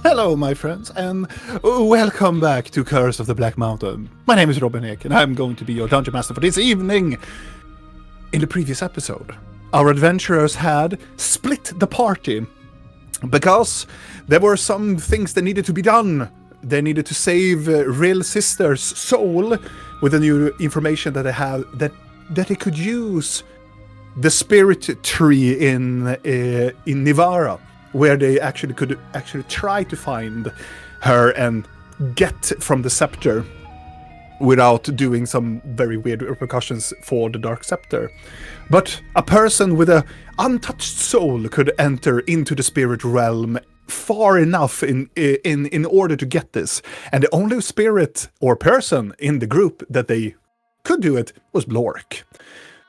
Hello, my friends, and welcome back to Curse of the Black Mountain. My name is Robin Ek, and I'm going to be your Dungeon Master for this evening. In the previous episode, our adventurers had split the party because there were some things that needed to be done. They needed to save Real Sister's soul with the new information that they have that they could use the spirit tree in Nivara, where they could try to find her and get from the scepter without doing some very weird repercussions for the Dark Scepter. But a person with an untouched soul could enter into the spirit realm far enough in order to get this. And the only spirit or person in the group that they could do it was Blork.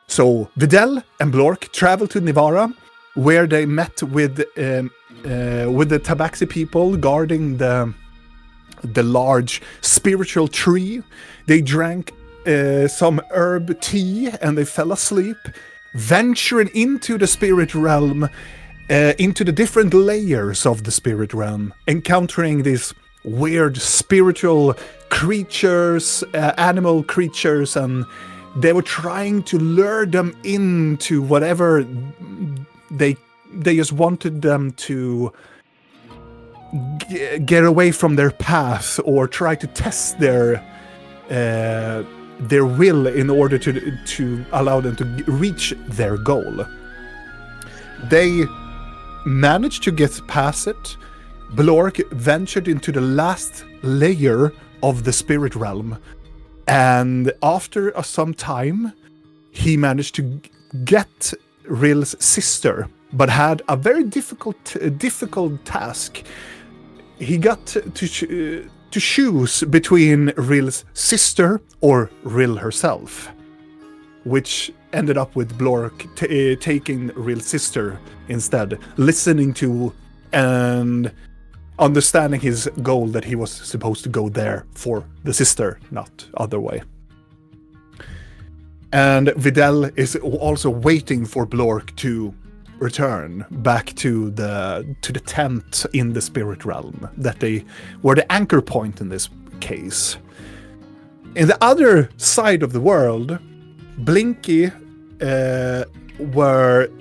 So Videl and Blork traveled to Nivara, where they met with the Tabaxi people guarding the large spiritual tree. They drank some herb tea and they fell asleep, venturing into the spirit realm, into the different layers of the spirit realm, encountering these weird spiritual creatures, animal creatures, and they were trying to lure them into whatever they just wanted them to get away from their path, or try to test their will in order to allow them to reach their goal. They managed to get past it. Blork ventured into the last layer of the spirit realm, and after some time, he managed to get Ril's sister, but had a very difficult task. He got to choose between Ril's sister or Ril herself, which ended up with Blork taking Ril's sister instead, listening to and understanding his goal that he was supposed to go there for the sister, not other way. And Videl is also waiting for Blork to return back to the tent in the spirit realm, that they were the anchor point in this case. In the other side of the world, Blinky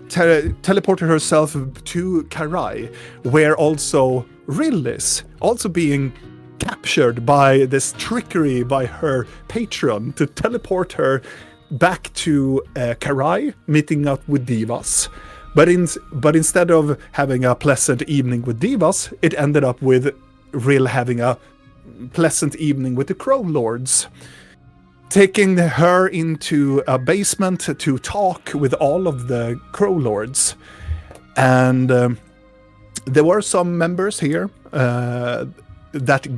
teleported herself to Karai, where also Rill is, also being captured by this trickery by her patron to teleport her back to Karai, meeting up with Divas. But instead of having a pleasant evening with Divas, it ended up with Rill having a pleasant evening with the Crow Lords, taking her into a basement to talk with all of the Crow Lords. And there were some members here that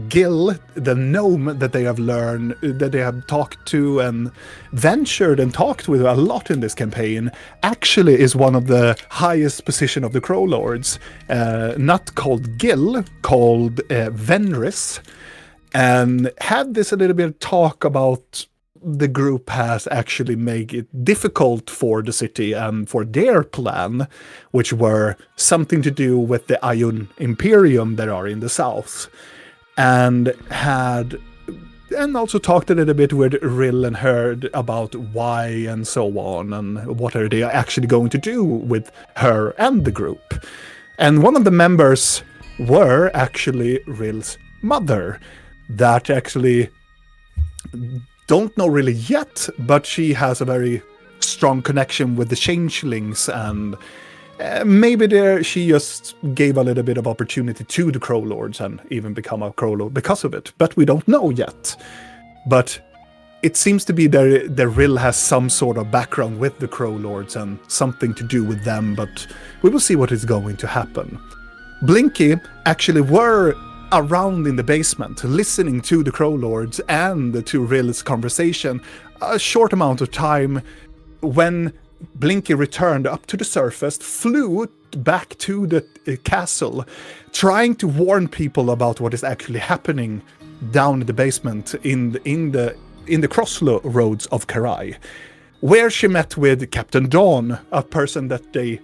Gil, the gnome that they have learned, that they have talked to and ventured and talked with a lot in this campaign, actually is one of the highest position of the Crow Lords, not called Gil, called Venris, and had this a little bit of talk about the group has actually made it difficult for the city and for their plan, which were something to do with the Ayun Imperium that are in the south. And also talked a little bit with Rill and heard about why and so on, and what are they actually going to do with her and the group. And one of the members were actually Rill's mother, that actually don't know really yet, but she has a very strong connection with the changelings, and maybe she just gave a little bit of opportunity to the Crow Lords and even become a Crow Lord because of it, but we don't know yet. But it seems to be that Rill has some sort of background with the Crow Lords and something to do with them, but we will see what is going to happen. Blinky actually were around in the basement, listening to the Crow Lords and to Rill's conversation a short amount of time, when Blinky returned up to the surface, flew back to the castle, trying to warn people about what is actually happening down in the basement in the crossroads of Karai, where she met with Captain Dawn, a person that they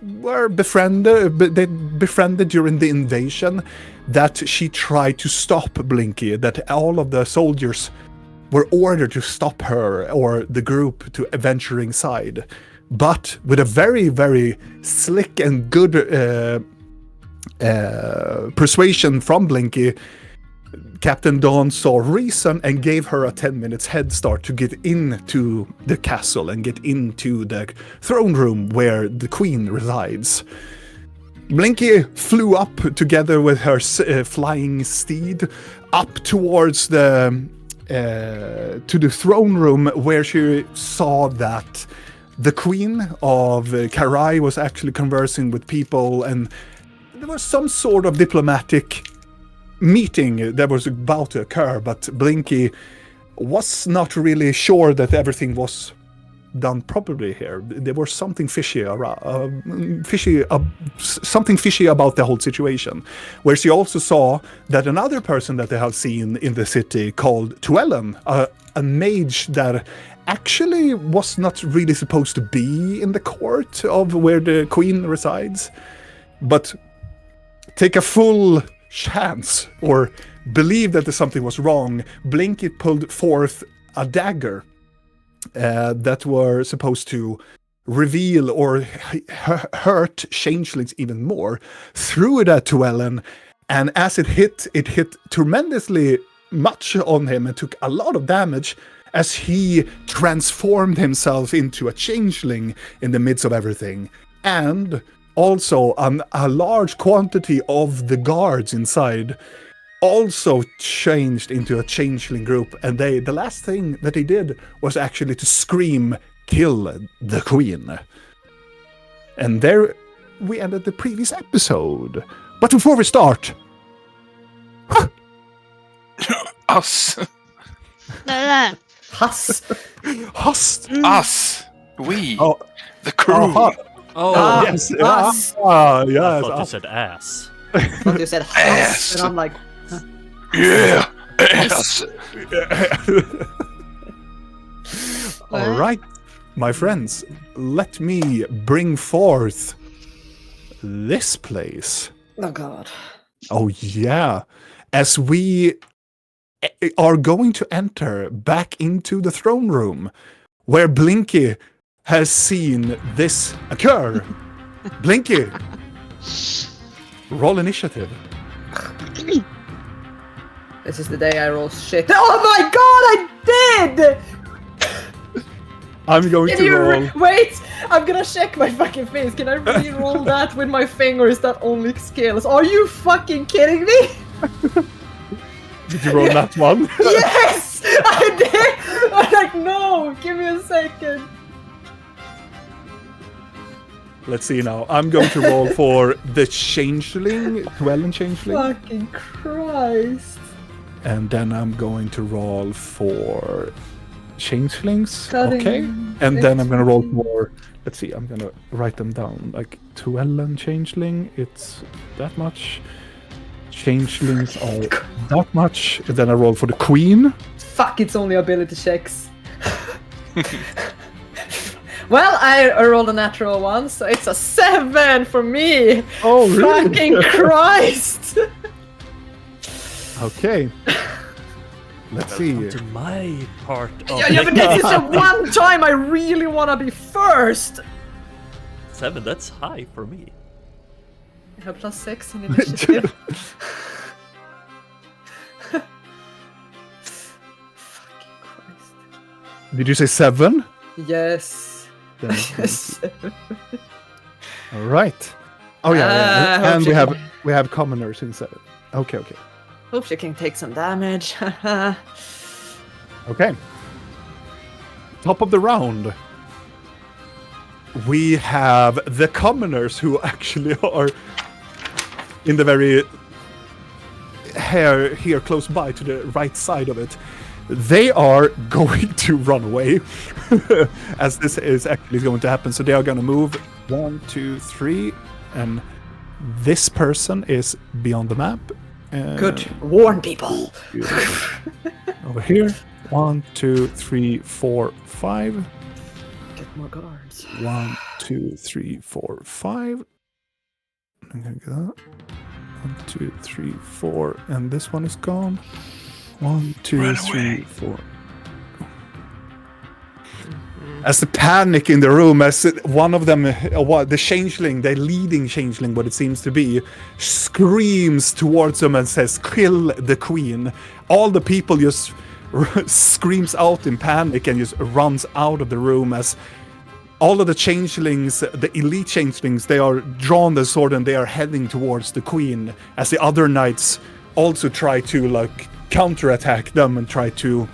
were befriended during the invasion, that she tried to stop Blinky, that all of the soldiers were ordered to stop her or the group to venture inside. But with a very, very slick and good persuasion from Blinky, Captain Dawn saw reason and gave her a 10 minutes head start to get into the castle and get into the throne room where the queen resides. Blinky flew up together with her flying steed up towards the to the throne room, where she saw that the queen of Karai was actually conversing with people, and there was some sort of diplomatic meeting that was about to occur, but Blinky was not really sure that everything was done properly here. There was something fishy something fishy about the whole situation, where she also saw that another person that they have seen in the city called Tuellen, a mage that actually was not really supposed to be in the court of where the queen resides, but take a full chance or believe that something was wrong. Blinky pulled forth a dagger that were supposed to reveal or hurt changelings even more, threw it at Tuellen, and as it hit tremendously much on him and took a lot of damage as he transformed himself into a changeling in the midst of everything. And also a large quantity of the guards inside also changed into a changeling group, and the last thing that they did was actually to scream, "Kill the queen." And there we ended the previous episode. But before we start... Us. Us. Us. Us. We. Oh. The crew. Yes. Us. Yes. I thought you said ass. I thought you said Ass. and I'm like, Yeah. Ass. All right, my friends, let me bring forth this place. oh god. Oh, yeah. As we are going to enter back into the throne room where Blinky has seen this occur. Blinky, roll initiative. This is the day I roll shit. Oh my god, I did! I'm going Can to you roll. wait? I'm gonna check my fucking face. Can I re-roll that with my finger? Is that only skills? Are you fucking kidding me? Did you roll that one? Yes! I did! I'm like, no! Give me a second. Let's see now. I'm going to roll for the changeling, Dwelling changeling. Fucking Christ. And then I'm going to roll for changelings. Cutting Okay. And then I'm going to roll for, let's see, I'm going to write them down. Like Tuellen changeling, it's that much. Changelings are that much. And then I roll for the queen. Fuck, it's only ability checks. Well, I rolled a natural one, so it's a 7 for me. Oh, really? Fucking Christ! Okay. Let's see. To my part of Yeah, but this is the one time I really wanna be first. 7, that's high for me. I have +6 in initiative. Fucking Christ. Did you say 7? Yes. Then- Yes. All right. Oh yeah, hope and she we have commoners inside. Okay. Hope she can take some damage. Okay. Top of the round. We have the commoners who actually are in the very here close by to the right side of it. They are going to run away as this is actually going to happen. So they are going to move 1, 2, 3, and this person is beyond the map. Good. Warn people. Over here. 1, 2, 3, 4, 5. Get more guards. 1, 2, 3, 4, 5. I'm gonna get that. 1, 2, 3, 4, and this one is gone. 1, 2, Run 3, away. 4. As the panic in the room, as one of them, the changeling, the leading changeling, what it seems to be, screams towards them and says, "Kill the queen." All the people just screams out in panic and just runs out of the room as all of the changelings, the elite changelings, they are drawn the sword and they are heading towards the queen, as the other knights also try to like counterattack them and try to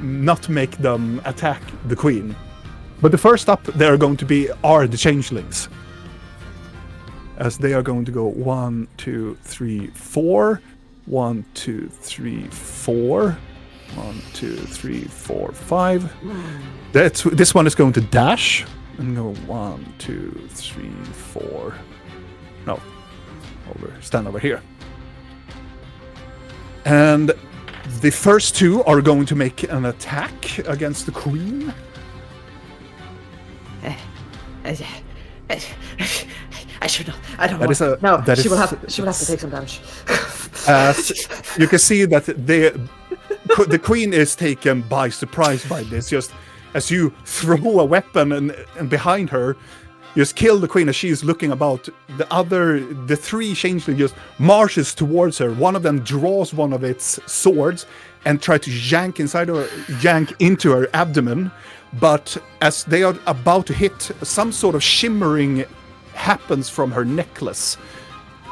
not make them attack the queen. But the first up they are going to be are the changelings, as they are going to go 1, 2, 3, 4. 1, 2, 3, 4. 1, 2, 3, 4, 5. This one is going to dash and go 1, 2, 3, 4. No, stand over here. And the first two are going to make an attack against the queen. I should not. I don't That want. is a- no, that she will is- have to take some damage. As you can see that the queen is taken by surprise by this. Just as you throw a weapon and behind her, just kill the queen as she is looking about. The three changelings just marches towards her. One of them draws one of its swords and try to yank into her abdomen. But as they are about to hit, some sort of shimmering happens from her necklace.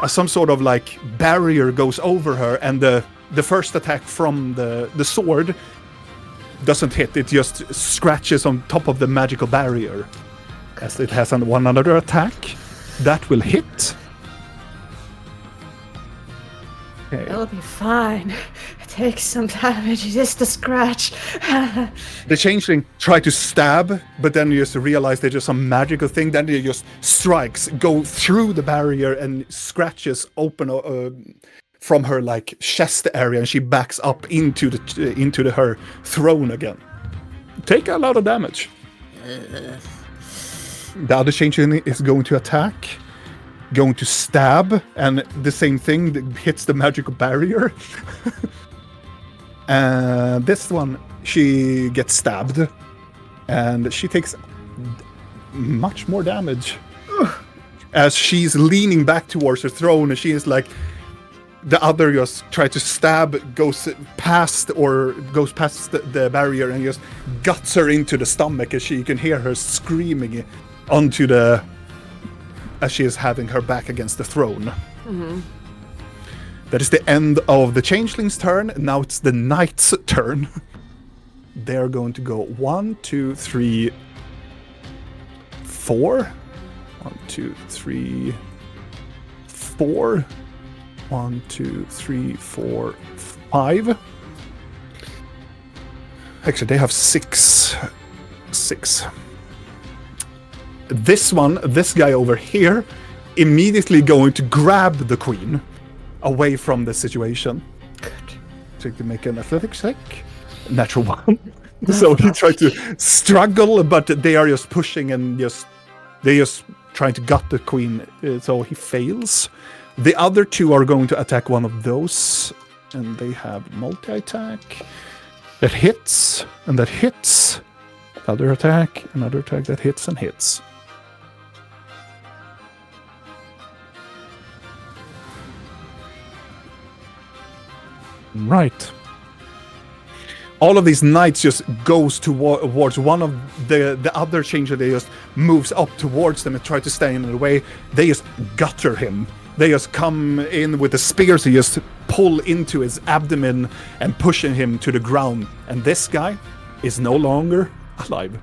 Some sort of like barrier goes over her, and the first attack from the sword doesn't hit. It just scratches on top of the magical barrier. As it has one another attack that will hit. Okay. It'll be fine. Take some damage. Just a scratch. The changeling try to stab, but then you just realize there's just some magical thing. Then they just strikes, go through the barrier and scratches open from her like chest area, and she backs up into her throne again. Take a lot of damage. The other changeling is going to attack, going to stab, and the same thing hits the magical barrier. This one, she gets stabbed, and she takes much more damage. As she's leaning back towards her throne, and she is like, the other just tries to stab, goes past the barrier and just guts her into the stomach, as you can hear her screaming as she is having her back against the throne. Mm-hmm. That is the end of the changeling's turn. Now it's the knight's turn. They're going to go 1, 2, 3, 4. 1, 2, 3, 4. 1, 2, 3, 4, 5. Actually, they have 6. This guy over here, immediately going to grab the queen away from the situation. Good. So you can make an athletics check. Natural 1. So he tried to struggle, but they are just pushing and they just trying to gut the queen. So he fails. The other two are going to attack one of those, and they have multi-attack. That hits, and that hits. Another attack that hits and hits. Right. All of these knights just goes towards one of the other changelings. They just moves up towards them and try to stay in the way. They just gutter him. They just come in with the spears and just pull into his abdomen and pushing him to the ground. And this guy is no longer alive.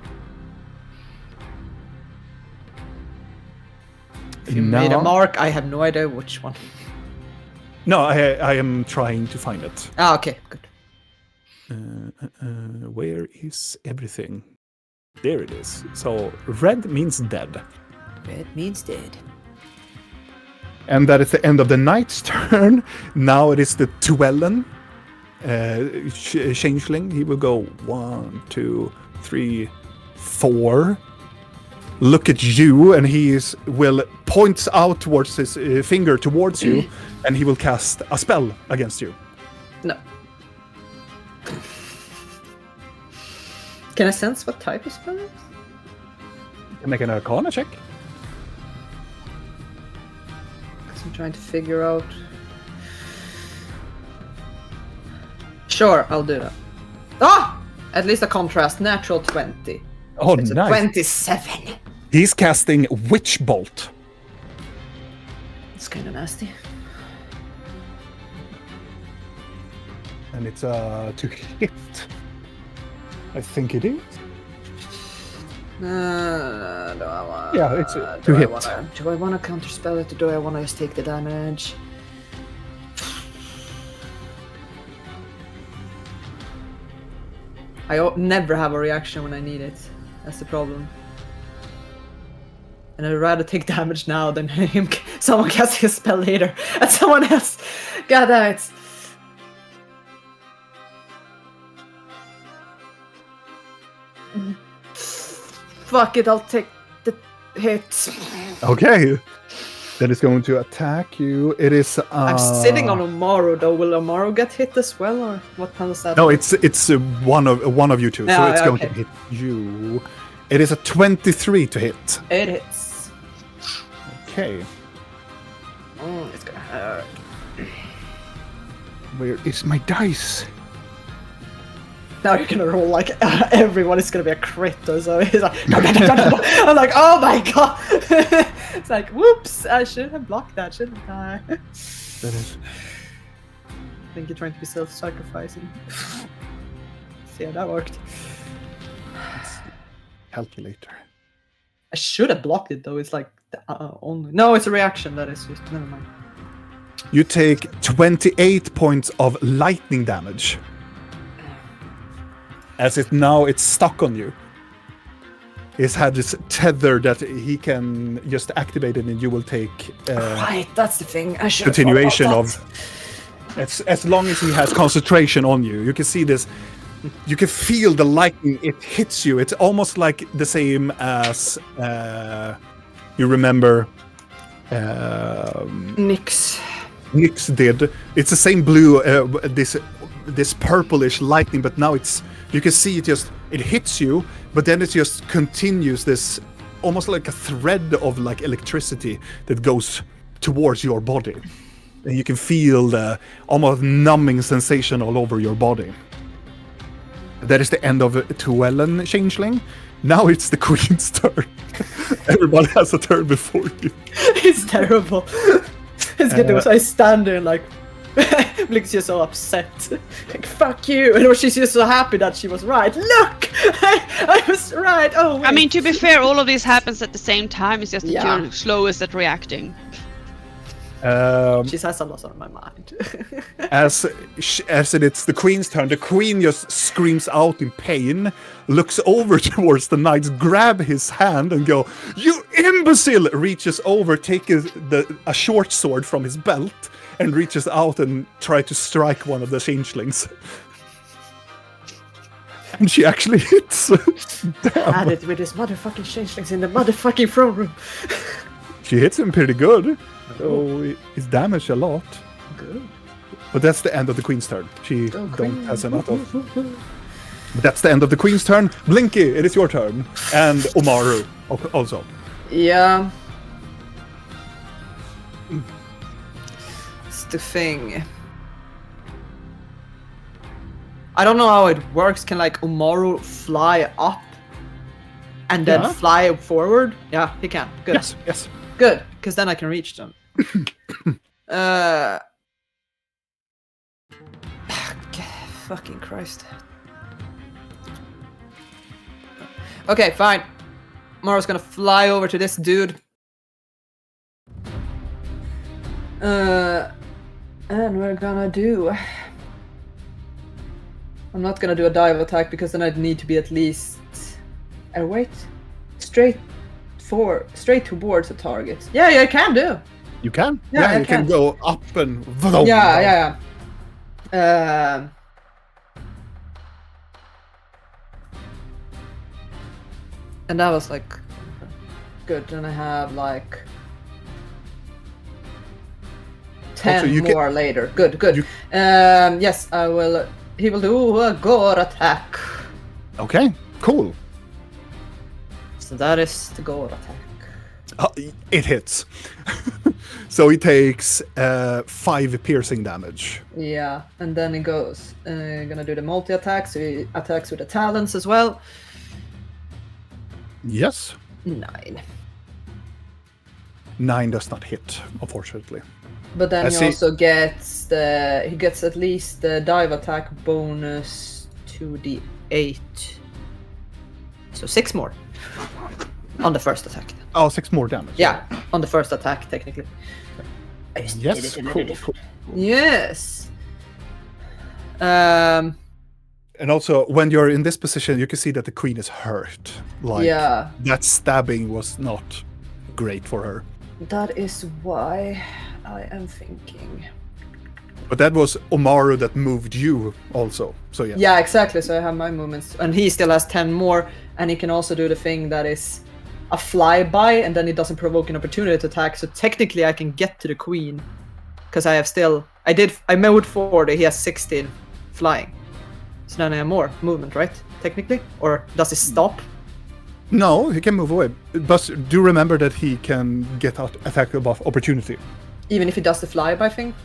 If you made a mark, I have no idea which one. No, I am trying to find it. Ah, okay, good. Where is everything? There it is. So red means dead. Red means dead. And that is the end of the knight's turn. Now it is the Tuellen changeling. He will go 1, 2, 3, 4 look at you, and will point out towards his finger towards you, and he will cast a spell against you. No. Can I sense what type of spell it is? You can make an Arcana check. Because I'm trying to figure out. Sure, I'll do that. Ah! At least a contrast. Natural 20. Oh, It's a nice. 27. He's casting Witch Bolt. It's kind of nasty. And it's to hit. I think it is. Do I want? Yeah, it's to hit. Do I want to counterspell it, or do I want to just take the damage? I never have a reaction when I need it. That's the problem. And I'd rather take damage now than someone casting a spell later and someone else. God damn it. Fuck it, I'll take the hit. Okay. Then it's going to attack you. It is. I'm sitting on Umaru though. Will Umaru get hit as well, or what kind of that? No, it's one of you two, so Yeah, it's going to okay. hit you. It is a 23 to hit. It hits. Okay. It's gonna hurt. Where is my dice? Now you're gonna roll like everyone is gonna be a crit or so. He's like, I'm like, oh my god! It's like, whoops! I should have blocked that, shouldn't I? That is. I think you're trying to be self-sacrificing. See how that worked. Calculator. I should have blocked it though. It's like only. No, it's a reaction. That is just never mind. You take 28 points of lightning damage. As it's stuck on you. He's had this tether that he can just activate it, and you will take Right, that's the thing. I should continuation of. As long as he has concentration on you, you can see this. You can feel the lightning. It hits you. It's almost like the same as you remember. Nyx. Nyx did. It's the same blue. This purplish lightning, but now you can see it hits you, but then it just continues this almost like a thread of like electricity that goes towards your body, and you can feel the almost numbing sensation all over your body. That is the end of Tuellen Changeling. Now it's the Queen's turn. Everybody has a turn before you. It's terrible. It's good. I stand there and like. Blink's just so upset. Like, fuck you. And she's just so happy that she was right. Look! I was right. Oh, wait. I mean, to be fair, all of this happens at the same time. It's just that Yeah. you're slowest at reacting. She has a lot on my mind. As it's the Queen's turn, the Queen just screams out in pain, looks over towards the knights, grab his hand and go, "You imbecile!" Reaches over, takes a short sword from his belt, and reaches out and try to strike one of the changelings. And she actually hits. Had it with his motherfucking changelings in the motherfucking throne room. She hits him pretty good. So he's damaged a lot. Good. But that's the end of the Queen's turn. She Go don't Queen. has a lot of. But that's the end of the Queen's turn. Blinky, it is your turn. And Omaru also. Yeah. It's the thing. I don't know how it works. Can like Umaru fly up and then Yeah. fly forward? Yeah, he can. Good. Yes. Good, because then I can reach them. Fucking Christ. Okay, fine. Umaru's gonna fly over to this dude. And we're gonna do. I'm not gonna do a dive attack because then I'd need to be at least. Wait. Straight towards the target. Yeah, I can do. You can? Yeah, I you can can. go up and. Yeah. And that was like good. And I have like 10 Also, you more later. Good. Yes, I will. He will do a gore attack. Okay, cool. So that is the gore attack. It hits. So he takes 5 piercing damage. Yeah, and then he goes. Gonna do the multi attack. So he attacks with the talons as well. Yes. 9. 9 does not hit, unfortunately. But then I he see. also gets he gets at least the dive attack bonus to the 8. So 6 more on the first attack. Oh, 6 more damage. Yeah, on the first attack technically. Yes. Cool. Yes. And also, when you're in this position, you can see that the queen is hurt. Like, Yeah. that stabbing was not great for her. That is why I am thinking. But that was Omaru that moved you also. So yeah. Yeah, exactly. So I have my movements, and he still has 10 more, and he can also do the thing that is a flyby, and then it doesn't provoke an opportunity to attack. So technically, I can get to the queen, because I have still. I moved 40. He has 16 flying. So then I have more movement, right? Technically, or does it stop? No, he can move away. But do remember that he can get out attack of opportunity. Even if he does the flyby thing?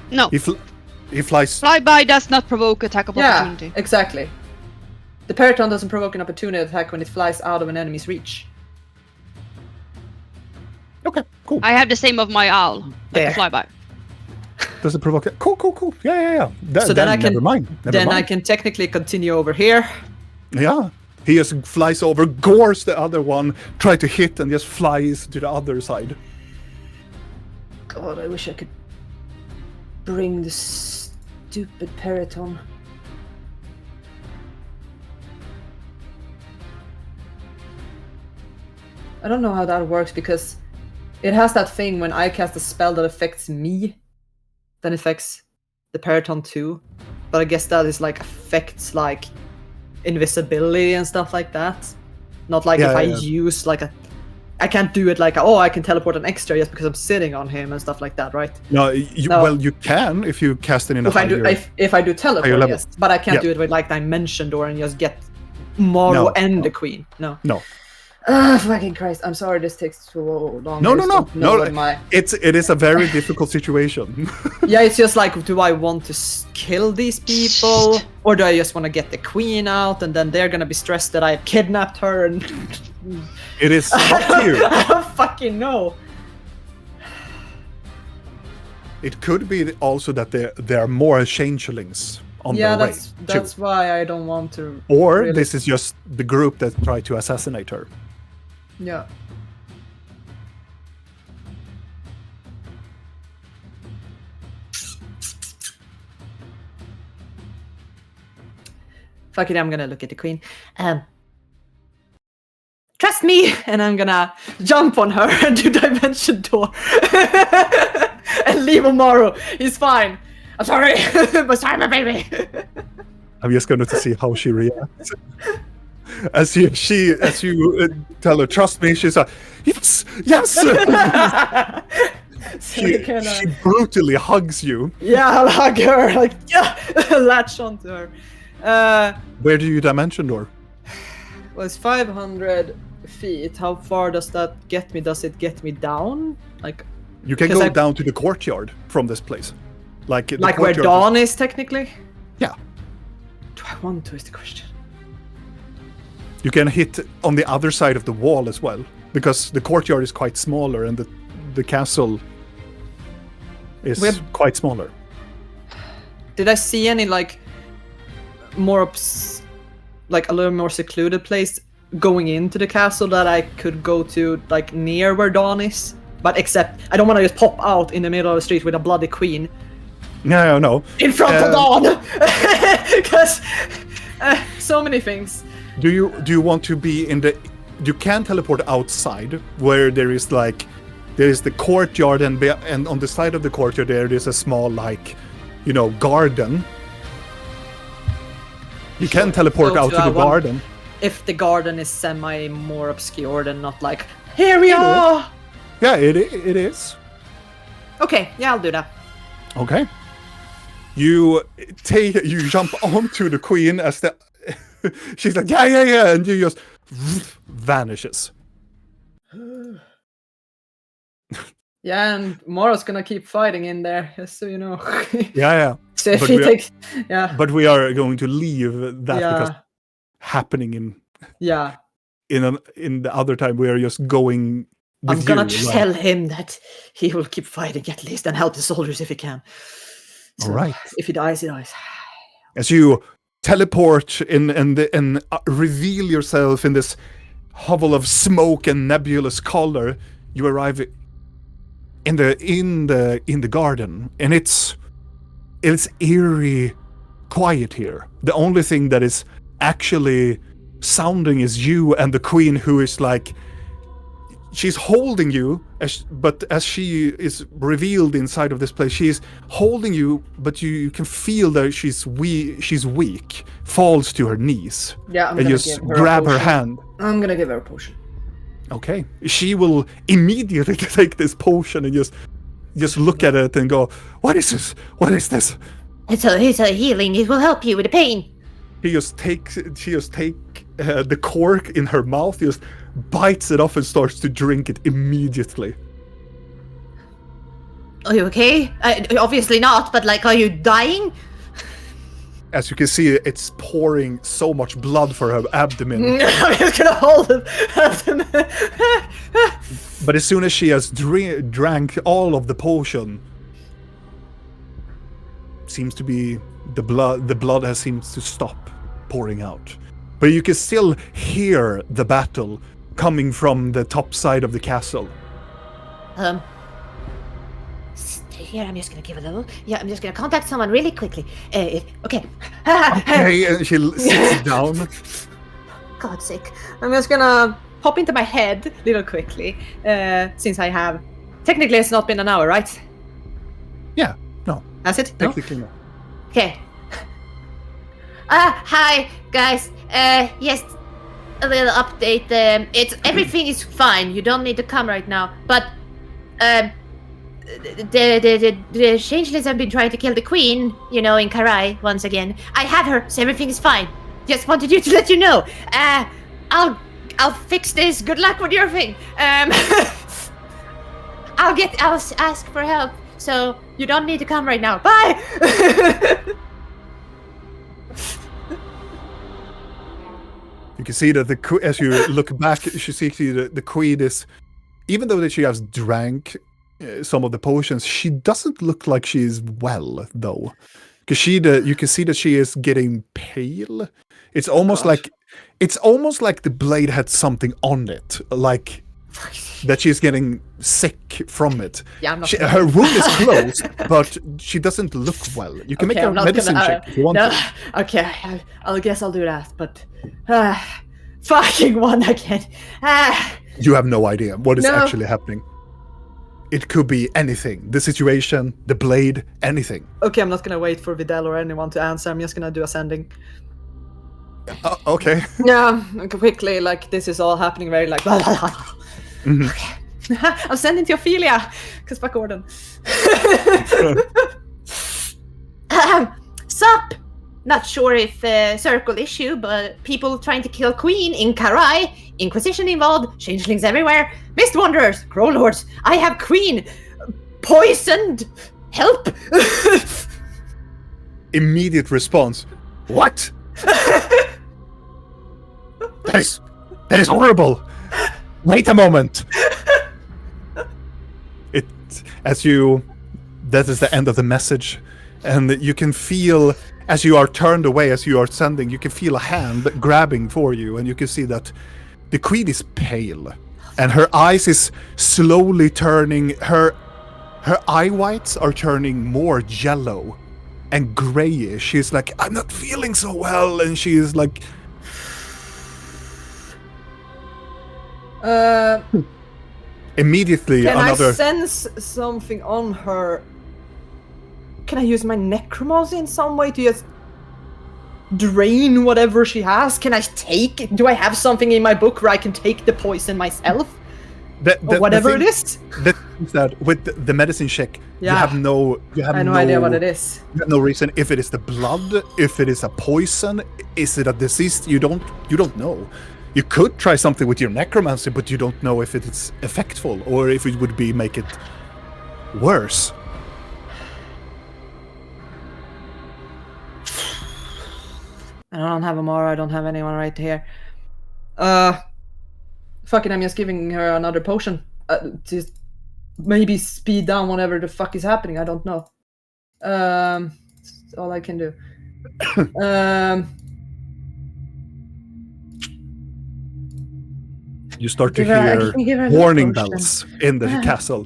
No. He flies. Flyby does not provoke attack of Yeah, opportunity. exactly. The Periton doesn't provoke an opportunity attack when it flies out of an enemy's reach. Okay, cool. I have the same of my owl. There. Like a flyby. Does it provoke it? Cool. Yeah. So then I can. Never mind. Then I can technically continue over here. Yeah. He just flies over, gores the other one, try to hit, and just flies to the other side. God, I wish I could bring the stupid Periton. I don't know how that works because it has that thing when I cast a spell that affects me, then affects the Periton too. But I guess that is like affects like invisibility and stuff like that. Not like if I use like a. I can't do it like I can teleport an extra just because I'm sitting on him and stuff like that, right? No, well, you can if you cast it in a higher... If I do teleport, level. yes. But I can't do it with like Dimension Door and just get Morrow and the Queen. No. Fucking Christ! I'm sorry this takes so long. No. My... It is a very difficult situation. Yeah, it's just like, do I want to kill these people, or do I just want to get the Queen out, and then they're gonna be stressed that I kidnapped her and. It is up to you. I don't fucking know. It could be also that there are more changelings on their way. Yeah, that's why I don't want to. Or really... this is just the group that tried to assassinate her. Yeah. Fuck it, I'm gonna look at the Queen. Trust me! And I'm gonna jump on her and do Dimension Door. And leave Omaru. He's fine. I'm sorry. But sorry, my baby. I'm just going to see how she reacts. As you tell her, trust me, she's like, yes! she brutally hugs you. Yeah, I'll hug her. Like, yeah! Latch onto her. Where do you Dimension Door? Well, it's 500 feet. How far does that get me? Does it get me down? Like, you can go down to the courtyard from this place. Like where Dawn is, technically? Yeah. Do I want to, is the question. You can hit on the other side of the wall as well, because the courtyard is quite smaller and the castle is quite smaller. Did I see any like more like a little more secluded place going into the castle that I could go to like near where Dawn is? But except I don't want to just pop out in the middle of the street with a bloody queen. No. In front of Dawn, because so many things. Do you want to be in the? You can teleport outside where there is the courtyard and on the side of the courtyard there is a small garden. You can teleport out to the garden. if the garden is semi more obscured and not like, here we are! Yeah, it is. Okay, yeah, I'll do that. Okay. You jump onto the queen as the she's like, yeah, and you just vanishes. Yeah, and Moro's gonna keep fighting in there, just so you know. Yeah. So if But he we are- takes, yeah, But we are going to leave that because yeah, happening in yeah. the other time we are just going with I'm gonna you, like- tell him that he will keep fighting at least and help the soldiers if he can. So, All right. if he dies, he dies. As you teleport and reveal yourself in this hovel of smoke and nebulous color, you arrive in the garden, and it's eerie quiet here. The only thing that is actually sounding is you and the queen, who is like, she's holding you, but as she is revealed inside of this place, she's holding you, but you can feel that she's weak, falls to her knees, Yeah, I'm and gonna just give her grab a her potion. hand. I'm gonna give her a potion. Okay, she will immediately take this potion and just look at it and go, "What is this? What is this?" It's a healing. It will help you with the pain. She just takes the cork in her mouth, just bites it off and starts to drink it immediately. Are you okay? Obviously not, but like, are you dying? As you can see, it's pouring so much blood for her abdomen. I'm just gonna hold him. But as soon as she has drank all of the potion, seems to be the blood has seems to stop pouring out. But you can still hear the battle coming from the top side of the castle. Stay here. I'm just gonna give a little. Yeah, I'm just gonna contact someone really quickly. Okay. Okay, and she sits down. God's sake. I'm just gonna pop into my head little quickly, since I have. Technically, it's not been an hour, right? Yeah, no, Has it? No? technically no. Okay. Hi guys. Yes, a little update. It's everything is fine. You don't need to come right now. But the changelings have been trying to kill the queen. You know, in Karai once again. I have her, so everything is fine. Just wanted you to let you know. I'll fix this. Good luck with your thing. I'll ask for help. So you don't need to come right now. Bye. You can see that as you look back, you see that the queen is, even though that she has drank some of the potions, she doesn't look like she's well though, because you can see that she is getting pale. It's almost like the blade had something on it, like that she's getting sick from it. Yeah, I'm not. Her wound is closed, but she doesn't look well. You can Okay, make a I'm not medicine gonna, check if you want no, to. okay, I'll guess I'll do that, but fucking one again. You have no idea what is No. actually happening. It could be anything. The situation, the blade, anything. Okay, I'm not gonna wait for Vidal or anyone to answer. I'm just gonna do ascending. Okay. Yeah, quickly, like this is all happening very like. Mhm. I'm sending to Ophelia, because fuck Gordon. Sup? Not sure if circle issue, but people trying to kill Queen in Karai, Inquisition involved, changelings everywhere, Mist Wanderers, Crow Lords. I have Queen poisoned. Help! Immediate response. What? That is horrible. Wait a moment. That is the end of the message, and you can feel as you are turned away, as you are sending, you can feel a hand grabbing for you, and you can see that the queen is pale, and her eyes is slowly turning. Her eye whites are turning more yellow and grayish. She's like, I'm not feeling so well, and she is like. Immediately Can another. I sense something on her? Can I use my necromancy in some way to just drain whatever she has? Can I take? Do I have something in my book where I can take the poison myself? Or whatever it is? The thing is that with the medicine check, you Yeah. have no idea what it is. You have no reason if it is the blood, if it is a poison, is it a disease? You don't know. You could try something with your necromancy, but you don't know if it is effectful or if it would make it worse. I don't have Amara, I don't have anyone right here. Fuck it, I'm just giving her another potion. Just maybe speed down whatever the fuck is happening, I don't know. That's all I can do. You start to Give her- I hear can give her warning that potion. bells in the castle.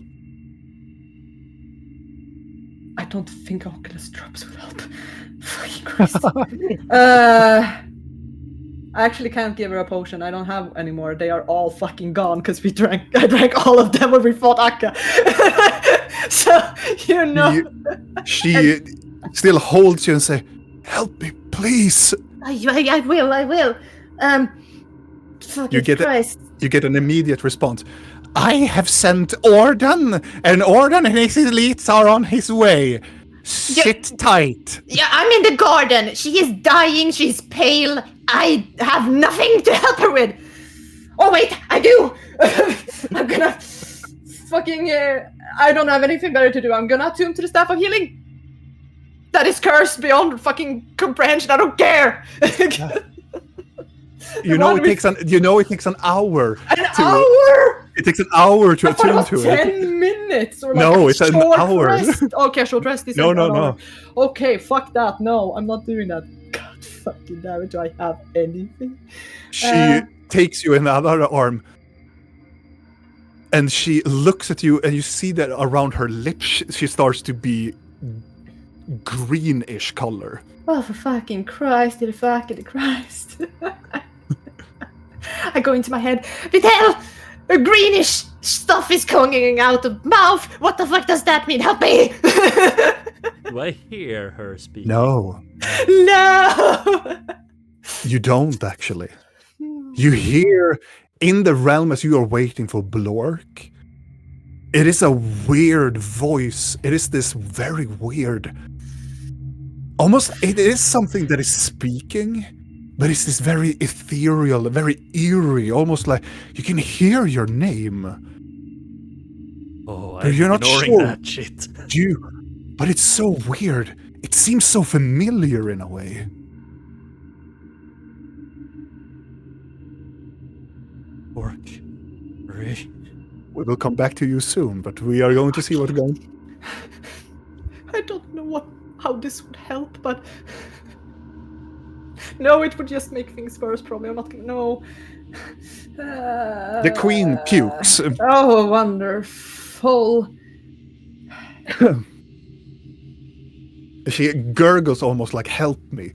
I don't think Oculus drops would help. Fucking Christ. I actually can't give her a potion. I don't have any more. They are all fucking gone because I drank all of them when we fought Akka. So, you know. She still holds you and say, "Help me, please." I will. Fucking Christ. You get an immediate response. I have sent Orden, and Orden and his elites are on his way. Sit tight. Yeah, I'm in the garden. She is dying. She's pale. I have nothing to help her with. Oh wait, I do. I'm gonna fucking. I don't have anything better to do. I'm gonna attune to the staff of healing. That is cursed beyond fucking comprehension. I don't care. You know it takes an hour. An hour. It takes an hour to I thought it attune was to it. 10 minutes or like No, a it's an short hour. Rest. Okay, short rest is No, an no. hour. Okay, fuck that. No, I'm not doing that. God fucking damn it, do I have anything? She takes you in the other arm, and she looks at you, and you see that around her lips, she starts to be greenish color. Oh, for fucking Christ, the fucking Christ. I go into my head. Vitel, a greenish stuff is coming out of mouth. What the fuck does that mean? Help me! Do I hear her speak? No, No! you don't actually. You hear in the realm as you are waiting for Blork. It is a weird voice. It is this very weird. Almost, it is something that is speaking, but it's this very ethereal, very eerie, almost like you can hear your name. Oh, But I'm you're not ignoring sure. that shit. But it's so weird. It seems so familiar in a way. Work. Hurry. We will come back to you soon, but we are going to see what's going. I don't know how this would help, but no, it would just make things worse. Probably, I'm not gonna know. The queen pukes. Oh, wonderful! She gurgles almost like "Help me."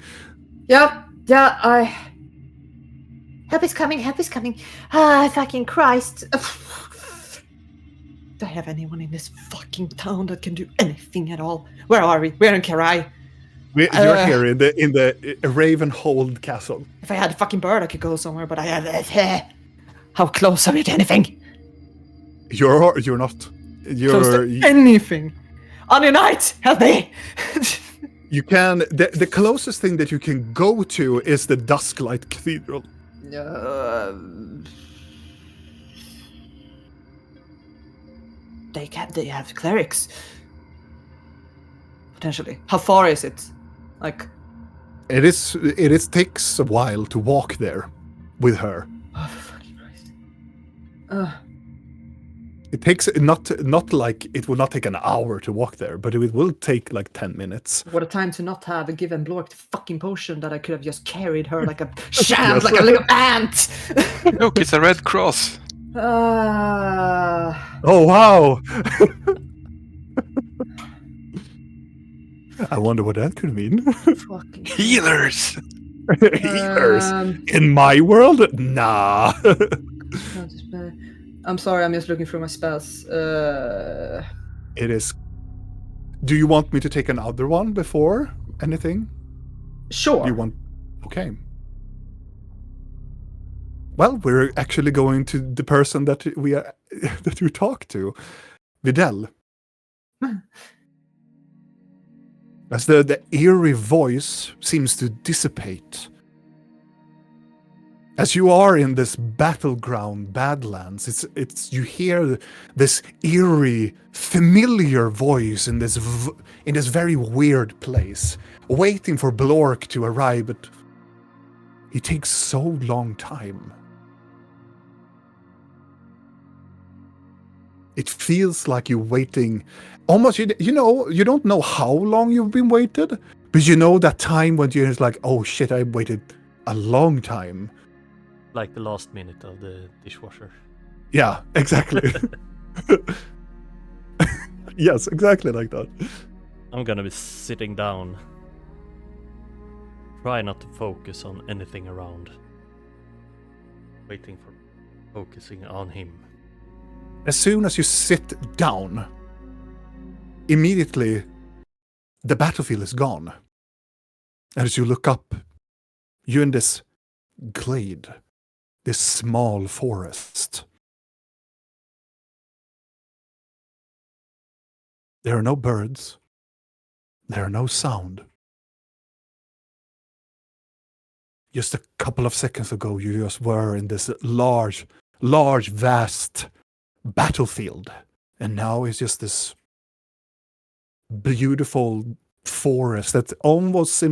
Yeah. Help is coming, help is coming. Ah, fucking Christ. Do I have anyone in this fucking town that can do anything at all? Where are we? We're in Karai. You're here in the Ravenhold castle. If I had a fucking bird, I could go somewhere, but I have. How close are we to anything? You're not. Close to anything. Onion Knight, help me! You can. The closest thing that you can go to is the Dusklight Cathedral. They have clerics. Potentially. How far is it? Like. It takes a while to walk there with her. Oh, for fucking Christ. It takes not like it will not take an hour to walk there, but it will take like 10 minutes. What a time to not have given Blork the fucking potion that I could have just carried her like a sham, like a little ant. Look, it's a red cross. Oh wow! I wonder what that could mean. Fucking Healers. Healers in my world? Nah. I'm sorry, I'm just looking through my spells. It is. Do you want me to take another one before anything? Sure. Do you want? Okay. Well, we're actually going to the person that we talked to, Videl. As the eerie voice seems to dissipate. As you are in this battleground Badlands, it's you hear this eerie, familiar voice in this very weird place, waiting for Blork to arrive, but he takes so long time. It feels like you're waiting almost, you know, you don't know how long you've been waited, but you know that time when you're just like, oh shit, I waited a long time. Like the last minute of the dishwasher. Yeah, exactly. Yes, exactly like that. I'm gonna be sitting down. Try not to focus on anything around. Waiting for focusing on him. As soon as you sit down, immediately the battlefield is gone. And as you look up, you're in this glade, this small forest. There are no birds. There are no sound. Just a couple of seconds ago, you just were in this large, vast battlefield. And now it's just this beautiful forest that almost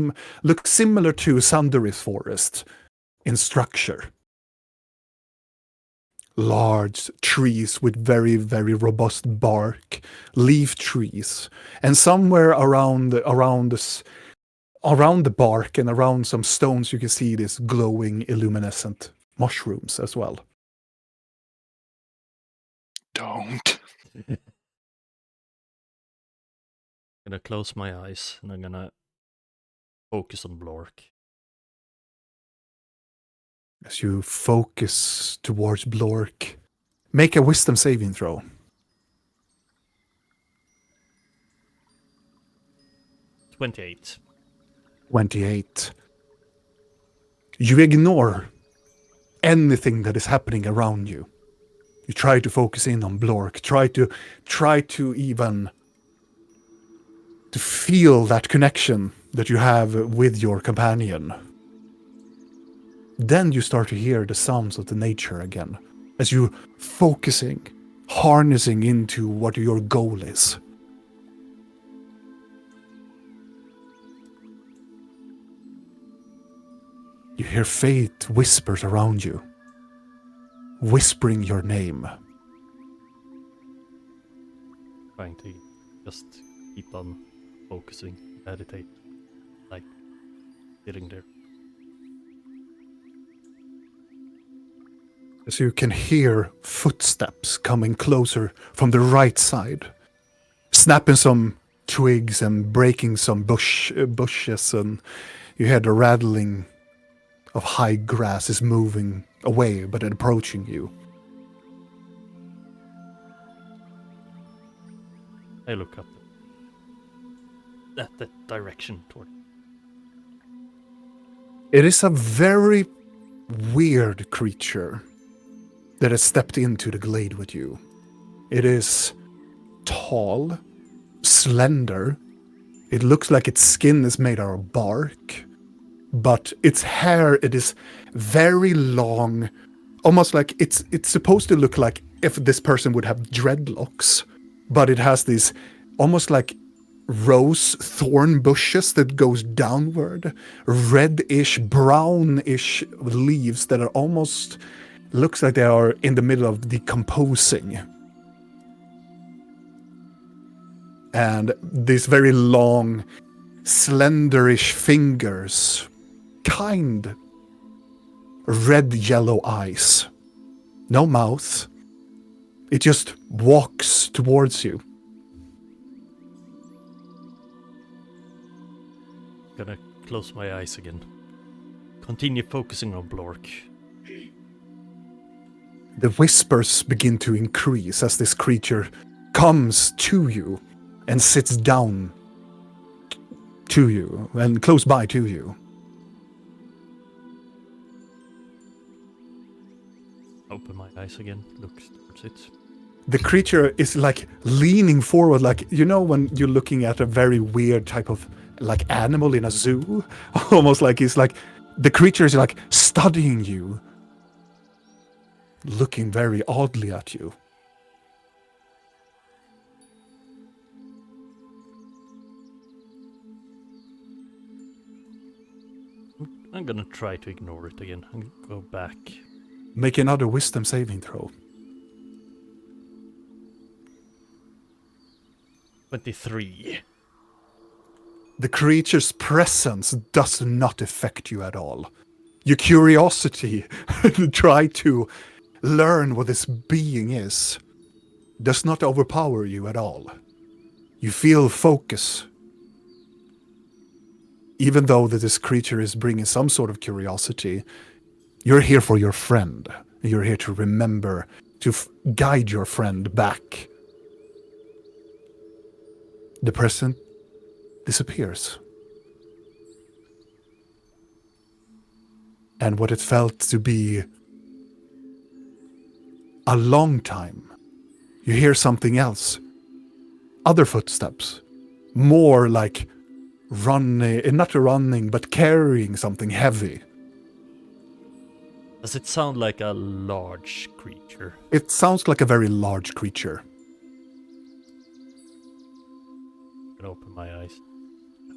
looks similar to Sandarith forest in structure. Large trees with very, very robust bark, leaf trees, and somewhere around the bark and around some stones you can see these glowing, illuminescent mushrooms as well. Don't. I'm gonna close my eyes and I'm gonna focus on Blork. As you focus towards Blork, make a wisdom saving throw. 28. 28. You ignore anything that is happening around you. You try to focus in on Blork. Try to even to feel that connection that you have with your companion. Then you start to hear the sounds of the nature again, as you focusing, harnessing into what your goal is. You hear fate whispers around you, whispering your name. Trying to just keep on focusing, meditate, like sitting there. As you can hear footsteps coming closer from the right side, snapping some twigs and breaking some bushes, and you hear the rattling of high grass is moving away, but approaching you. I look up at that direction toward. It is a very weird creature that has stepped into the glade with you. It is tall, slender. It looks like its skin is made out of bark, but its hair, it is very long, almost like it's supposed to look like if this person would have dreadlocks, but it has these almost like rose thorn bushes that goes downward, reddish, brownish leaves that are almost looks like they are in the middle of decomposing. And these very long, slenderish fingers, kind red-yellow eyes. No mouth. It just walks towards you. Gonna close my eyes again. Continue focusing on Blork. The whispers begin to increase as this creature comes to you and sits down to you and close by to you. open my eyes again, look towards it. The creature is like leaning forward, like, you know, when you're looking at a very weird type of like animal in a zoo, almost like it's like the creature is like studying you, looking very oddly at you. I'm gonna try to ignore it again and go back. Make another wisdom saving throw. 23. The creature's presence does not affect you at all. Your curiosity to try to learn what this being is does not overpower you at all. You feel focus. Even though that this creature is bringing some sort of curiosity, you're here for your friend. You're here to remember, to guide your friend back. The present disappears. And what it felt to be a long time, you hear something else. Other footsteps. More like running, not running, but carrying something heavy. Does it sound like a large creature? It sounds like a very large creature. I'm gonna open my eyes,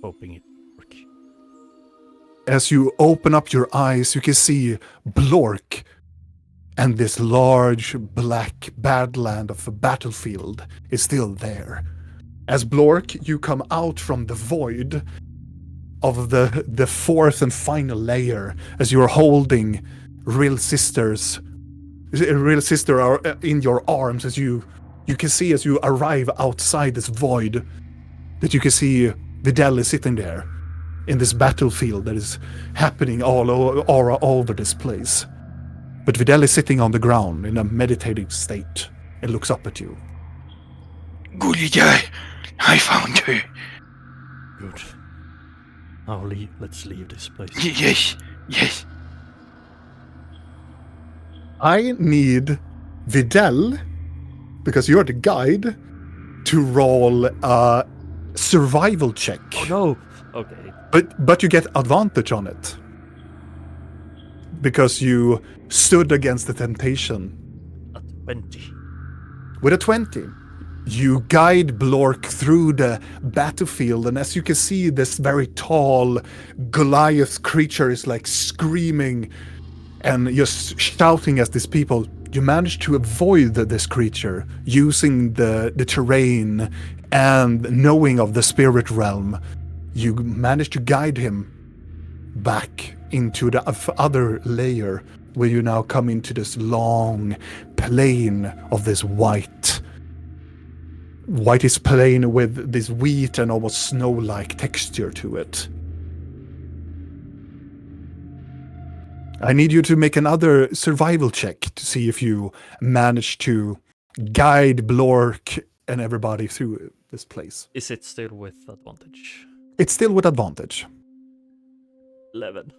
hoping it works. As you open up your eyes, you can see Blork and this large black badland of a battlefield is still there. As Blork, you come out from the void of the fourth and final layer as you're holding Real Sister are in your arms as you can see as you arrive outside this void that you can see Videl is sitting there in this battlefield that is happening all over this place. But Videl is sitting on the ground in a meditative state and looks up at you. Goody guy, I found her. Good. Let's leave this place. Yes. I need Videl, because you're the guide, to roll a survival check. Oh no! Okay. But you get advantage on it. Because you stood against the temptation. A 20. With a 20, you guide Blork through the battlefield, and as you can see, this very tall Goliath creature is like screaming and just shouting at these people. You manage to avoid this creature using the terrain and knowing of the spirit realm. You manage to guide him back into the other layer, where you now come into this long plain of this whitish plain with this wheat and almost snow-like texture to it. I need you to make another survival check to see if you manage to guide Blork and everybody through this place. Is it still with advantage? It's still with advantage. 11.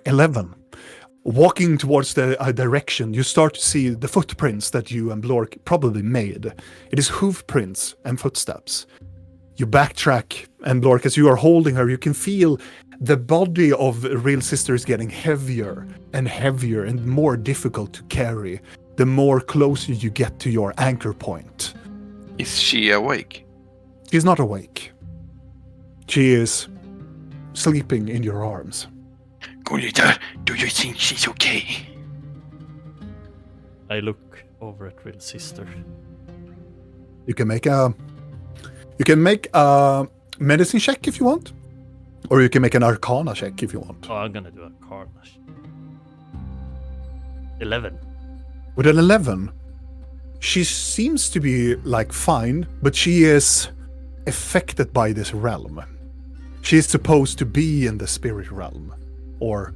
11. Walking towards the direction, you start to see the footprints that you and Blork probably made. It is hoof prints and footsteps. You backtrack, and Blork, as you are holding her, you can feel the body of Real Sister is getting heavier and more difficult to carry the more closer you get to your anchor point. Is she awake? She's not awake. She is sleeping in your arms. Gulliver, do you think she's okay? I look over at Real Sister. You can make a medicine check if you want, or you can make an Arcana check if you want. Oh, I'm gonna do a Carnage. 11. With an 11, she seems to be like fine, but she is affected by this realm. She is supposed to be in the spirit realm, or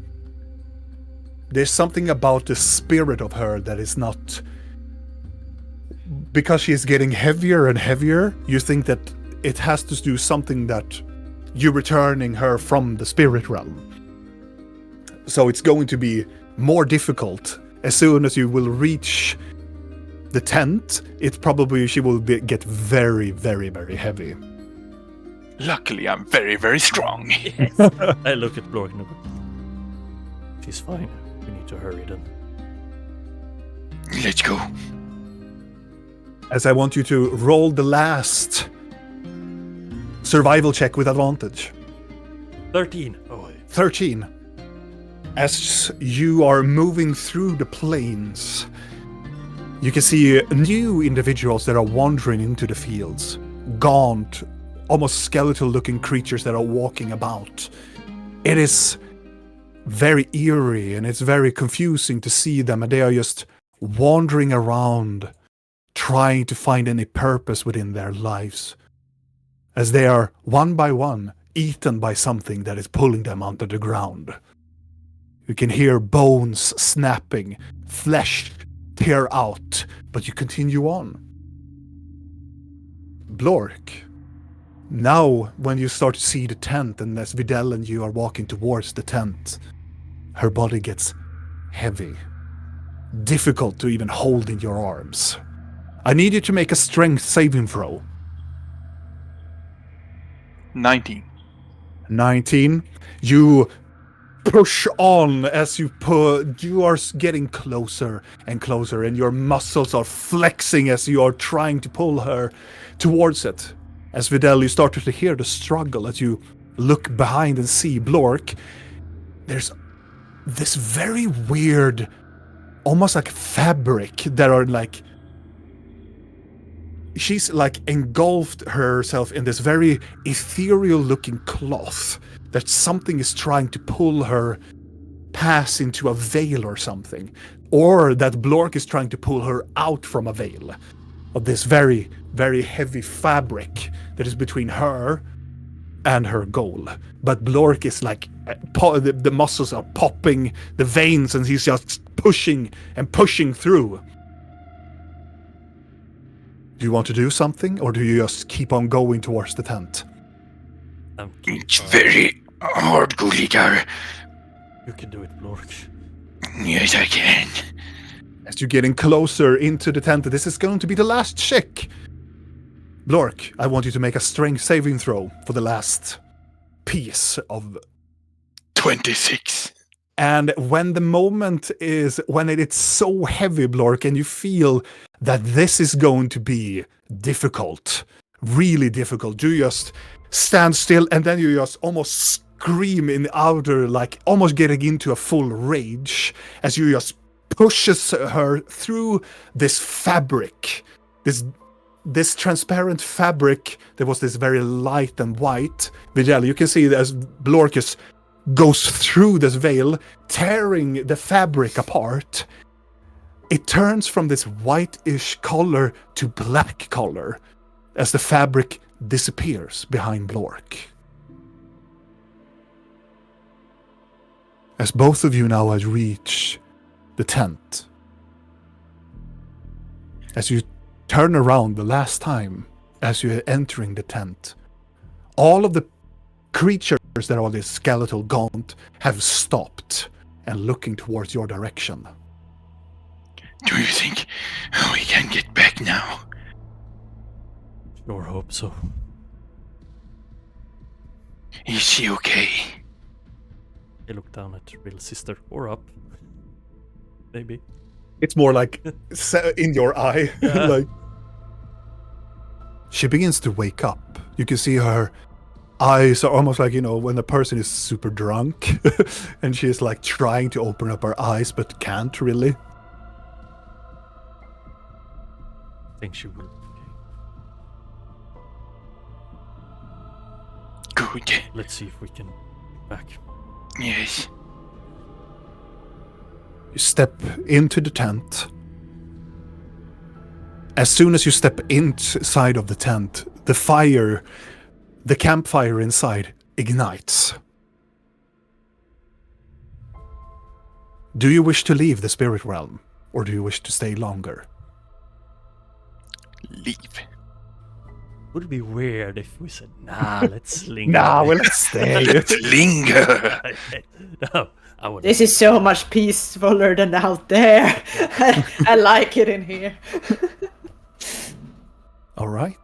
there's something about the spirit of her that is not. Because she is getting heavier and heavier, you think that it has to do something that you're returning her from the spirit realm. So it's going to be more difficult as soon as you will reach the tent, she will get very, very, very heavy. Luckily, I'm very, very strong. I look at Blork and I go, she's fine. We need to hurry then. Let's go. As I want you to roll the last survival check with advantage. 13. Oh, 13. As you are moving through the plains, you can see new individuals that are wandering into the fields. Gaunt, almost skeletal-looking creatures that are walking about. It is very eerie and it's very confusing to see them, and they are just wandering around, trying to find any purpose within their lives, as they are, one by one, eaten by something that is pulling them onto the ground. You can hear bones snapping, flesh tear out, but you continue on. Blork, now when you start to see the tent, and as Videl and you are walking towards the tent, her body gets heavy, difficult to even hold in your arms. I need you to make a strength saving throw. 19. 19. You push on as you are getting closer and closer, and your muscles are flexing as you are trying to pull her towards it. As Videl, you start to hear the struggle as you look behind and see Blork. There's this very weird, almost like fabric that are like, she's like engulfed herself in this very ethereal looking cloth that something is trying to pull her pass into a veil or something, or that Blork is trying to pull her out from a veil of this very, very heavy fabric that is between her and her goal. But Blork is like, the muscles are popping, the veins, and he's just pushing and pushing through. Do you want to do something, or do you just keep on going towards the tent? It's very hard, Gulligar. You can do it, Blork. Yes, I can. As you're getting closer into the tent, this is going to be the last check. Blork, I want you to make a strength saving throw for the last piece of 26. And when the moment is, when it's so heavy, Blork, and you feel that this is going to be difficult, really difficult, you just stand still, and then you just almost scream in outer, like almost getting into a full rage, as you just pushes her through this fabric, this transparent fabric that was this very light and white. Videl, you can see that as Blorkus goes through this veil, tearing the fabric apart. It turns from this whitish color to black color as the fabric disappears behind Blork. As both of you now have reached the tent, as you turn around the last time, as you're entering the tent, all of the creatures that are this skeletal gaunt have stopped and looking towards your direction. Do you think we can get back now? Sure hope so. Is she okay? I look down at real sister, or up. Maybe. It's more like in your eye. Yeah. Like, she begins to wake up. You can see her eyes are almost like, when a person is super drunk and she's like trying to open up her eyes but can't really. I think she will be okay. Good. Let's see if we can get back. Yes. You step into the tent. As soon as you step inside of the tent, the campfire inside ignites. Do you wish to leave the spirit realm, or do you wish to stay longer? Leave. Would it be weird if we said, nah, let's linger? Nah, well, let's stay. Let's linger. No, I wouldn't. This is so much peacefuler than out there. I like it in here. All right.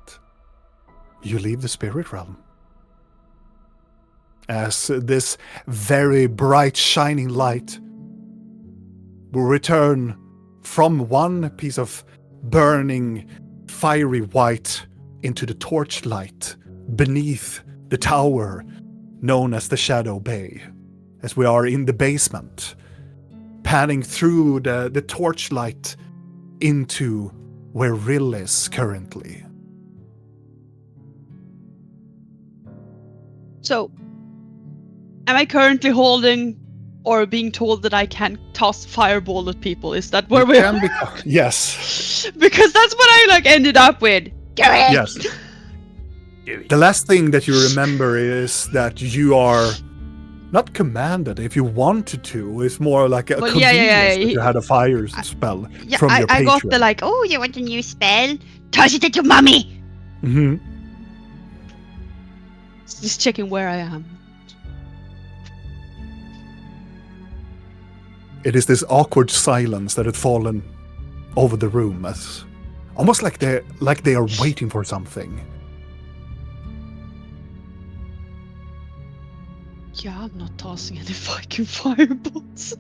You leave the spirit realm. As this very bright, shining light will return from one piece of burning, fiery white into the torchlight beneath the tower known as the Shadow Bay, as we are in the basement, panning through the torchlight into where Rill is currently. So, am I currently holding or being told that I can toss fireball at people? Is that where we are? Yes. Because that's what I ended up with. Do it! Yes. The last thing that you remember is that you are not commanded. If you wanted to, it's more like a convenience that you had a fire spell Yeah, from your I got patron. the oh, you want a new spell? Toss it at your mummy! Mm-hmm. Just checking where I am. It is this awkward silence that had fallen over the room, as almost like they are waiting for something. Yeah, I'm not tossing any fucking fireballs.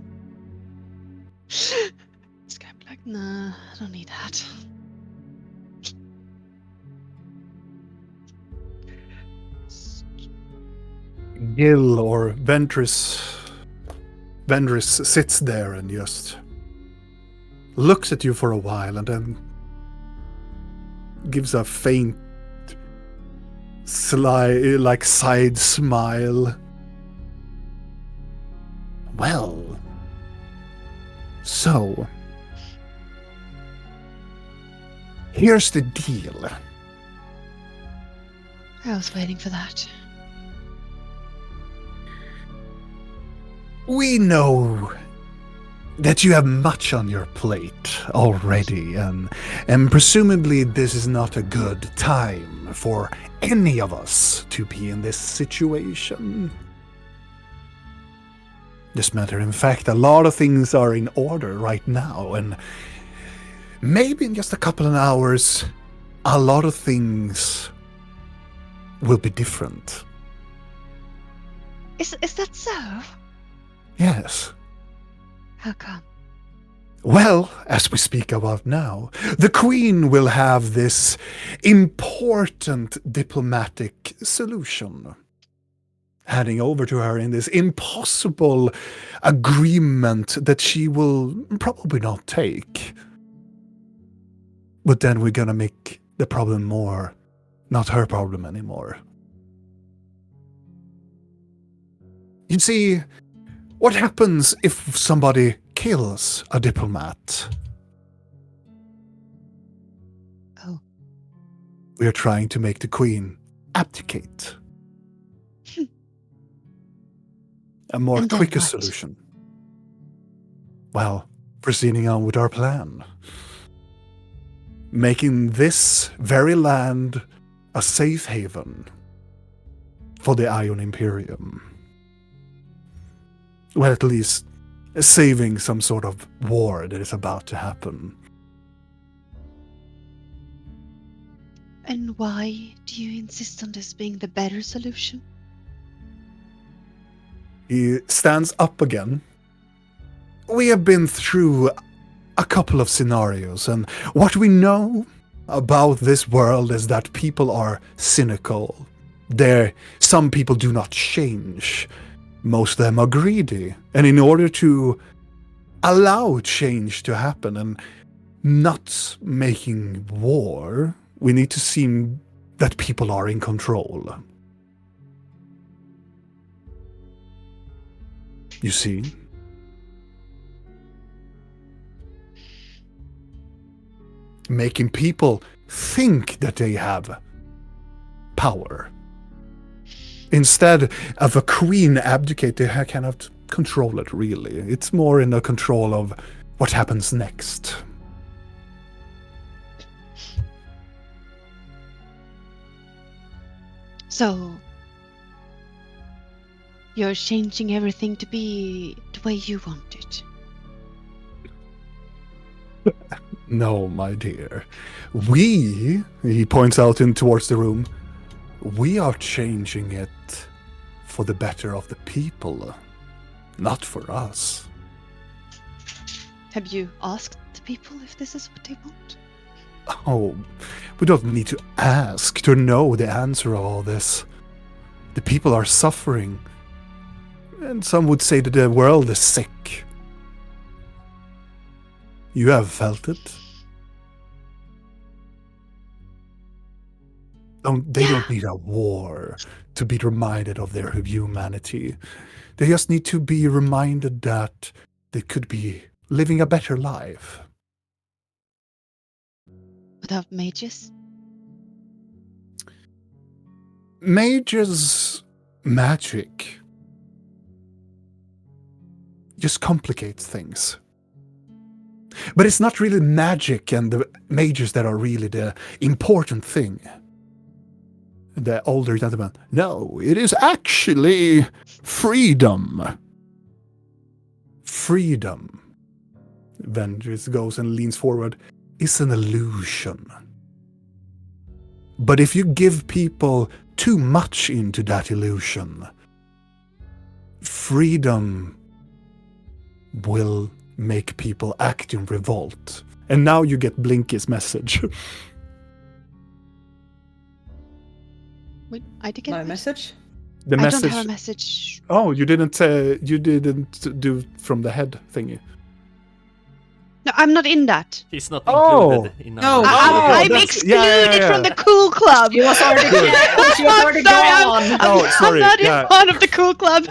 This guy be like, nah, I don't need that. Gil or Ventris sits there and just looks at you for a while and then gives a faint, sly, side smile. Well, so here's the deal. I was waiting for that. We know that you have much on your plate already, and presumably this is not a good time for any of us to be in this situation. This matter, in fact, a lot of things are in order right now, and maybe in just a couple of hours, a lot of things will be different. Is that so? Yes. How come? Well, as we speak about now, the Queen will have this important diplomatic solution handing over to her in this impossible agreement that she will probably not take. But then we're gonna make the problem more, not her problem anymore. You see, what happens if somebody kills a diplomat? Oh. We are trying to make the Queen abdicate. A more And then quicker what? solution. Well, proceeding on with our plan. Making this very land a safe haven for the Ion Imperium. Well, at least saving some sort of war that is about to happen. And why do you insist on this being the better solution? He stands up again. We have been through a couple of scenarios, and what we know about this world is that people are cynical. Some people do not change. Most of them are greedy. And in order to allow change to happen and not making war, we need to seem that people are in control. You see? Making people think that they have power. Instead of a queen abdicate, they cannot control it, really. It's more in the control of what happens next. So, you're changing everything to be the way you want it. No, my dear. He points out in towards the room, we are changing it for the better of the people, not for us. Have you asked the people if this is what they want? Oh, we don't need to ask to know the answer of all this. The people are suffering. And some would say that the world is sick. You have felt it. They don't need a war to be reminded of their humanity. They just need to be reminded that they could be living a better life. Without mages? Mages' magic just complicates things. But it's not really magic and the mages that are really the important thing. The older gentleman, no, it is actually freedom. Freedom, Vendris goes and leans forward, is an illusion. But if you give people too much into that illusion, freedom will make people act in revolt. And now you get Blinky's message. Wait, I did get My a message? The I message. don't have a message. Oh, you didn't do from the head thingy. No, I'm not in that. He's not Oh! included in No. our... I'm that's- excluded yeah. from the cool club. She was already, she was already gone. Oh, sorry. I'm not Yeah. in one of the cool club.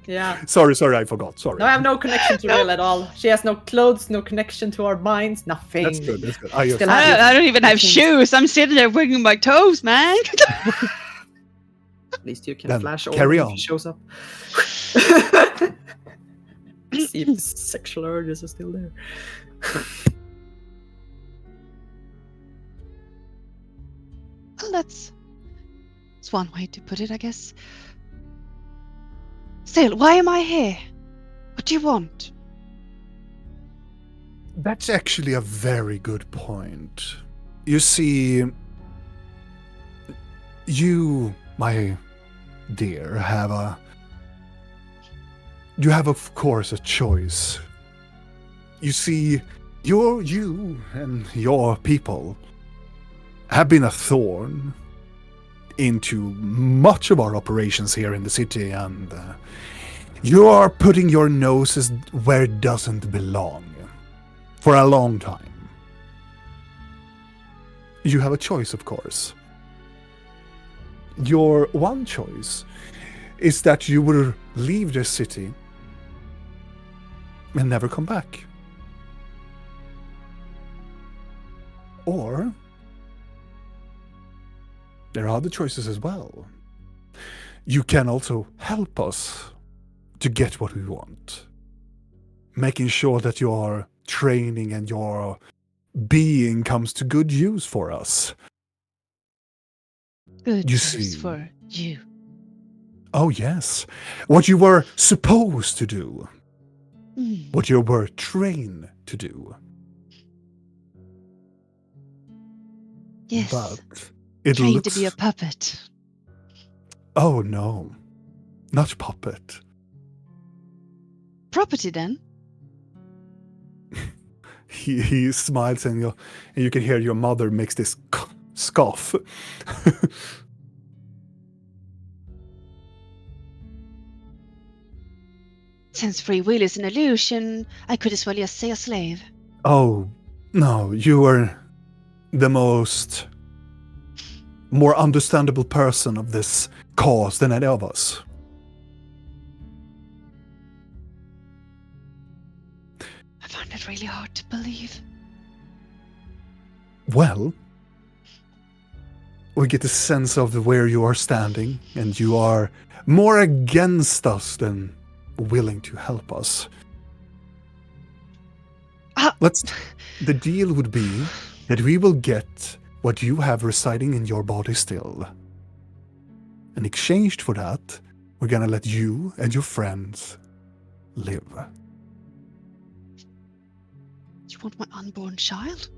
Yeah. Sorry, I forgot. Sorry. No, I have no connection to Real at all. She has no clothes, no connection to our minds, nothing. That's good. I just, Still I don't even have shoes. I'm sitting there wiggling my toes, man. At least you can Then flash carry over on. if she shows up. See if the sexual urges are still there. Well, that's one way to put it, I guess. Still, why am I here? What do you want? That's actually a very good point. You see, you, my dear, you have of course a choice. You see, you and your people have been a thorn into much of our operations here in the city, and you are putting your noses where it doesn't belong for a long time. You have a choice, of course. Your one choice is that you will leave this city and never come back. Or there are other choices as well. You can also help us to get what we want. Making sure that your training and your being comes to good use for us. Good You use see. for you. Oh yes, what you were supposed to do. Hmm. What you were trained to do. Yes. But it Trained looks... to be a puppet. Oh no, not puppet. Property then? He smiles and you can hear your mother makes this scoff. Since free will is an illusion, I could as well just say a slave. Oh, no, you are the more understandable person of this cause than any of us. I find it really hard to believe. Well, we get a sense of where you are standing, and you are more against us than willing to help us. The deal would be that we will get what you have residing in your body still. In exchange for that, we're gonna let you and your friends live. You want my unborn child?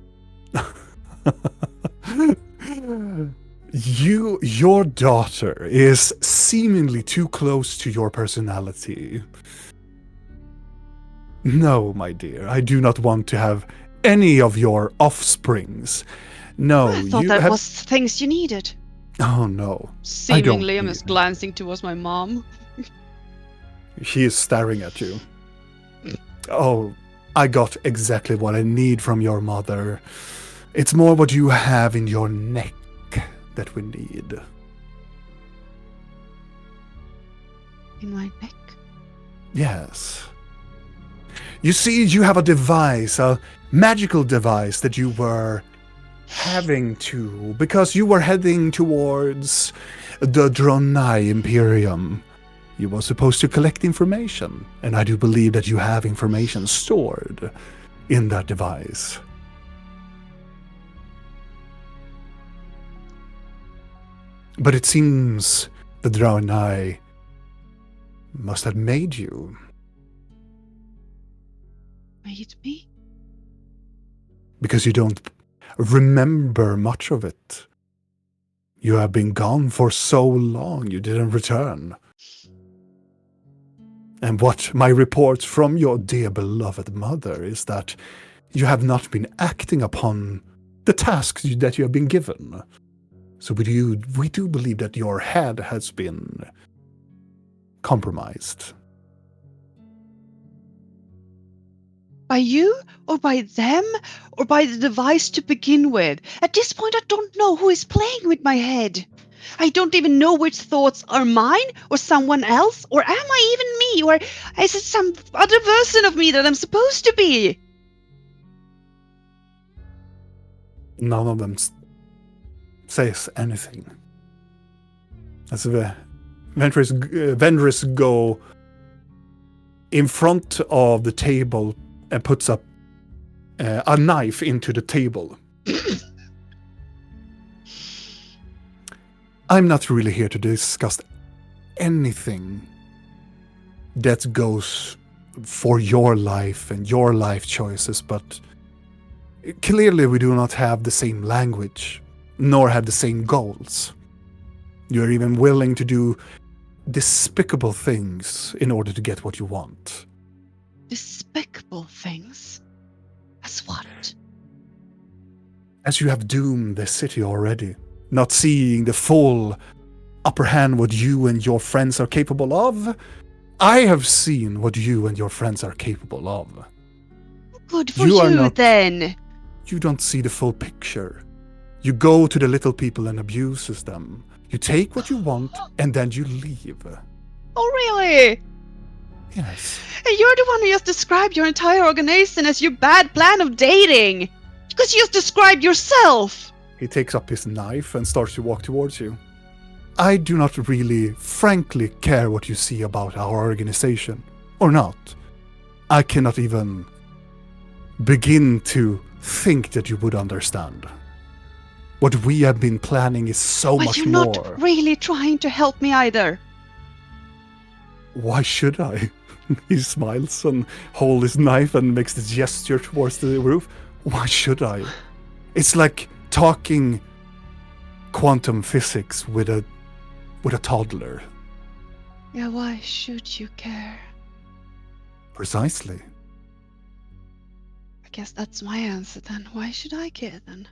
Your daughter is seemingly too close to your personality. No, my dear, I do not want to have any of your offsprings. No, I thought you that have... was things you needed. Oh, no. Seemingly, I'm need just it. glancing towards my mom. She is staring at you. Oh, I got exactly what I need from your mother. It's more what you have in your neck that we need. In my neck? Yes. You see, you have a device, a magical device that you were having to, because you were heading towards the Dronai Imperium. You were supposed to collect information, and I do believe that you have information stored in that device. But it seems the Dronai must have made you. Made me? Because you don't remember much of it. You have been gone for so long, you didn't return. And what my reports from your dear beloved mother is that you have not been acting upon the tasks that you have been given. So we do believe that your head has been compromised. By you? Or by them? Or by the device to begin with? At this point, I don't know who is playing with my head. I don't even know which thoughts are mine or someone else, or am I even me, or is it some other version of me that I'm supposed to be? None of them says anything. As the Vendris go in front of the table and puts up a knife into the table. I'm not really here to discuss anything that goes for your life and your life choices, but clearly we do not have the same language, nor have the same goals. You're even willing to do despicable things in order to get what you want. Despicable things? As what? As you have doomed the city already, not seeing the full upper hand what you and your friends are capable of. I have seen what you and your friends are capable of. Good for You are you, not- then. You don't see the full picture. You go to the little people and abuses them. You take what you want and then you leave. Oh, really? Yes. And you're the one who just described your entire organization as your bad plan of dating. Because you just described yourself. He takes up his knife and starts to walk towards you. I do not really, frankly, care what you see about our organization. Or not. I cannot even begin to think that you would understand. What we have been planning is so But much you're more. not really trying to help me either. Why should I? He smiles and holds his knife and makes the gesture towards the roof. Why should I? It's like talking quantum physics with a toddler. Yeah, why should you care? Precisely. I guess that's my answer then. Why should I care then?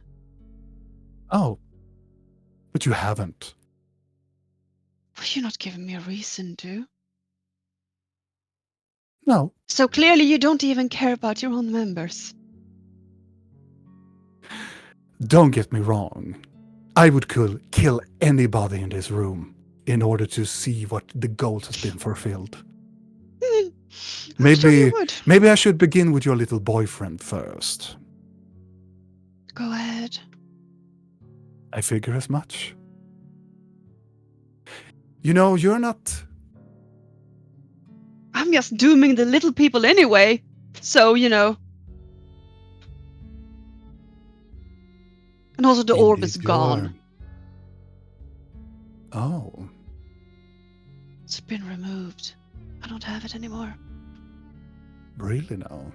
Oh. But you haven't. Well, you're not giving me a reason to. No. So clearly you don't even care about your own members. Don't get me wrong. I would kill anybody in this room in order to see what the goals has been fulfilled. I'm sure you would. Maybe I should begin with your little boyfriend first. Go ahead. I figure as much. You know, you're not... I'm just dooming the little people anyway. So, you know. And also the orb is Indeed you gone. are. Oh. been removed. I don't have it anymore. Really now?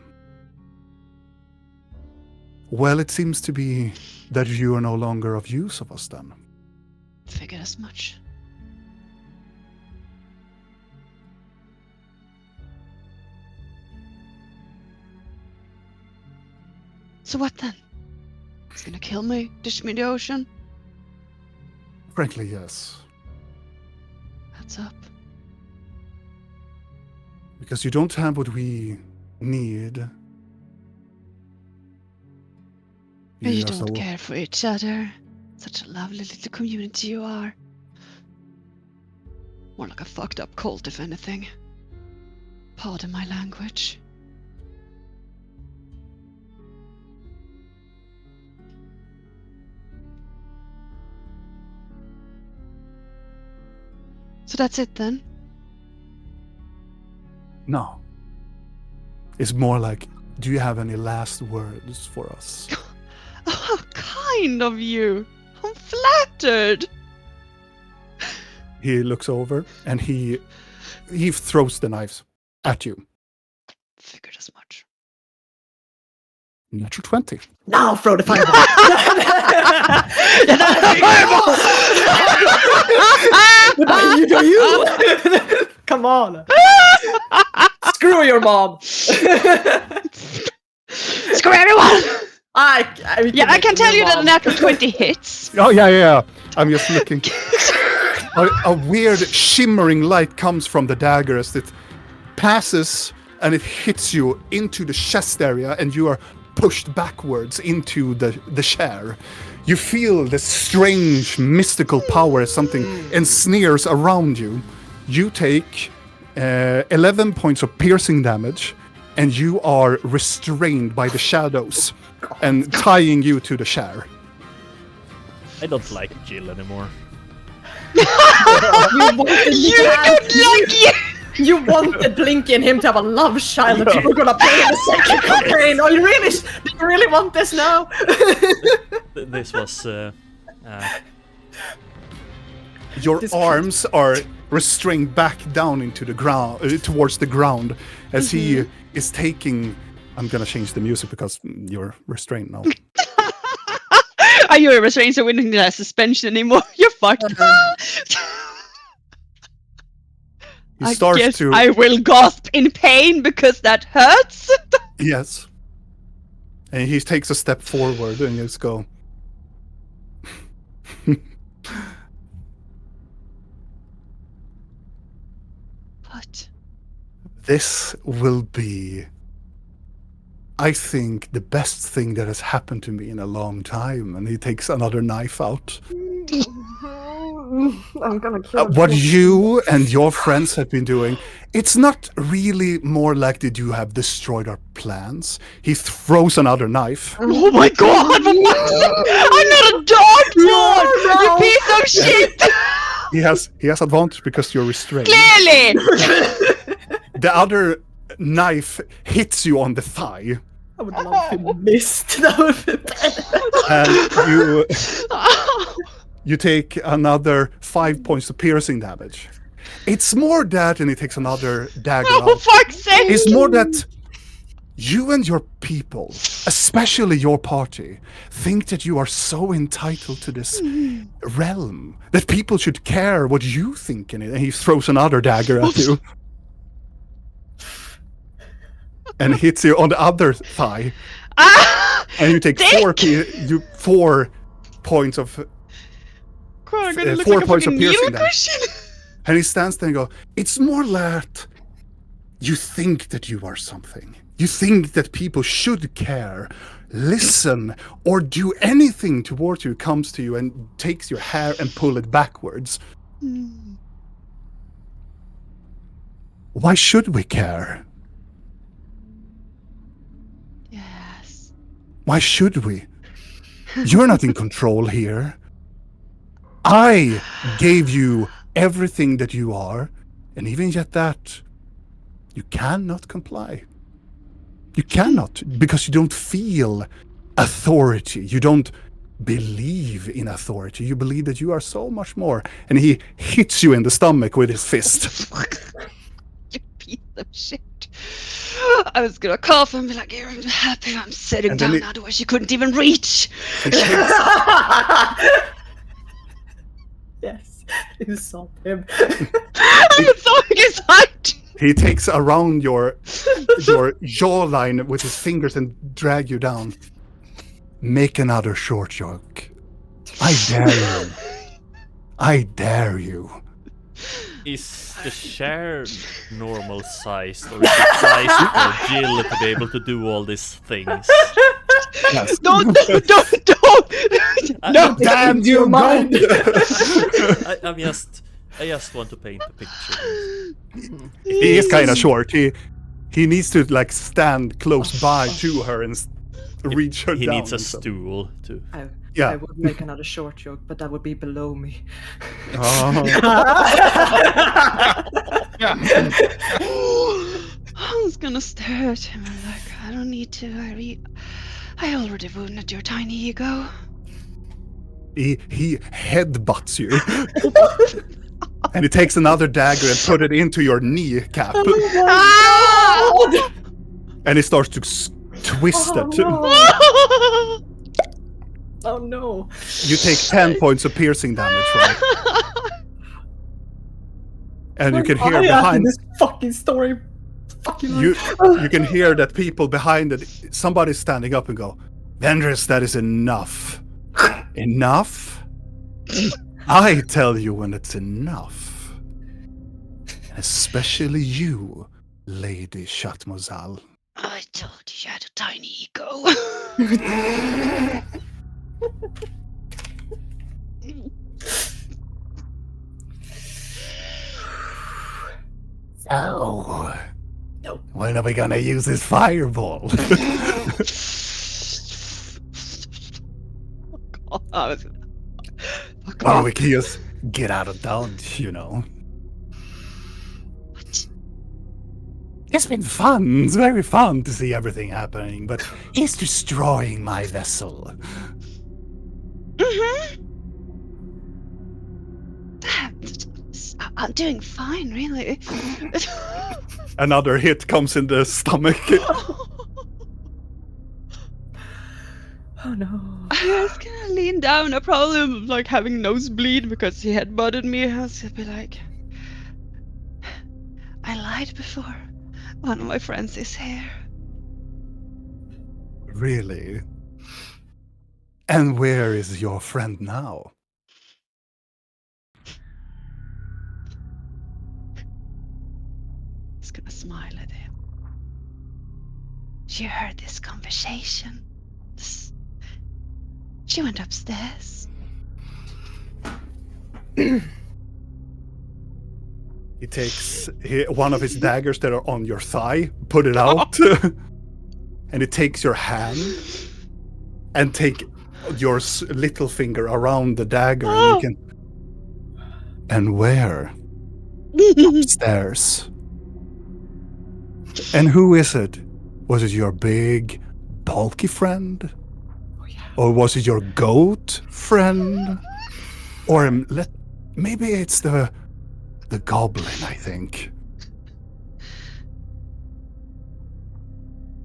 Well, it seems to be that you are no longer of use of us then. Figured as much. So what then? He's gonna kill me, dish me in the ocean? Frankly, yes. That's up. Because you don't have what we need. You are don't care for each other. Such a lovely little community you are. More like a fucked up cult, if anything. Pardon my language. So that's it then? No. It's more like, do you have any last words for us? Oh, how kind of you! I'm flattered! He looks over and he throws the knives at you. Figured as much. Natural 20. Now throw the fireball. you. Come on. Screw your mom. Screw everyone! I can tell you that a natural 20 hits. Oh, yeah. I'm just looking. A weird shimmering light comes from the dagger as it passes and it hits you into the chest area and you are pushed backwards into the chair. You feel this strange mystical power as something ensnares around you. You take 11 points of piercing damage and you are restrained by the shadows and tying you to the chair. I don't like Jill anymore. You wanted Blinky and him to have a love child that you were gonna play in the second campaign. Oh, you really want this now? This was Your arms are restrained back down into the ground, towards the ground, as he is taking. I'm gonna change the music because you're restrained now. Are you a restraint so we don't need a suspension anymore? You're fucked. He starts guess to. I will gasp in pain because that hurts. Yes. And he takes a step forward and just go. What? This will be, I think, the best thing that has happened to me in a long time. And he takes another knife out. I'm gonna kill him. What you and your friends have been doing, it's not really more like that you have destroyed our plans. He throws another knife. Oh my god! I'm not a dog lord! You piece of shit! He has advantage because you're restrained. Clearly! The other knife hits you on the thigh. I would love if he missed. That would be better. And you take another 5 points of piercing damage. It's more that, and he takes another dagger Oh, out. for fuck's sake! It's more that you and your people, especially your party, think that you are so entitled to this realm that people should care what you think in it. And he throws another dagger at you. And hits you on the other thigh. And you take 4 points of 4 points of piercing damage. And he stands there and goes, it's more that you think that you are something. You think that people should care, listen, or do anything towards you, comes to you and takes your hair and pull it backwards. Why should we care? Yes. Why should we? You're not in control here. I gave you everything that you are, and even yet that, you cannot comply. You cannot, because you don't feel authority. You don't believe in authority. You believe that you are so much more. And he hits you in the stomach with his fist. You piece of shit. I was gonna cough and be like, "You're happy I'm sitting And then down, it- otherwise you couldn't even reach." He takes, Yes, insult him. I'm so excited. he takes around your jawline with his fingers and drag you down. Make another short joke. I dare you. I dare you. Is the chair normal sized, or is it sized for Jill to be able to do all these things? Yes. Don't. No, damn you, mind. I just want to paint a picture. He is kind of short. He needs to like stand close by to her and reach her He down. needs a so- stool to. I Yeah. would make another short joke, but that would be below me. Oh. I was gonna stare at him and like, I don't need to. I already wounded your tiny ego. He headbutts you. And he takes another dagger and put it into your kneecap. Ah! And he starts to twist Oh, it. no. Oh no. You take 10 points of piercing damage from it. And you can hear Why after behind this fucking story. Fucking you can hear that people behind it, somebody's standing up and go, Vendress, that is enough. Enough? I tell you when it's enough. Especially you, Lady Chatmozal. I told you had a tiny ego. Oh. No. When are we gonna use this fireball? I was gonna... Fuck Or off. we can just get out of Dodge, you know. What? It's been fun. It's very fun to see everything happening, but he's destroying my vessel. Mm-hmm. I'm doing fine, really. Another hit comes in the stomach. Oh no. I was gonna lean down. I probably am like having nosebleed because he headbutted me. I was gonna be like, I lied before. One of my friends is here. Really? And where is your friend now? He's gonna smile at him. She heard this conversation. She went upstairs. He takes one of his daggers that are on your thigh, put it out, and he takes your hand and take your little finger around the dagger, and you can. And where? Upstairs. And who is it? Was it your big, bulky friend? Oh yeah. Or was it your goat friend? Or maybe it's the goblin, I think.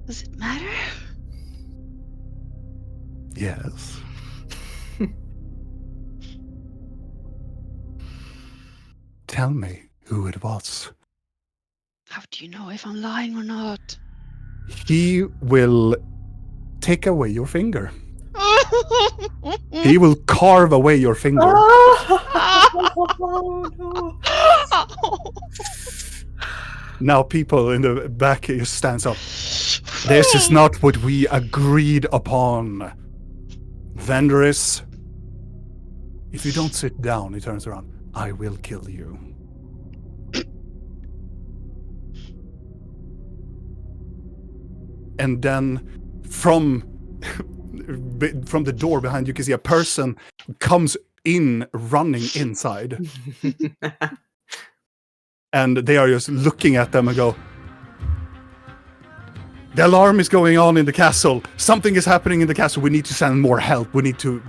Does it matter? Yes. Tell me who it was. How do you know if I'm lying or not? He will take away your finger. He will carve away your finger. Oh no. Now people in the back stands up. This is not what we agreed upon. Vendress, if you don't sit down, he turns around. I will kill you. And then from the door behind you can see a person comes in running inside. And they are just looking at them and go, The alarm is going on in the castle. Something is happening in the castle. We need to send more help. We need to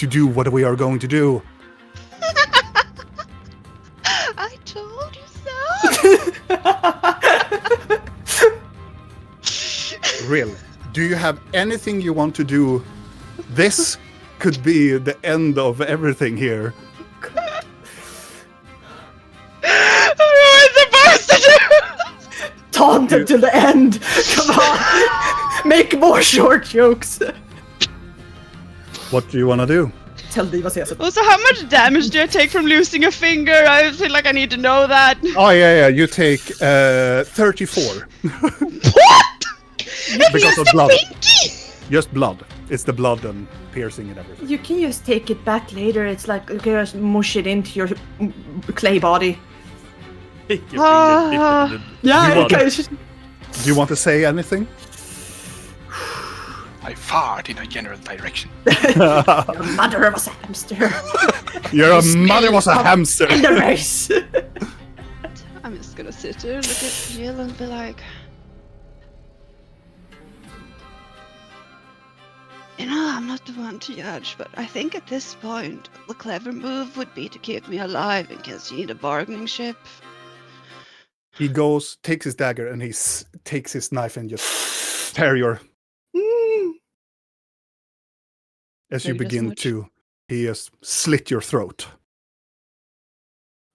do what we are going to do. I told you so. Really? Do you have anything you want to do? This could be the end of everything here. What am I supposed to do? Taunt it till the end. Come on. Make more short jokes. What do you want to do? Tell Diva Caesar. Also, how much damage do I take from losing a finger? I feel like I need to know that. Oh, yeah. You take 34. What? Because of blood. Pinky? Just blood. It's the blood and piercing and everything. You can just take it back later. It's like you can just mush it into your clay body. Take your finger, dip it in the Yeah, blood. okay. Do you want to say anything? I fart in a general direction. Your mother was a hamster. Your mother was a hamster. In the race. I'm just gonna sit there, look at Jill, and be like, you know, I'm not the one to judge, but I think at this point, the clever move would be to keep me alive in case you need a bargaining chip. He goes, takes his dagger, and takes his knife and just tear your. As you Maybe doesn't begin much. to, he just slit your throat.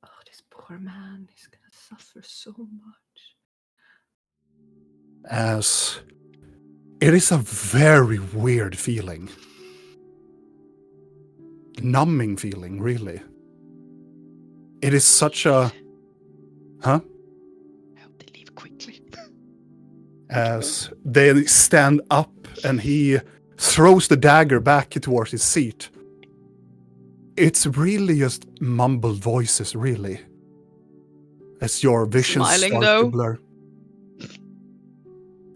Oh, this poor man is gonna suffer so much. As it is a very weird feeling. Numbing feeling, really. It is such a. Huh? I hope they leave quickly. As they stand up and he throws the dagger back towards his seat. It's really just mumbled voices, really. As your vision Smiling, starts though. to blur.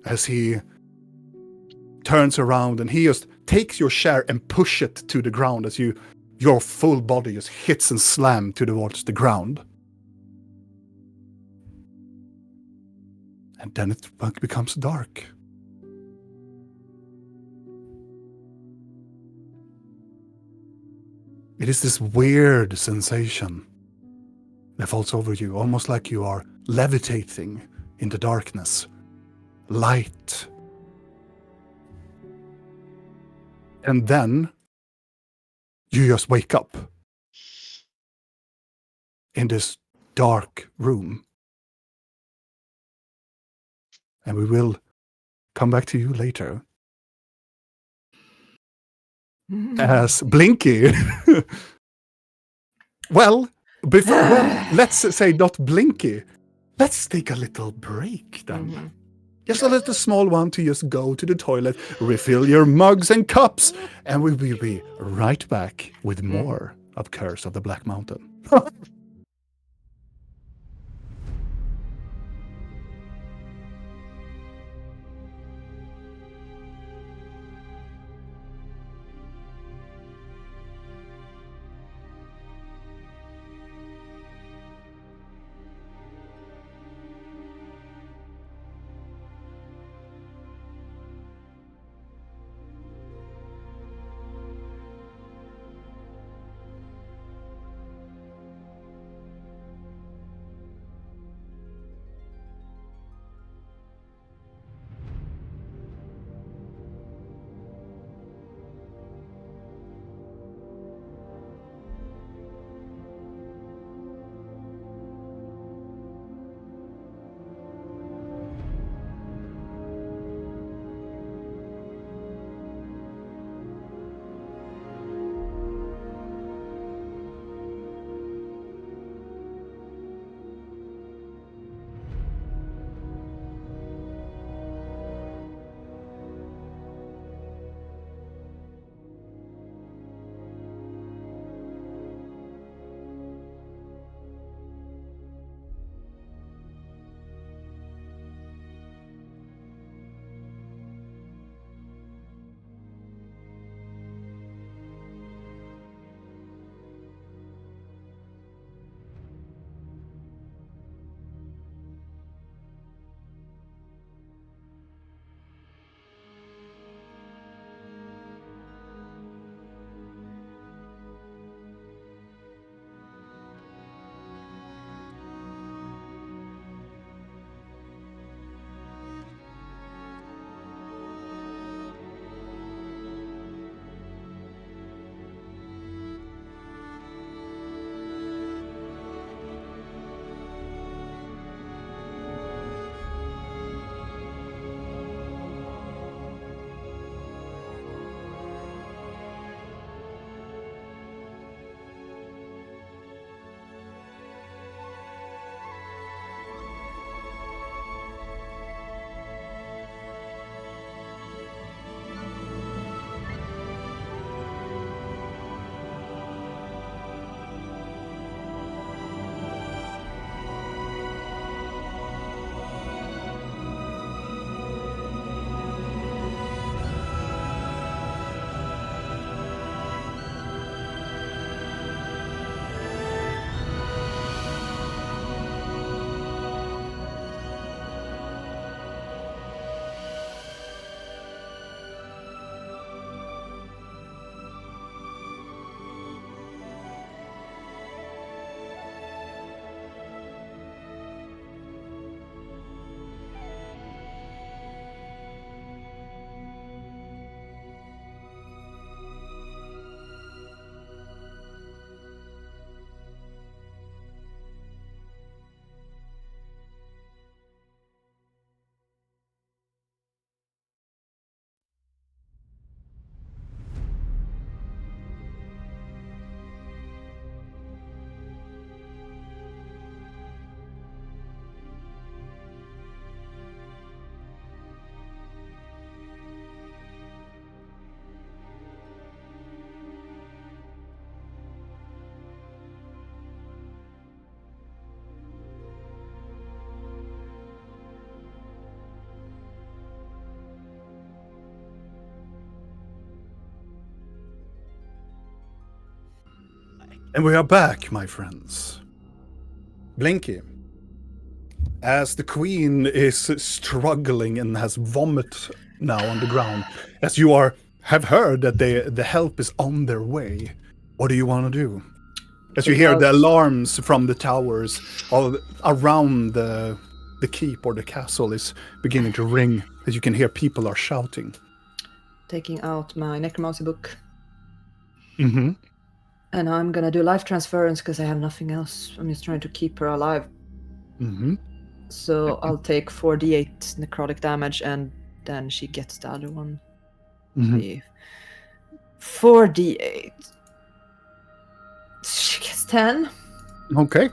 As he turns around and he just takes your chair and push it to the ground as your full body just hits and slams towards the ground. And then it becomes dark. It is this weird sensation that falls over you, almost like you are levitating in the darkness. Light. And then you just wake up in this dark room. And we will come back to you later. As Blinky. well, let's say not Blinky. Let's take a little break then. Just a little small one to just go to the toilet, refill your mugs and cups, and we will be right back with more of Curse of the Black Mountain. And we are back, my friends. Blinky, as the queen is struggling and has vomit now on the ground, as you have heard that the help is on their way, what do you want to do? As you hear the alarms from the towers all around the keep or the castle is beginning to ring, as you can hear people are shouting. Taking out my necromancy book. Mm-hmm. And I'm gonna do life transference because I have nothing else. I'm just trying to keep her alive. Mm-hmm. So I'll take 4d8 necrotic damage and then she gets the other one. Mm-hmm. 4d8. She gets 10. Okay.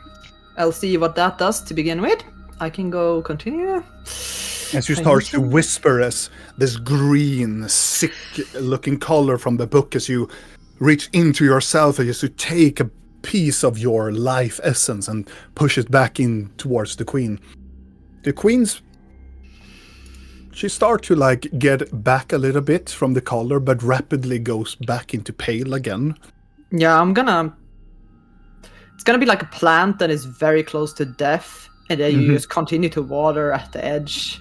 I'll see what that does to begin with. I can go continue. As you start to whisper as this green, sick-looking color from the book as you reach into yourself and just to take a piece of your life essence and push it back in towards the queen. The queen's... She starts to like get back a little bit from the color, but rapidly goes back into pale again. Yeah, I'm gonna... It's gonna be like a plant that is very close to death, and then you just continue to water at the edge.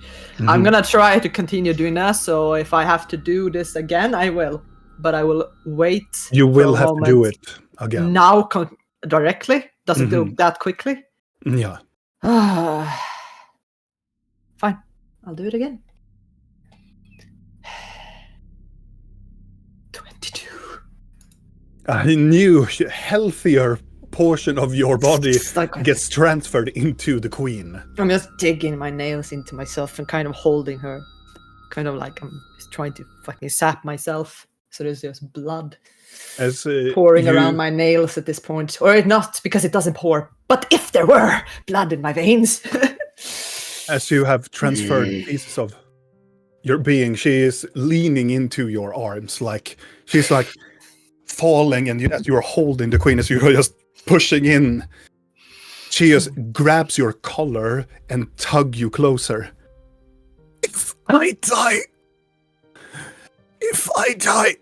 I'm gonna try to continue doing that, so if I have to do this again, I will. But I will wait. You will have to do moment. it again. Now, directly? Does it do that quickly? Yeah. Fine. I'll do it again. 22. A new, healthier portion of your body It's like- gets transferred into the queen. I'm just digging my nails into myself and kind of holding her. Kind of like I'm just trying to fucking sap myself. So there's just blood As pouring around my nails at this point. Or not, because it doesn't pour. But if there were blood in my veins. As you have transferred pieces of your being, she is leaning into your arms, like she's like falling, and as you're holding the queen, as you're just pushing in, she just grabs your collar and tug you closer. If I die,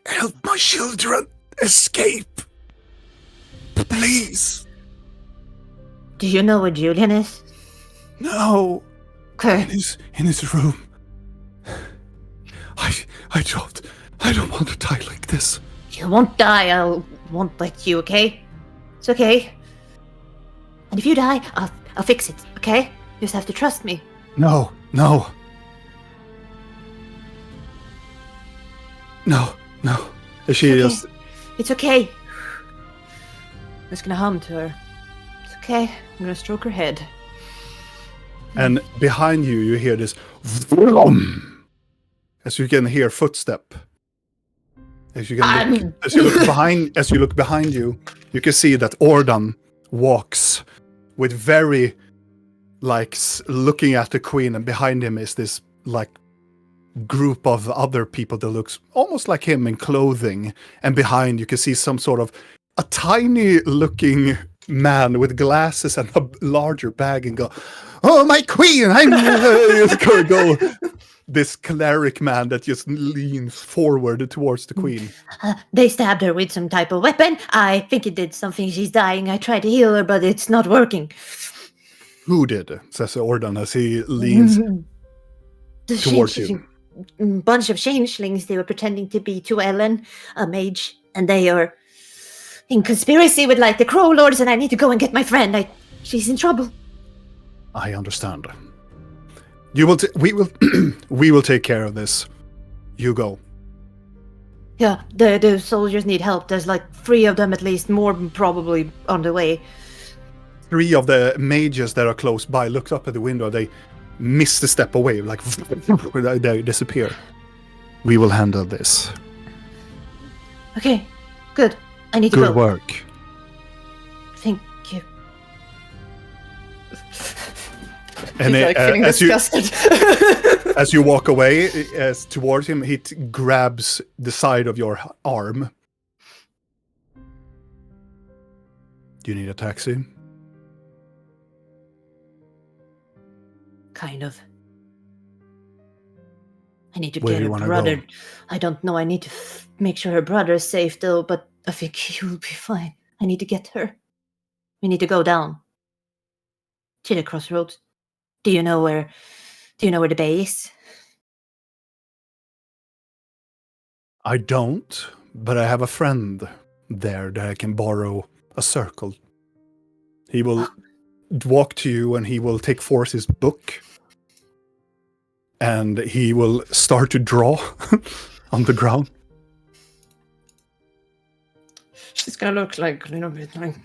help my children escape, please. Do you know where Julian is? No. Okay. In his room. I don't want to die like this. You won't die. I won't let you, okay? It's okay. And if you die, I'll fix it, okay? You just have to trust me. No. She Okay. just... It's okay. I'm just gonna hum to her. It's okay. I'm gonna stroke her head. And behind you, you hear this vroom, as you can hear footstep. As you look behind you, you can see that Ordan walks with very, like, looking at the queen, and behind him is this, like, group of other people that looks almost like him in clothing. And behind you can see some sort of a tiny looking man with glasses and a larger bag and go, "Oh, my queen, I'm just gonna go." This cleric man that just leans forward towards the queen. They stabbed her with some type of weapon. I think it did something. She's dying. I tried to heal her, but it's not working. Who did? Says Ordan as he leans towards you. Bunch of changelings. They were pretending to be to Ellen, a mage, and they are in conspiracy with like the Crow Lords. And I need to go and get my friend. She's in trouble. I understand. We will take care of this. You go. Yeah, the soldiers need help. There's like 3 of them at least, more probably on the way. 3 of the mages that are close by look up at the window. They miss the step away, like they disappear. We will handle this. Okay, good. I need to go. Good work. Thank you. And She's like feeling disgusted. as you walk away towards him, he grabs the side of your arm. Do you need a taxi? Kind of. I need to Where get do you her wanna brother. go? I don't know. I need to make sure her brother is safe, though. But I think he will be fine. I need to get her. We need to go down to the crossroads. Do you know where the bay is? I don't, but I have a friend there that I can borrow a circle. He will walk to you and he will take forth his book and he will start to draw on the ground. She's gonna look like a little bit like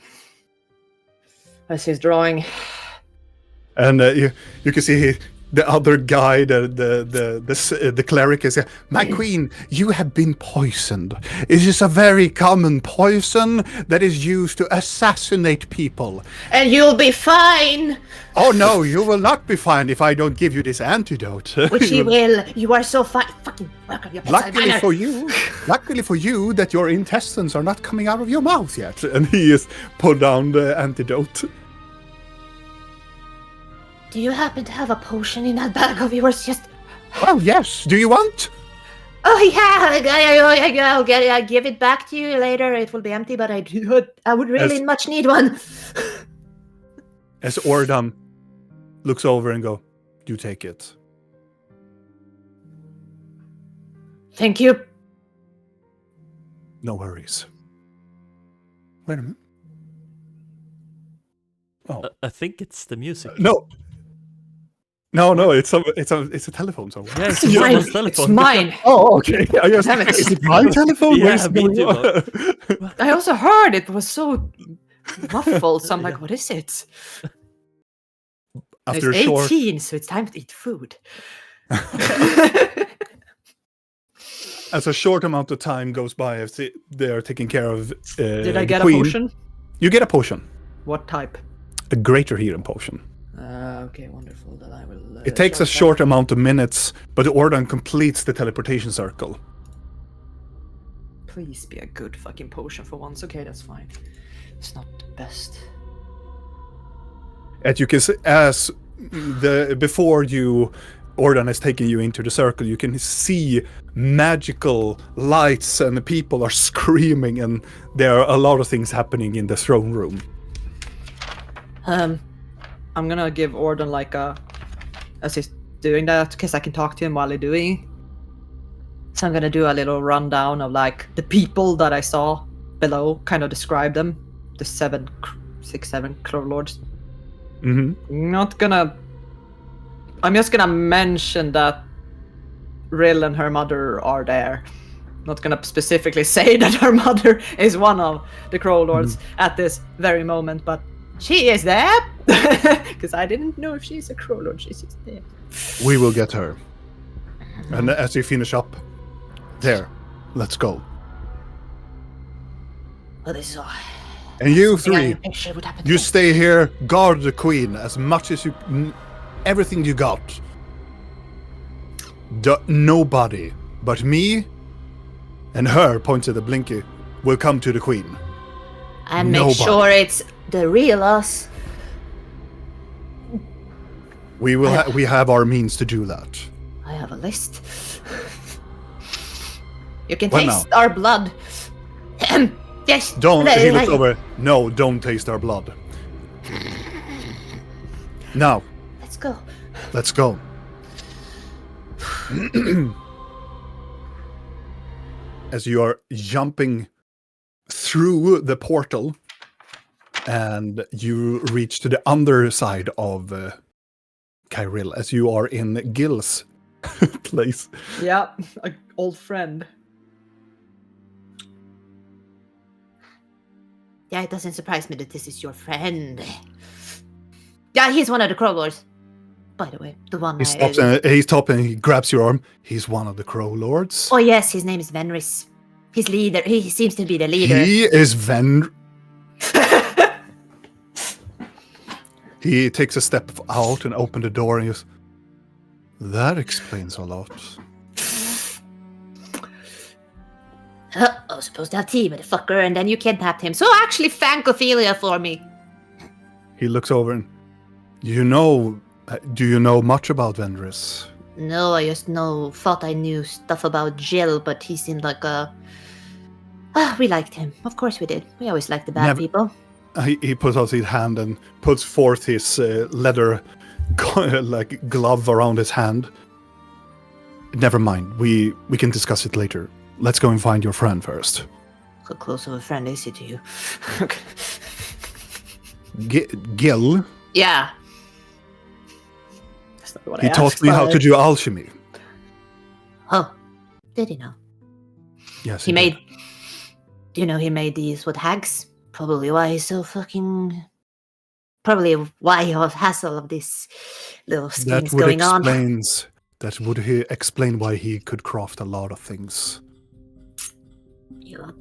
as he's drawing. And you can see the other guy, the cleric is my queen, you have been poisoned. It is a very common poison that is used to assassinate people. And you'll be fine. Oh no, you will not be fine if I don't give you this antidote. Which he will. You are so fine. Fucking welcome your bedside manner. Luckily for you, that your intestines are not coming out of your mouth yet. And he is put down the antidote. Do you happen to have a potion in that bag of yours? Just. Oh yes. Do you want? Oh yeah, I'll get it. I'll give it back to you later. It will be empty, but I would really much need one. As Ordam looks over and go, you take it. Thank you. No worries. Wait a minute. Oh I think it's the music. no, it's a telephone somewhere. Yeah, it's Mine. someone's telephone. It's mine. Oh, okay. Damn it. Is it my telephone? Yeah, What is me going too. on? I also heard it was so muffled, so I'm like, what is it? After a It's short, 18, so it's time to eat food. as a short amount of time goes by, as they are taking care of. Did I the get a queen, potion? You get a potion, What type? a greater healing potion. Okay, wonderful. Then I will. It takes a short amount of minutes, but Ordan completes the teleportation circle. Please be a good fucking potion for once. Okay, that's fine. It's not the best. As you can see, as before Ordan is taking you into the circle, you can see magical lights and people are screaming, and there are a lot of things happening in the throne room. I'm gonna give Orden like as he's doing that, because I can talk to him while he's doing. So I'm gonna do a little rundown of like the people that I saw below, kind of describe them, the 7 Crow Lords. Mm-hmm. I'm just gonna mention that Rill and her mother are there. Not gonna specifically say that her mother is one of the Crow Lords at this very moment, but she is there because I didn't know if she's a Crow Lord. She's just there. We will get her. And as you finish up, there, let's go. Well, this is all. And you something I three, pictured would happen you to me. stay here, guard the queen as much as you, everything you got. Nobody but me and her, points at the Blinky, will come to the queen. And make Nobody. sure it's the real us. We will. We have our means to do that. I have a list. You can Well, taste our blood. Yes. Don't. There, He looks right. over. No, don't taste our blood. Now, Let's go. let's go. As you are jumping through the portal, and you reach to the underside of Kyril, as you are in Gil's place. Yeah, an old friend. Yeah, it doesn't surprise me that this is your friend. Yeah, he's one of the Crow Lords. By the way, the one He stops and he grabs your arm. He's one of the Crow Lords. Oh yes, his name is Venris. His leader. He seems to be the leader. He is He takes a step out and opens the door and goes, that explains a lot. I was supposed to have tea with the fucker, and then you kidnapped him. So actually, thank Ophelia for me. He looks over and, do you know much about Vendris? No, I just thought I knew stuff about Jill, but he seemed like a... we liked him. Of course we did. We always liked the bad people. He puts out his hand and puts forth his leather glove around his hand. Never mind. We can discuss it later. Let's go and find your friend first. How close of a friend is he to you? Gil? Yeah. That's not what He I taught asked, me how but- to do alchemy. Oh, did he know? Yes, He did. made... Do you know he made these with hags? Probably why he's so fucking... Probably why he has all of these little schemes going on. That would explain why he could craft a lot of things. Yeah.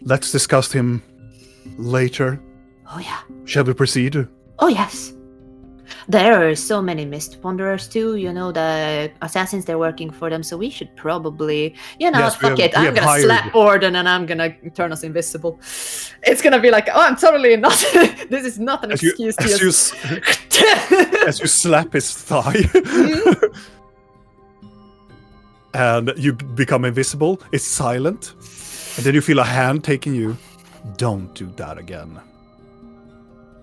Let's discuss him later. Oh yeah. Shall we proceed? Oh yes. There are so many Mist Wanderers too, you know, the assassins, they're working for them, so we should probably, Yes, fuck we it, have I'm gonna hired- slap Orden and I'm gonna turn us invisible. It's gonna be like, oh, I'm totally not, this is not an excuse to just... As you slap his thigh. And you become invisible. It's silent. And then you feel a hand taking you. Don't do that again.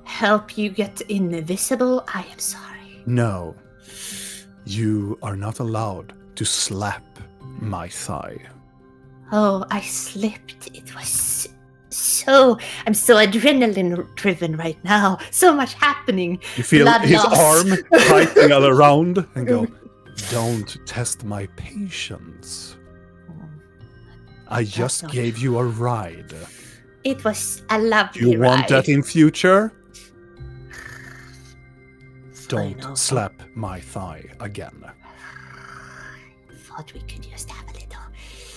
Help you get invisible? I am sorry. No. You are not allowed to slap my thigh. Oh, I slipped. It was so... I'm so adrenaline-driven right now. So much happening. You feel Blood his loss. arm tightening all around and go, don't test my patience. I just not- gave you a ride. It was a lovely You want ride. that in future? Fine, Don't I'll- slap my thigh again. Thought we could just have a little...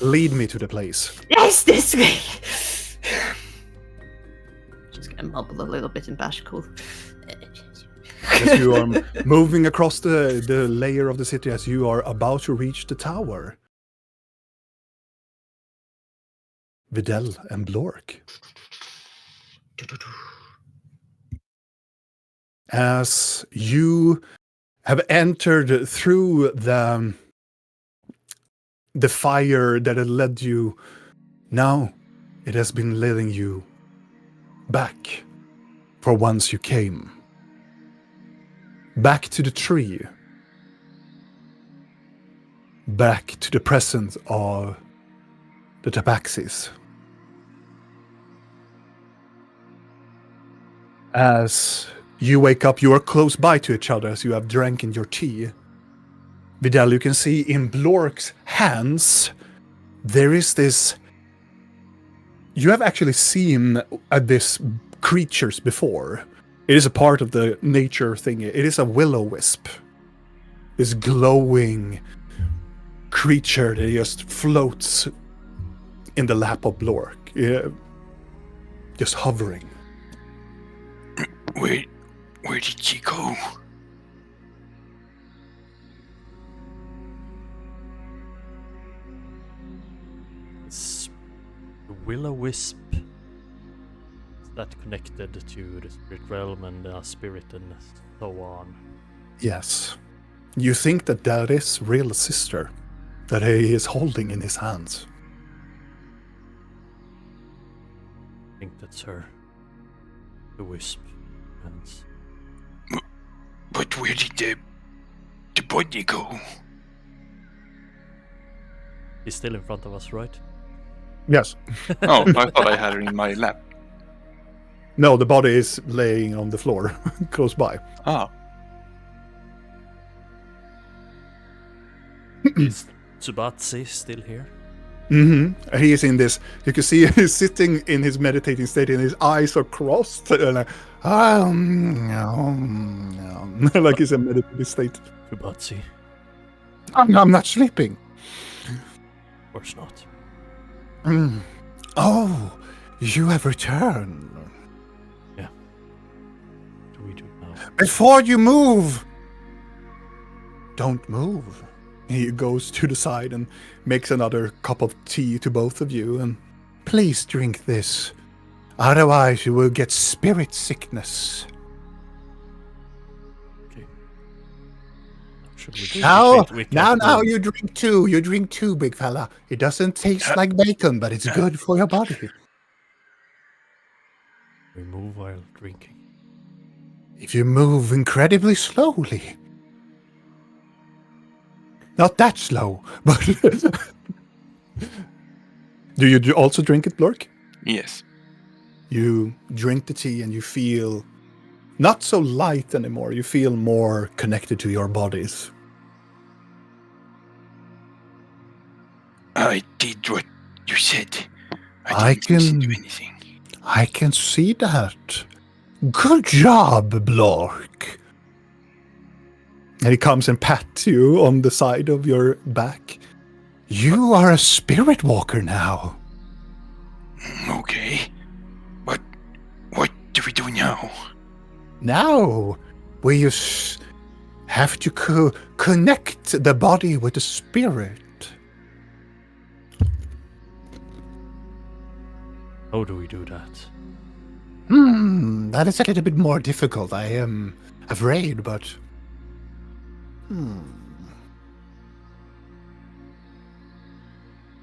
Lead me to the place. Yes, this way! Just gonna mumble a little bit in Bashkul. As you are moving across the layer of the city, as you are about to reach the tower. Videl and Blork. As you have entered through the fire that had led you, now it has been leading you back for whence you came. Back to the tree. Back to the presence of the Tabaxis. As you wake up, you are close by to each other as you have drank in your tea. Vidal, you can see in Blork's hands, there is this... You have actually seen this creatures before. It is a part of the nature thing. It is a will-o-wisp. This glowing creature that just floats in the lap of Blork. Just hovering. Where did she go? Is the will-o-wisp, is that connected to the spirit realm and the spirit and so on? Yes. You think that that is real sister that he is holding in his hands. I think that's her. The wisp. Hands. But where did the body go? He's still in front of us, right? Yes. Oh, I thought I had her in my lap. No, the body is laying on the floor close by. Ah, Is Tsubatsi still here? Mm-hmm. He is in this. You can see he's sitting in his meditating state, and his eyes are crossed, and like, like he's in a meditative state. Tsubatsi? I'm not sleeping. Of course not. Mm. Oh, you have returned. What do we do now? Before you move, don't move. He goes to the side and makes another cup of tea to both of you, and please drink this. Otherwise, you will get spirit sickness. Okay. Should we drink Now, it? We can't now move. you drink two. You drink two, big fella. It doesn't taste like bacon, but it's good for your body. We move while drinking. If you move incredibly slowly. Not that slow, but... Do you also drink it, Blork? Yes. You drink the tea and you feel not so light anymore. You feel more connected to your bodies. I did what you said. I didn't listen to can- anything. I can see that. Good job, Blork. And he comes and pats you on the side of your back. You are a spirit walker now. Okay. What do we do now? Now, we just have to connect the body with the spirit. How do we do that? That is a little bit more difficult, I am afraid, but...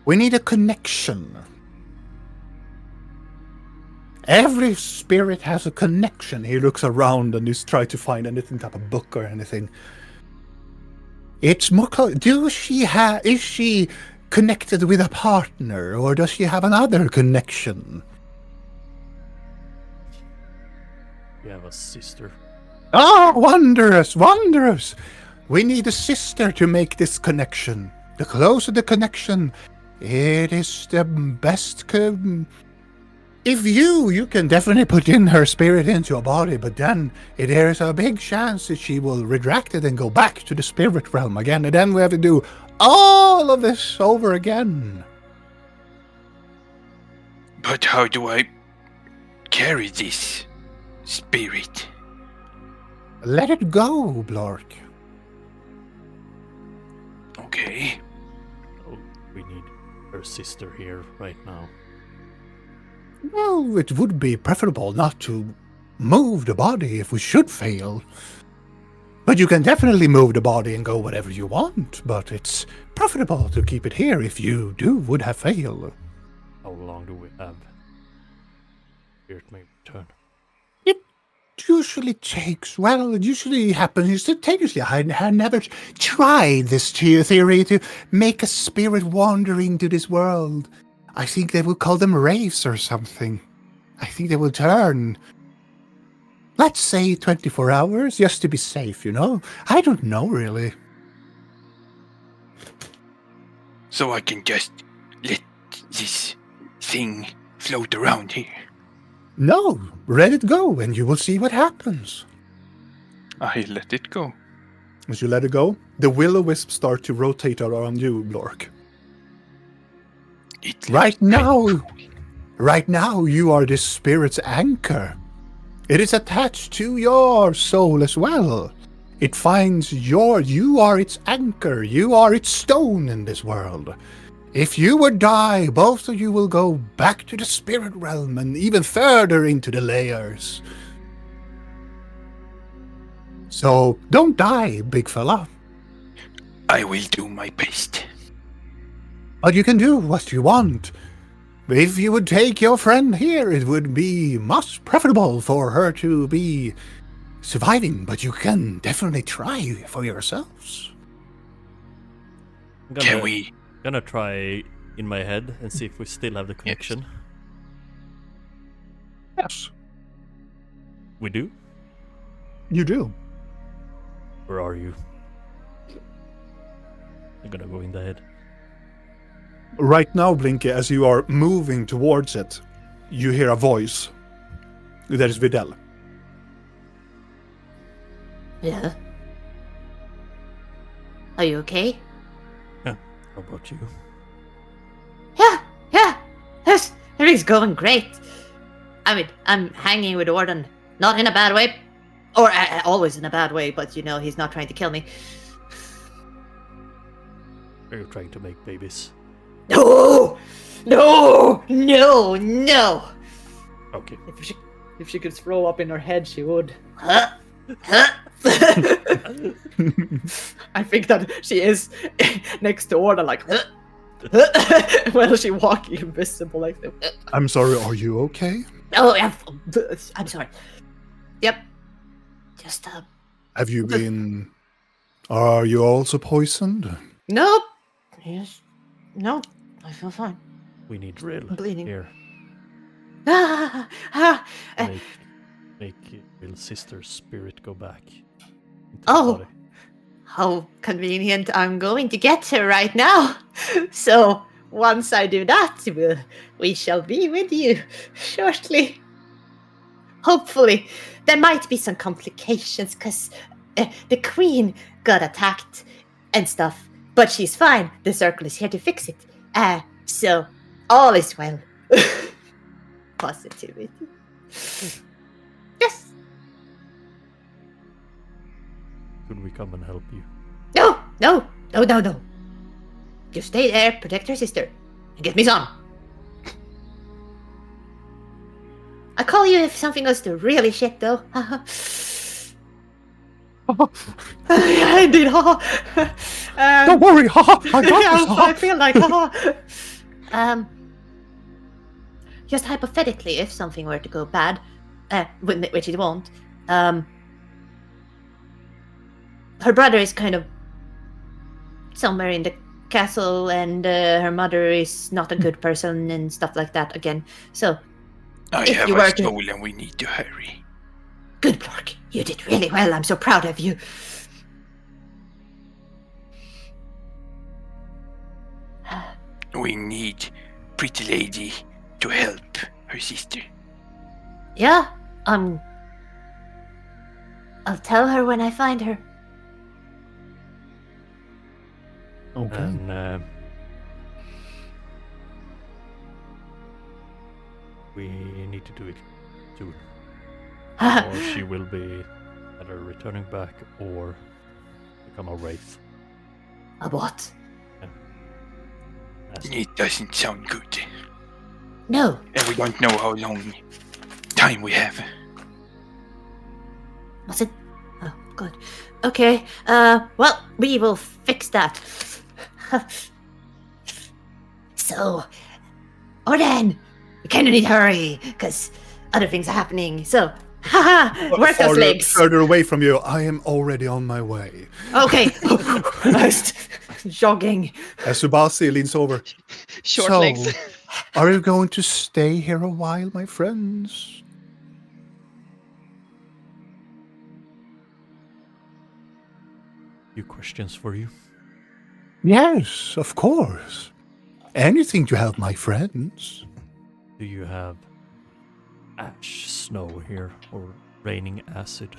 We need a connection. Every spirit has a connection. He looks around and is trying to find anything type of book or anything. It's more close. Is she connected with a partner, or does she have another connection? We have a sister. Ah, wondrous, wondrous! We need a sister to make this connection. The closer the connection, it is the best. If you can definitely put in her spirit into your body, but then there is a big chance that she will retract it and go back to the spirit realm again, and then we have to do all of this over again. But how do I carry this spirit? Let it go, Blork. Okay. Oh, we need her sister here right now. Well, it would be preferable not to move the body if we should fail. But you can definitely move the body and go whatever you want, but it's preferable to keep it here if you would have failed. How long do we have? Spirit may return. It usually happens instantaneously. I never tried this theory to make a spirit wandering to this world. I think they will call them wraiths or something. I think they will turn. Let's say 24 hours, just to be safe, I don't know, really. So I can just let this thing float around here. No, let it go, and you will see what happens. I let it go. As you let it go, the will-o-wisps start to rotate around you, Blork. Right now, you are this spirit's anchor. It is attached to your soul as well. It finds you are its anchor. You are its stone in this world. If you would die, both of you will go back to the spirit realm and even further into the layers. So don't die, big fella. I will do my best. But you can do what you want. If you would take your friend here, it would be much preferable for her to be surviving, but you can definitely try for yourselves. Can we? Gonna try in my head and see if we still have the connection. Yes, We do? you do. Where are you? I'm gonna go in the head. Right now, Blinky, as you are moving towards it, you hear a voice. That is Videl. Yeah. Are you okay? How about you? Yeah. Yes, everything's going great. I mean, I'm hanging with Orden, not in a bad way, or always in a bad way, but he's not trying to kill me. Are you trying to make babies? No. Okay. If she could throw up in her head, she would. Huh? I think that she is next to Orda, like, well, she walking invisible like that. I'm sorry, are you okay? Oh, yeah. I'm sorry. Yep. Just, Have you been... Are you also poisoned? nope. Yes. No, I feel fine. We need Rill Bleeding. here. Ah, ah, Make Rill's sister's spirit go back. into the Oh. body. How convenient. I'm going to get her right now. So, once I do that, we shall be with you shortly. Hopefully. There might be some complications, because the queen got attacked and stuff. But she's fine. The circle is here to fix it. So, all is well. Positivity. Yes. Could we come and help you? No. You stay there, protect your sister, and get me some. I'll call you if something goes to really shit, though. I did, Don't worry, haha, I got yeah, this, haha. I feel like, just hypothetically, if something were to go bad, which it won't, her brother is kind of somewhere in the castle, and her mother is not a good person and stuff like that again. So, I if have you a were to- soul and we need to hurry. good work. You did really well. I'm so proud of you. We need Pretty Lady to help her sister. Yeah, I'll tell her when I find her. Okay. And we need to do it soon. Or she will be either returning back or become a wraith. A what? As It doesn't sound good. No. And we don't know how long time we have. Was it? Oh, good. Okay. Well, we will fix that. So, Orden, we kind of need to hurry because other things are happening. So, haha, work those legs. Further away from you, I am already on my way. Okay. Just jogging. As Subasi leans over. Short So, legs. Are you going to stay here a while, my friends? few questions for you. Yes, of course. Anything to help my friends. Do you have ash snow here or raining acid?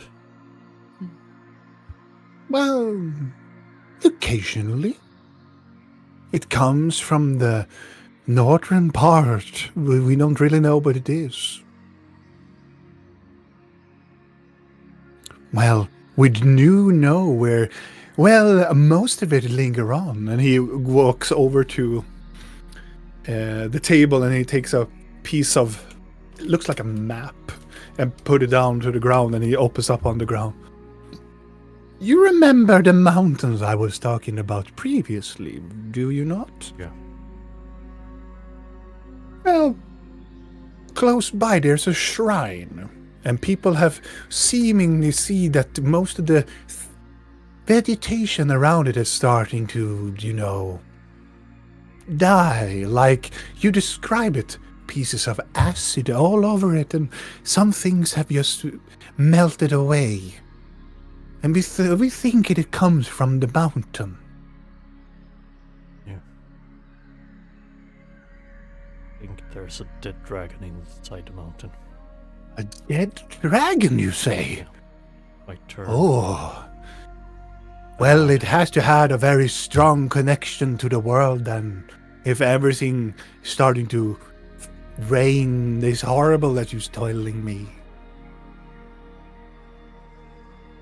Well, occasionally. It comes from the northern part. We don't really know what it is. Well, we do know where... Well, most of it linger on. And he walks over to the table and he takes a piece of... It looks like a map. And put it down to the ground and he opens up on the ground. You remember the mountains I was talking about previously, do you not? Yeah. Well, close by there's a shrine, and people have seemingly seen that most of the vegetation around it is starting to, die, like you describe it. Pieces of acid all over it, and some things have just melted away. And we think it comes from the mountain. Yeah. I think there's a dead dragon inside the mountain. A dead dragon, you say? Might turn. Oh. Well, it has to have a very strong connection to the world then. If everything is starting to rain is horrible that you're telling me.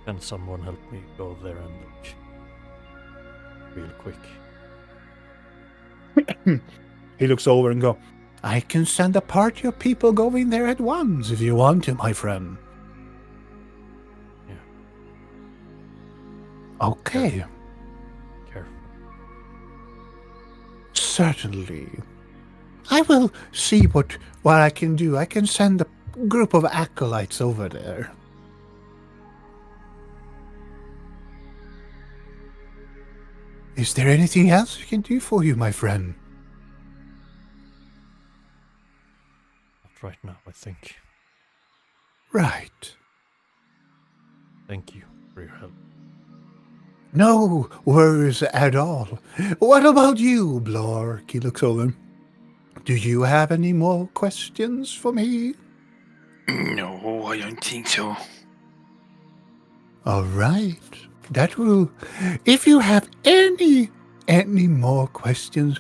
Can someone help me go there and look? Real quick. He looks over and go, I can send a party of people going there at once if you want to, my friend. Yeah. Okay, Careful. certainly. I will see what I can do. I can send a group of acolytes over there. Is there anything else we can do for you, my friend? Not right now, I think. Right. Thank you for your help. No worries at all. What about you, Blork? He looks over. Do you have any more questions for me? No, I don't think so. All right. That will. If you have any more questions,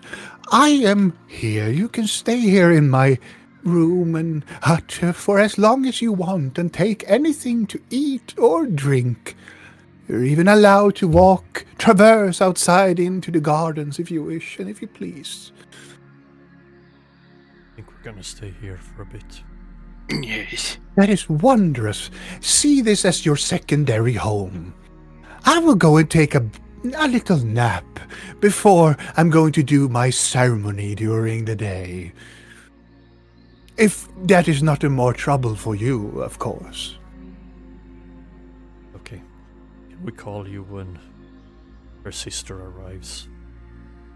I am here. You can stay here in my room and hut for as long as you want and take anything to eat or drink. You're even allowed to traverse outside into the gardens if you wish and if you please. I think we're gonna stay here for a bit. Yes. That is wondrous. See this as your secondary home. I will go and take a little nap before I'm going to do my ceremony during the day. If that is not more trouble for you, of course. Okay. Can we call you when her sister arrives?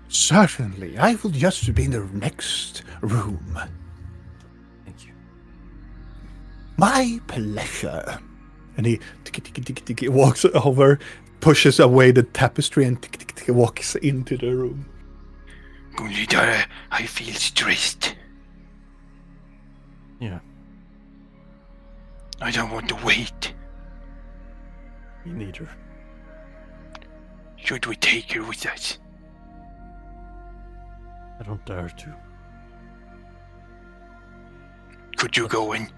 Certainly. I will just be in the next room. Thank you. My pleasure. And he walks over, pushes away the tapestry, and walks into the room. Gulidara, I feel stressed. Yeah, I don't want to wait. me neither. Should we take her with us? I don't dare to. Could you go and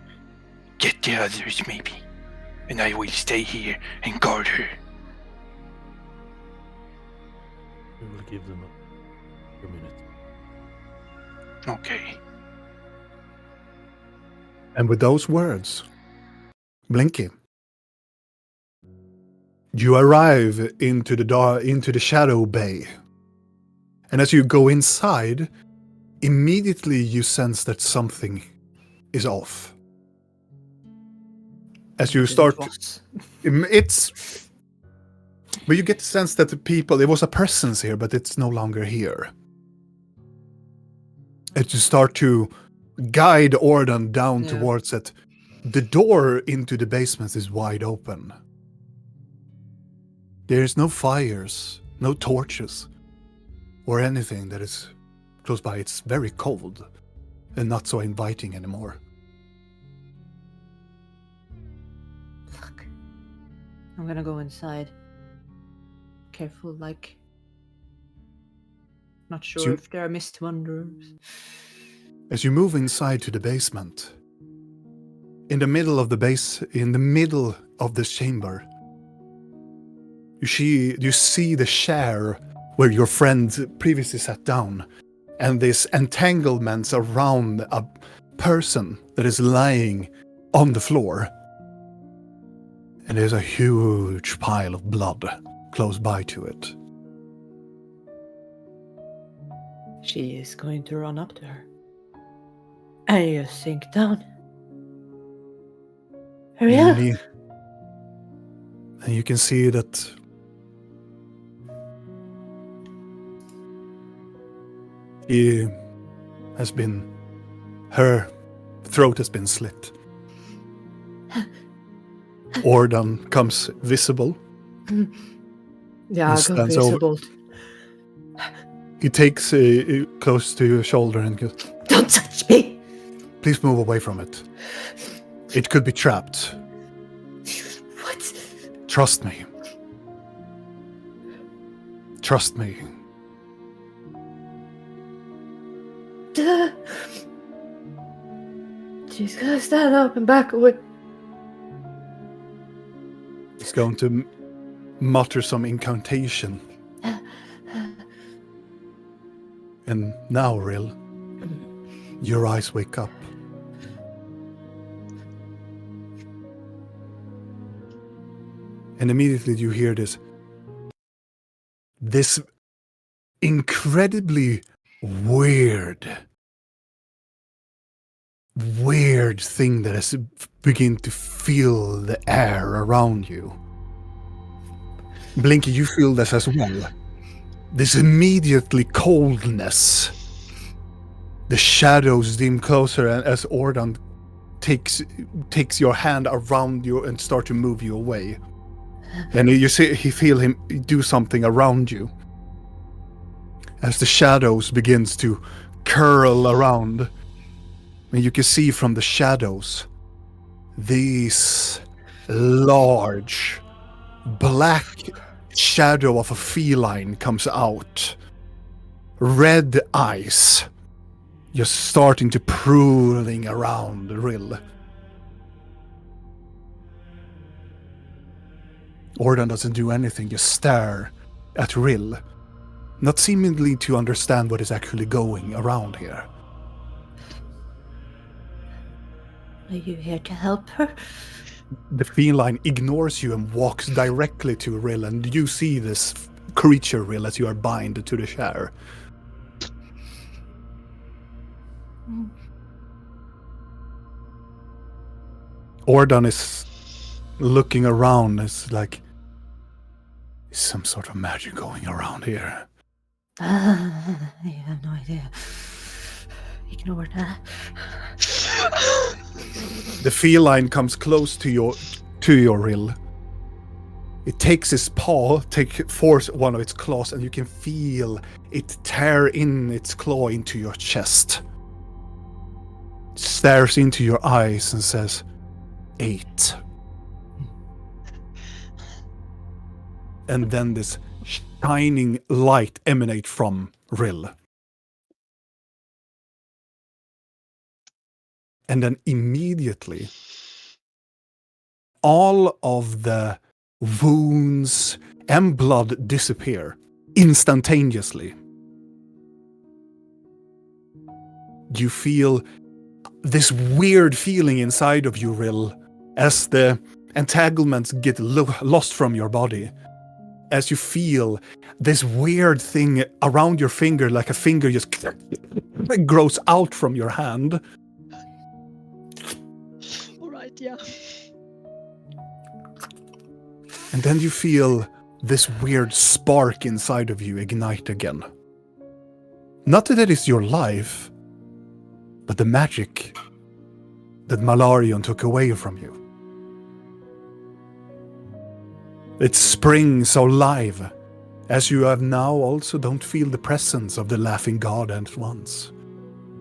get the others, maybe? And I will stay here and guard her. We will give them a minute. Okay. And with those words, Blinky, you arrive into the shadow bay. And as you go inside, immediately you sense that something is off. As you start, but you get the sense that it was a presence here, but it's no longer here. As you start to guide Ordan down towards it, the door into the basement is wide open. There's no fires, no torches, or anything that is close by. It's very cold and not so inviting anymore. Fuck. I'm gonna go inside. Careful, like. Not sure if there are mist wanderers. As you move inside to the basement, in the middle of the chamber, you see the chair where your friend previously sat down, and this entanglements around a person that is lying on the floor. And there's a huge pile of blood close by to it. She is going to run up to her. And you sink down. Hurry up. And you can see that her throat has been slit. Ordan comes visible. Yeah, He go stands visible. He takes close to your shoulder and goes, Don't touch me! "Please move away from it. It could be trapped. What? Trust me. Trust me." Duh. She's gonna stand up and back away. He's going to mutter some incantation. And now, Rill, your eyes wake up. And immediately you hear this this incredibly weird thing that has begin to fill the air around you. Blinky, you feel this as well. This immediately coldness. The shadows dim closer, and as Ordan takes your hand around you and start to move you away. And you feel him do something around you. As the shadows begins to curl around, and you can see from the shadows these large black shadow of a feline comes out. Red eyes just starting to prowling around Rill. Ordan doesn't do anything, just stare at Rill, not seemingly to understand what is actually going around here. Are you here to help her? The feline ignores you and walks directly to Rill, and you see this creature, Rill, as you are bind to the chair. Ordan is looking around. It's like, is some sort of magic going around here? I have no idea. Ignore that. The feline comes close to your Rill. It takes its paw, force one of its claws, and you can feel it tear in its claw into your chest. It stares into your eyes and says, 8. And then this shining light emanates from Rill. And then immediately, all of the wounds and blood disappear instantaneously. You feel this weird feeling inside of you, Rill, as the entanglements get lost from your body. As you feel this weird thing around your finger, like a finger just grows out from your hand. Alright, yeah. And then you feel this weird spark inside of you ignite again. Not that it is your life, but the magic that Malarion took away from you. It springs alive, as you have now also don't feel the presence of the laughing god at once.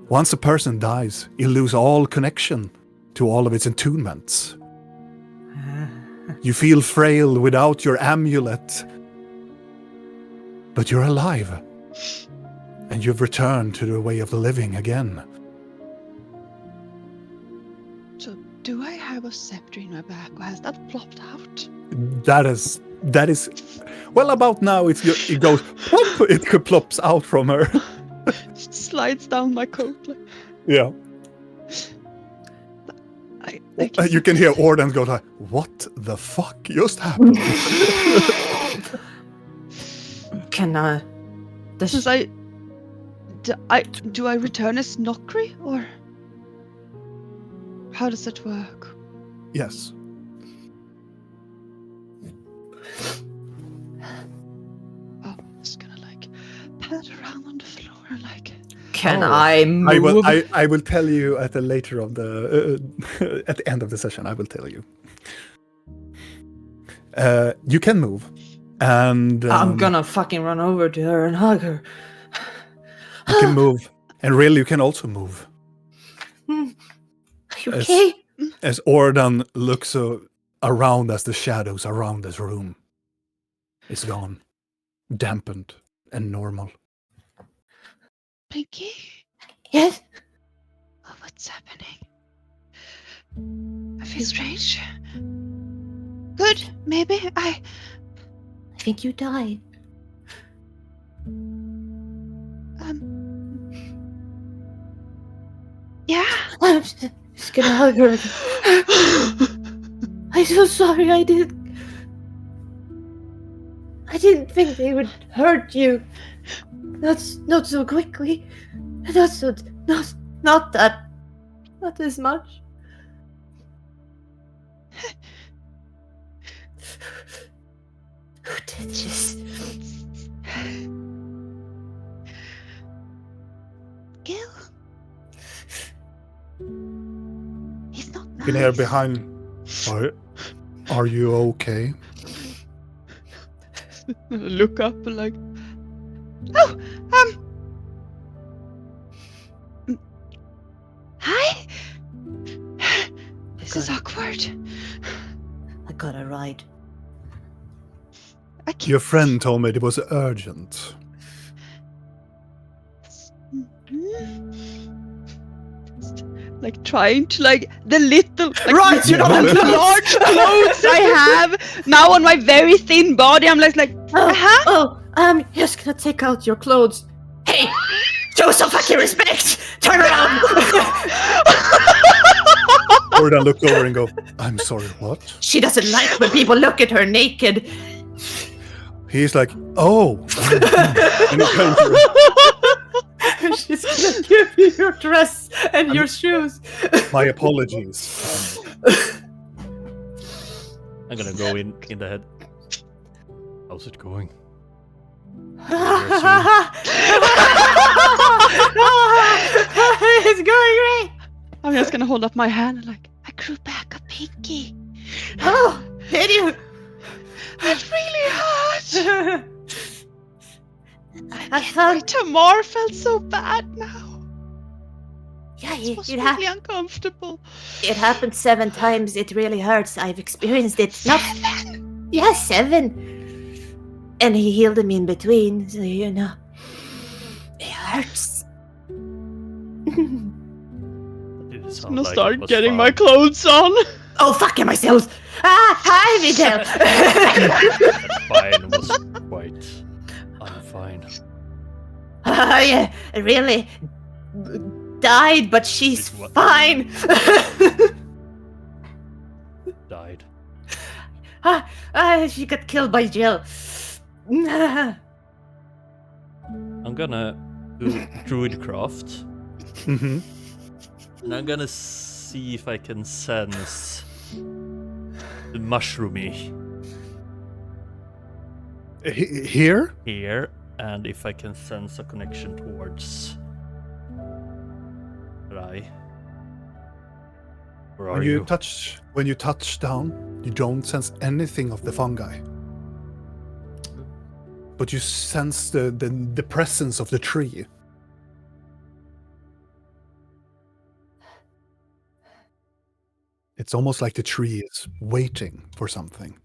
Once a person dies, you lose all connection to all of its attunements. You feel frail without your amulet, but you're alive, and you've returned to the way of living again. So, do I have a scepter in my back, or has that plopped out? That is, well, about now it goes, plop, it plops out from her. It slides down my coat. Like, Yeah. You can hear Ordan go like, what the fuck just happened? Can Since do I return as Nokri, or how does it work? Yes. Oh, I'm just gonna like pat around on the floor and like. Can I move? I will tell you at the later of the at the end of the session. I will tell you. You can move, and I'm gonna fucking run over to her and hug her. You can move, and really, you can also move. Are you okay? As Ordan looks around, as the shadows around this room is gone, dampened and normal. Blinky? Yes. Oh, what's happening? I feel strange. Good, maybe. I think you died. Yeah. I'm just gonna hug her. I'm so sorry. I I didn't think they would hurt you. Not so quickly. Not as much. Who did this? Gil? He's not You can hear nice. behind. Are you okay? Look up and like, oh, hi. This is awkward. I got a ride. I can't. Your friend told me it was urgent. Like trying to like the little like, Right, you know, the large clothes I have now on my very thin body. I'm like I'm just gonna take out your clothes. Hey, show some fucking respect. Turn around. Jordan look over and go, I'm sorry, what? She doesn't like when people look at her naked. He's like, oh. And he turns around. She's gonna give you your dress and your shoes. My apologies. I'm gonna go in the head. How's it going? It's going great. I'm just gonna hold up my hand and like I grew back a pinky. Oh, did you? That really hurt. I My thought, Tamar felt so bad now. yeah, It was it really uncomfortable. It happened 7 times. It really hurts. I've experienced it. Not, yeah, 7. And he healed him in between, so you know, it hurts. I'm I'm gonna start getting my clothes on. Oh, fucking myself! Ah, hi, Videl. Fine was quite unfine. Yeah, really died, but she's What? fine. Died. She got killed by Jill. I'm gonna do druidcraft, Mhm. and I'm gonna see if I can sense the mushroomy Here? here, and if I can sense a connection towards Rai. Where are you? When you touch down, you don't sense anything of the fungi. But you sense the presence of the tree. It's almost like the tree is waiting for something.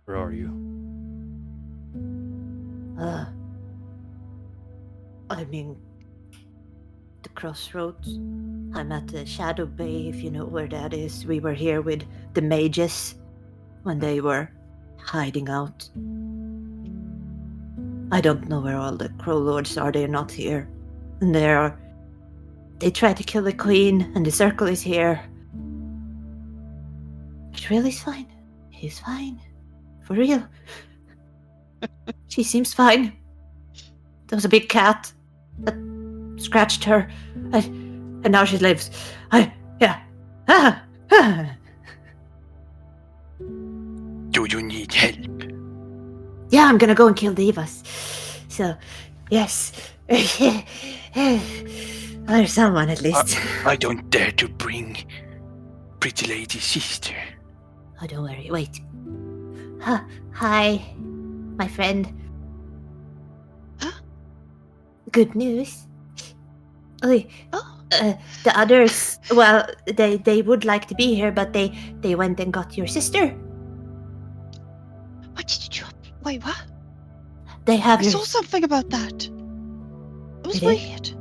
Where are you? I'm in the crossroads. I'm at the Shadow Bay, if you know where that is. We were here with the mages when they were hiding out. I don't know where all the Crow Lords are. They're not here. And they tried to kill the queen, and the circle is here. But really, is fine. He's fine. For real. She seems fine. There was a big cat that scratched her, and now she lives. Yeah. Do you need help? Yeah, I'm gonna go and kill Divas. So, yes. Or someone at least. I don't dare to bring pretty lady's sister. Oh, don't worry. Wait. Hi, my friend. Huh? Good news. Oh. The others, well, they would like to be here, but they went and got your sister. What did you do? Wait, what? They have I your... saw something about that. It was Really? weird.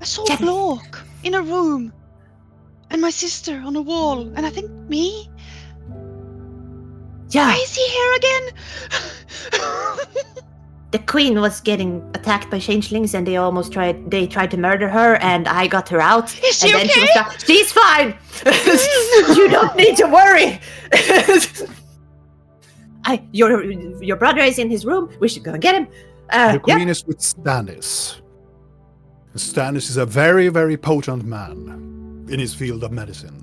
I saw Yes. a block in a room, and my sister on a wall, and I think me. Yeah. Why is he here again? the queen was getting attacked by changelings, and they tried to murder her, and I got her out. Is she and then okay? She's fine. You don't need to worry. Your brother is in his room. We should go and get him. The queen is with Stannis. Stannis is a very, very potent man in his field of medicine.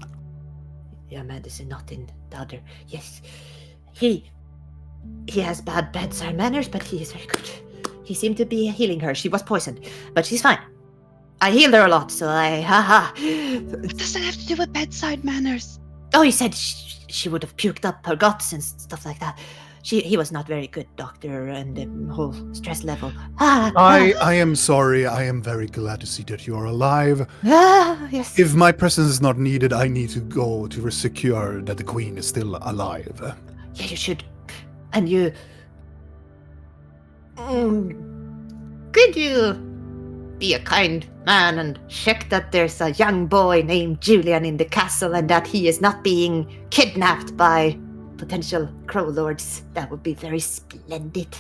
Yeah, medicine, not in the other. Yes, he has bad bedside manners, but he is very good. He seemed to be healing her. She was poisoned, but she's fine. I healed her a lot, so What does that have to do with bedside manners? Oh, he said she would have puked up her guts and stuff like that. He was not very good doctor, and the whole stress level. I am sorry. I am very glad to see that you are alive. Yes. If my presence is not needed, I need to go to secure that the queen is still alive. Yeah, you should. And you... could you be a kind man and check that there's a young boy named Julian in the castle and that he is not being kidnapped by potential crow lords? That would be very splendid.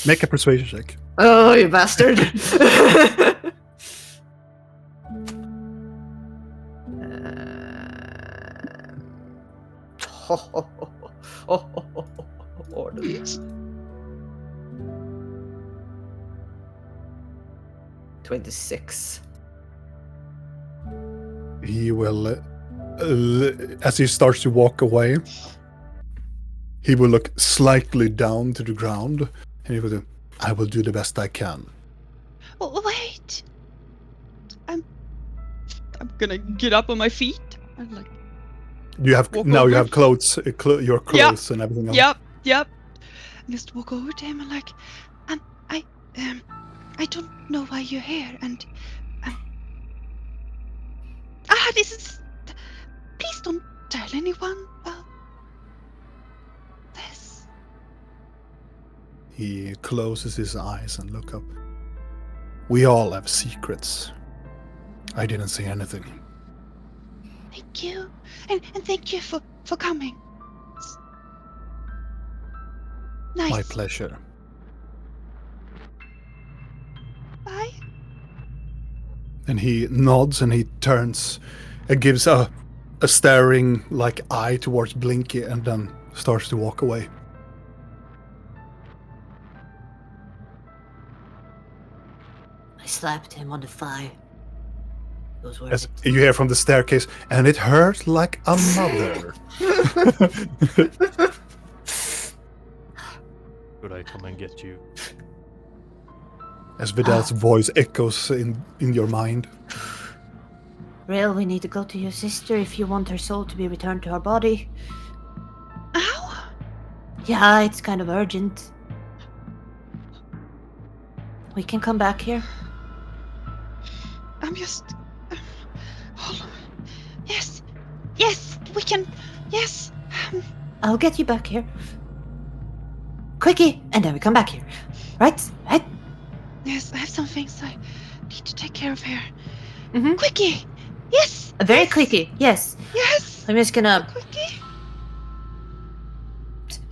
Make a persuasion check. Oh, you bastard. Orders. 26. He will, as he starts to walk away, he will look slightly down to the ground, and he will do, I will do the best I can. Oh, wait. I'm gonna get up on my feet. I'm like, You have Walk now. over. You have clothes, your clothes, and everything else. Yep. Just walk over to him and like, I don't know why you're here, and this is. Please don't tell anyone about this. He closes his eyes and look up. We all have secrets. I didn't say anything. Thank you, and thank you for coming. It's nice. My pleasure. Bye. And he nods and he turns and gives a staring like eye towards Blinky and then starts to walk away. I slapped him on the thigh. Those were As you hear from the staircase, and it hurt like a mother. Could I come and get you? As Vidal's voice echoes in your mind. Real, we need to go to your sister if you want her soul to be returned to her body. Ow. Yeah, it's kind of urgent. We can come back here. I'm just. Hold on. Yes, we can. Yes. I'll get you back here. Quickie, and then we come back here. Right? Yes, I have some things I need to take care of here. Mm-hmm. Quickie. Yes. Very quickie, yes. Yes. I'm just gonna Quickie.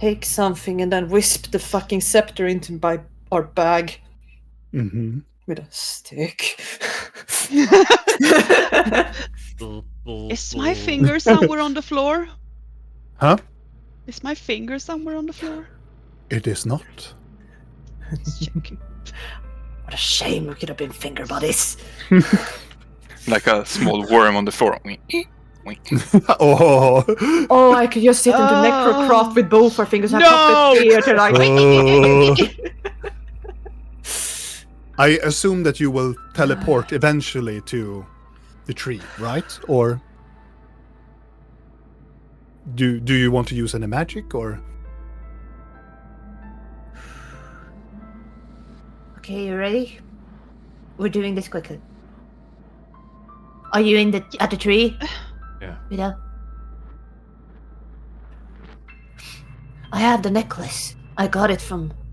Take something and then wisp the fucking scepter into our bag Mm-hmm. with a stick. Is my finger somewhere on the floor? Huh? Is my finger somewhere on the floor? It is not. Let's check. What a shame, we could have been finger buddies. Like a small worm on the floor. Oh. Oh, I could just sit into necrocroft with both our fingers on top of the spear to like. Oh. I assume that you will teleport eventually to the tree, right? Or do you want to use any magic or? Okay, you ready? We're doing this quickly. Are you at the tree? Yeah. Vidal? I have the necklace. I got it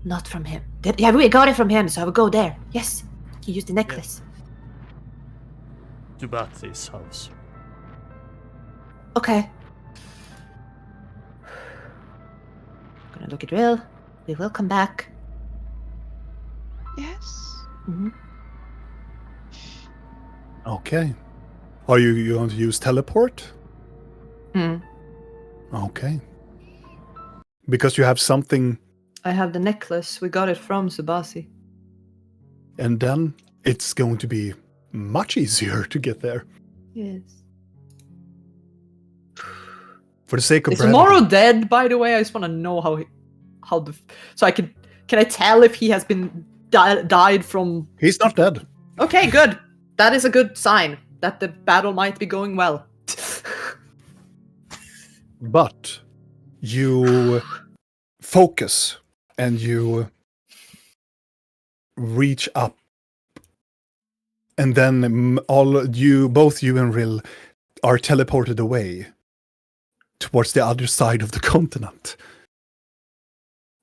not from him. Yeah, we got it from him, so I will go there. Yes, you use the necklace. To Batsy's house. Okay. Gonna look it real. We will come back. Mhm. Okay. Are you going to use teleport? Hmm. Okay. Because you have something, I have the necklace. We got it from Subasi. and then it's going to be much easier to get there. Yes. For the sake of Is brevity. Tomorrow dead, by the way? I just want to know so I can I tell if he has been died from... He's not dead. Okay, good. That is a good sign that the battle might be going well. But you focus and you reach up. And then both you and Rill are teleported away towards the other side of the continent.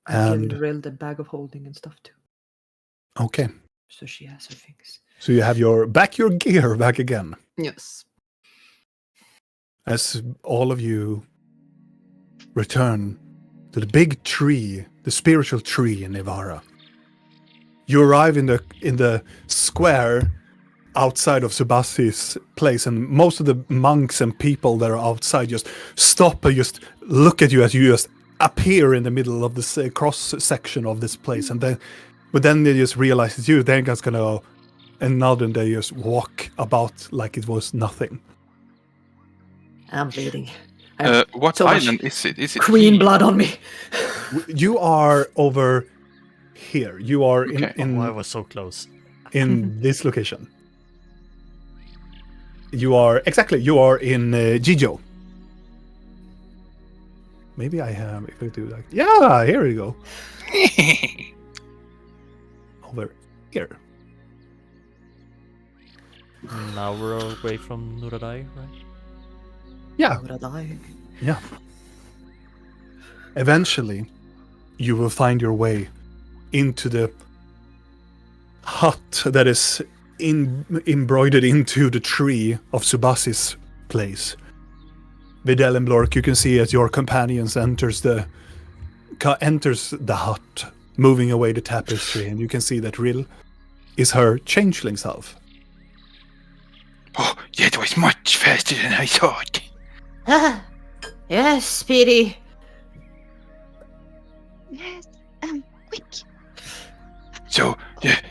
I'm And giving Rill the bag of holding and stuff too. okay. So she has her things. So you have your gear back again. Yes. As all of you return to the big tree, the spiritual tree in Ivara. You arrive in the square outside of Subasi's place, and most of the monks and people that are outside just stop and just look at you as you just appear in the middle of this cross section of this place, but then they just realize it's you. They're just gonna go and nod, and they just walk about like it was nothing. I'm bleeding. What so much island is it? Is it Queen here? blood on me. You are over here. You are Okay. Oh, I was so close. in this location. You are in Jijo. Maybe I have. If I do like, yeah, here we go. Over here. Now we're away from Nuradai, right? Yeah, Would I die? yeah. Eventually, you will find your way into the hut that is embroidered into the tree of Subasi's place. Videl and Blork, you can see as your companions enters the hut, moving away the tapestry, and you can see that Rill is her changeling self. Oh, that was much faster than I thought. Ah, yes, Speedy. Yes, quick. So,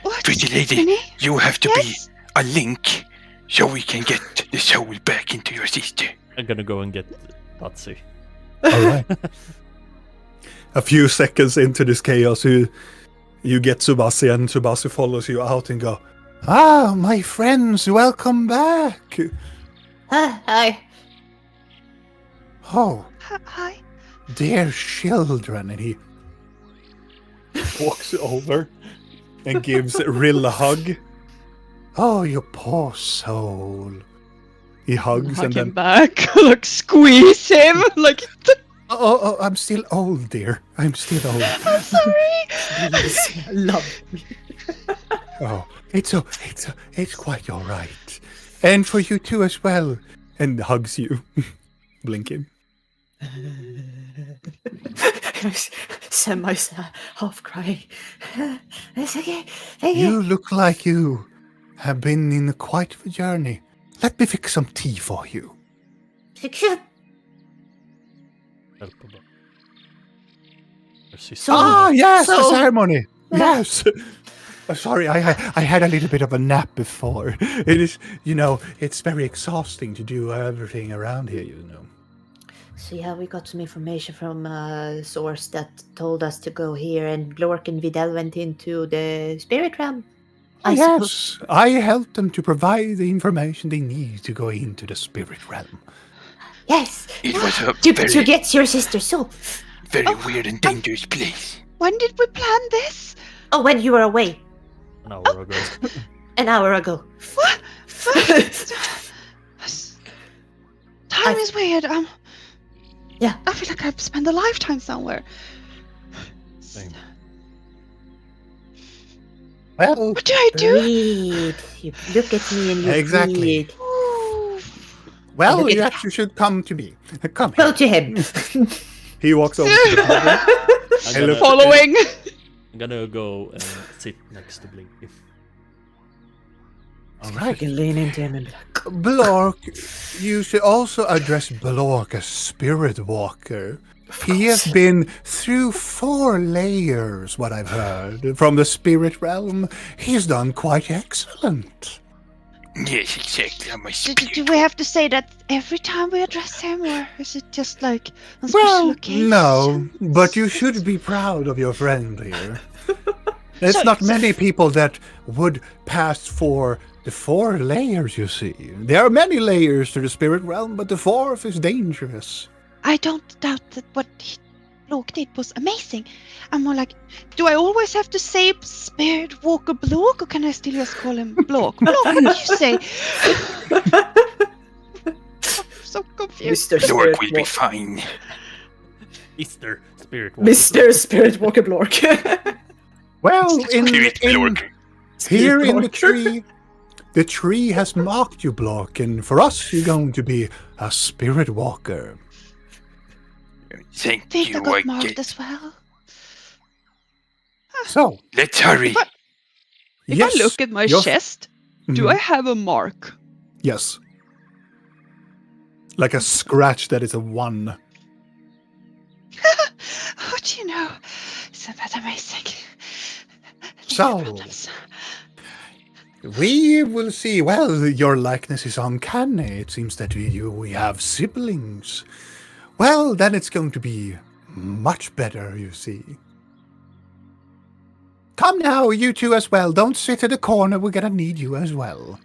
What? pretty lady, Renee? you have to Yes? be a link so we can get the soul back into your sister. I'm gonna go and get Patsy. All right. A few seconds into this chaos, you get Subasi, and Subasi follows you out and go, "Ah, my friends, welcome back." Hi. Oh, Hi. dear children. And he walks over and gives Rill a hug. Oh, you poor soul. He hugs Hug and him then, back. Like squeeze him. Like oh, I'm still old, dear. I'm still old. I'm sorry. Love. Oh, it's quite all right. And for you too as well. And hugs you, blinking. Semi half crying. It's okay. Thank you. You look like you have been in quite a journey. Let me fix some tea for you. Fiction. Help about her sister. So- Ah, yes, the So- ceremony. Yes. Sorry, I had a little bit of a nap before. It is, it's very exhausting to do everything around here, So yeah, we got some information from a source that told us to go here, and Blork and Videl went into the spirit realm. I suppose. Yes, I helped them to provide the information they need to go into the spirit realm. Yes. It was a To very, get your sister's soul. very weird and dangerous place. When did we plan this? Oh, when you were away An hour ago. an hour ago. What? Time is weird. Yeah. I feel like I've spent a lifetime somewhere. Same. Well, What do I do? Breathe. You look at me and you Exactly. breathe. Ooh. well, Look at- you actually should come to me. Come here. Go to him. He walks over to the table. I'm Hey, look. gonna, Following. I'm gonna go and sit next to Blinky. All right. Fucking lean into him and be like, Blork, you should also address Blork as Spirit Walker. He has been through 4 layers, what I've heard, from the spirit realm. He's done quite excellent. Yes, exactly. I'm a Do spirit. we have to say that every time we address him, or is it just like on special occasions? No, but you should be proud of your friend here. There's not many people that would pass for the 4 layers, you see. There are many layers to the spirit realm, but the 4th is dangerous. I don't doubt that what Blork did was amazing. I'm more like, do I always have to say Spirit Walker Blork, or can I still just call him Blork? Blork, what did you say? I'm so confused. Mr. Blork Spirit will be Walker. fine. Mr. Spirit Walker. Mr. Spirit Walker Blork. Well, Spirit Blork. here in Spirit the tree has marked you, Blork, and for us, you're going to be a Spirit Walker. Thank I think you. I I got marked get. as well. So, Let's hurry. If yes, I look at my your- chest, do I have a mark? Yes. Like a scratch that is a 1. Oh, do you know? Isn't that amazing? So- No problems. We will see. Well, your likeness is uncanny. It seems that we have siblings. Well, then it's going to be much better, you see. Come now, you two as well. Don't sit in the corner. We're gonna need you as well.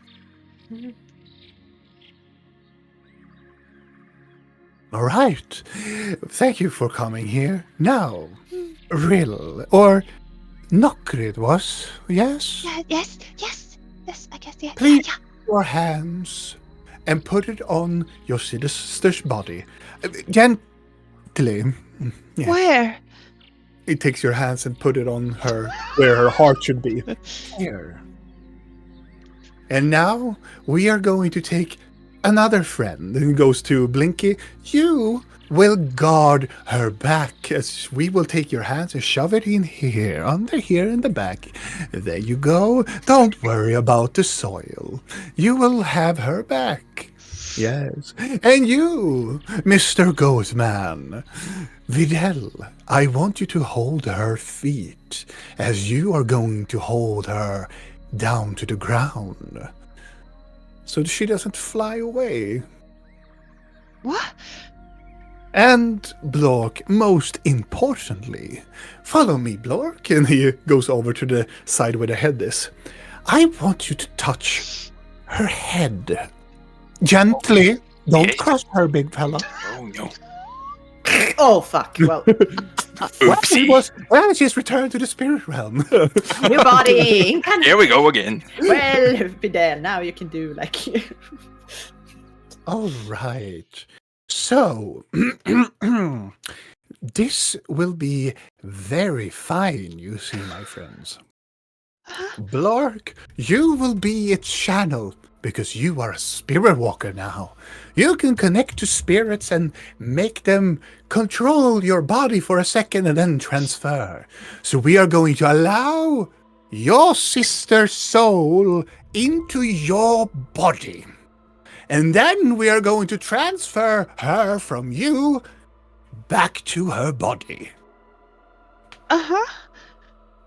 All right. Thank you for coming here. Now, Rill, or Nokrid was, yes? Yeah, yes, I guess, yeah. Please, Yeah. your hands and put it on your sister's body. Gently. Yes. Where? He takes your hands and put it on her where her heart should be. Here. And now we are going to take another friend. And he goes to Blinky. You will guard her back as we will take your hands and shove it in here, under here in the back. There you go. Don't worry about the soil. You will have her back. Yes. And you, Mr. Goatman, Videl, I want you to hold her feet as you are going to hold her down to the ground so that she doesn't fly away. What? And Blork, most importantly, follow me, Blork. And he goes over to the side where the head is. I want you to touch her head. Gently. Don't Yes. crush her, big fella. Oh no. Oh, fuck. Well, Oopsie. She's returned to the spirit realm. New body. Here we go again. well, Videl, now you can do like. All right. So, this will be very fine, you see, my friends. Blork, you will be its channel because you are a spirit walker now. You can connect to spirits and make them control your body for a second and then transfer. So we are going to allow your sister's soul into your body. And then we are going to transfer her from you back to her body. Uh-huh.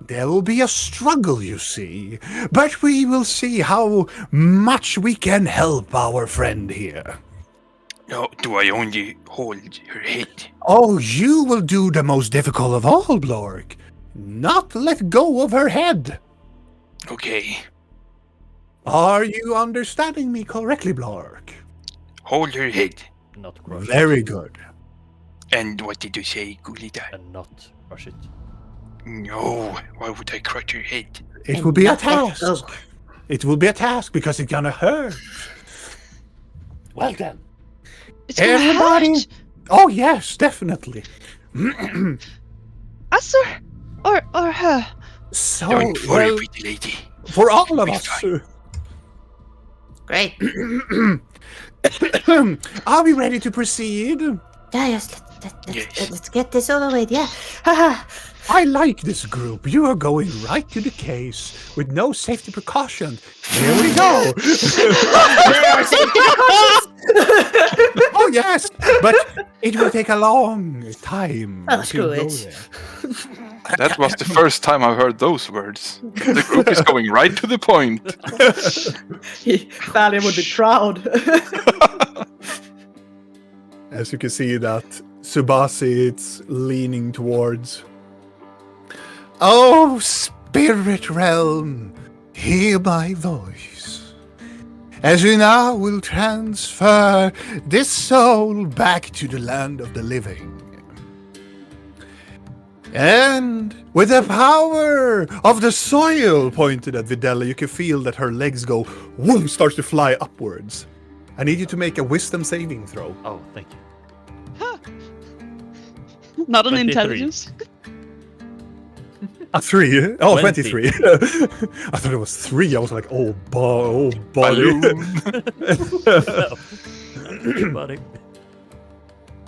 There will be a struggle, you see, but we will see how much we can help our friend here. No, do I only hold her head? Oh, you will do the most difficult of all, Blork. Not let go of her head. Okay. Are you understanding me correctly, Blork? Hold her head. Not crush Very it. good. And what did you say, Gulida? And not crush it. No, why would I crush her head? It will be a Oh. task. It will be a task because it's gonna hurt. Well then. It's gonna Everybody. hurt. Oh yes, definitely. Us or her? So, Don't worry, well, pretty lady. for all of Be us, fine. Great. are we ready to proceed? Yeah, yes. Yes. Let's get this over with. Yeah. Haha. I like this group. You are going right to the case with no safety precaution. Here we go. There are safety precautions. Oh yes, but it will take a long time. Oh, to screw go it. there. That was the first time I've heard those words. The group is going right to the point. Valiant would be proud. As you can see that Subasi is leaning towards. Oh, spirit realm, hear my voice. As we now will transfer this soul back to the land of the living. And with the power of the soil pointed at Videla, you can feel that her legs go, whoom, starts to fly upwards. I need you to make a wisdom saving throw. Oh, thank you. Not an 23. intelligence. A 3? Oh, 20. 23. I thought it was 3. I was like, oh, buddy. Buddy.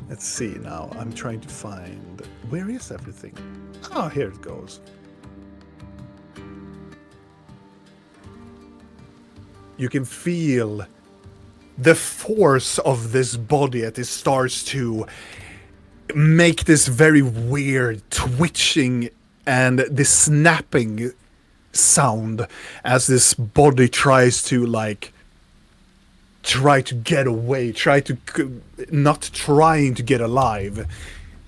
Let's see now. I'm trying to find. Where is everything? Oh, here it goes. You can feel the force of this body as it starts to make this very weird twitching and this snapping sound as this body tries to get away, not trying to get alive,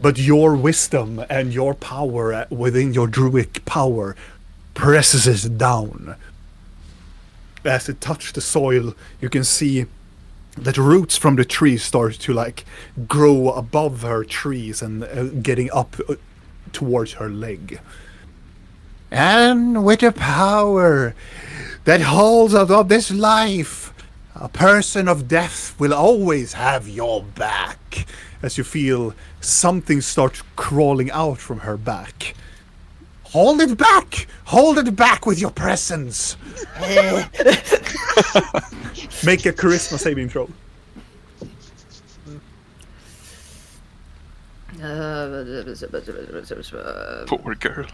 but your wisdom and your power within your druidic power presses it down. As it touches the soil, you can see that roots from the trees start to grow above her trees and getting up towards her leg. And with the power that holds out of this life, a person of death will always have your back. As you feel something start crawling out from her back. Hold it back! Hold it back with your presence! Make a charisma saving throw. Poor girl.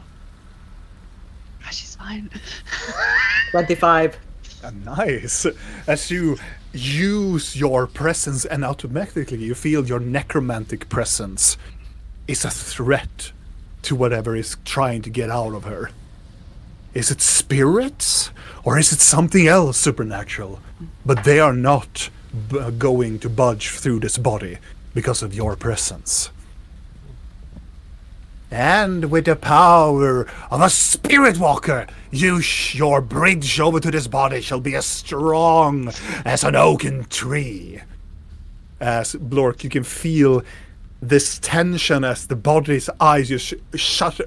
She's fine. 25. Nice. As you use your presence and automatically you feel your necromantic presence is a threat to whatever is trying to get out of her. Is it spirits or is it something else supernatural? But they are not going to budge through this body because of your presence. And with the power of a spirit walker, your bridge over to this body shall be as strong as an oaken tree. As Blork, you can feel this tension as the body's eyes just shut.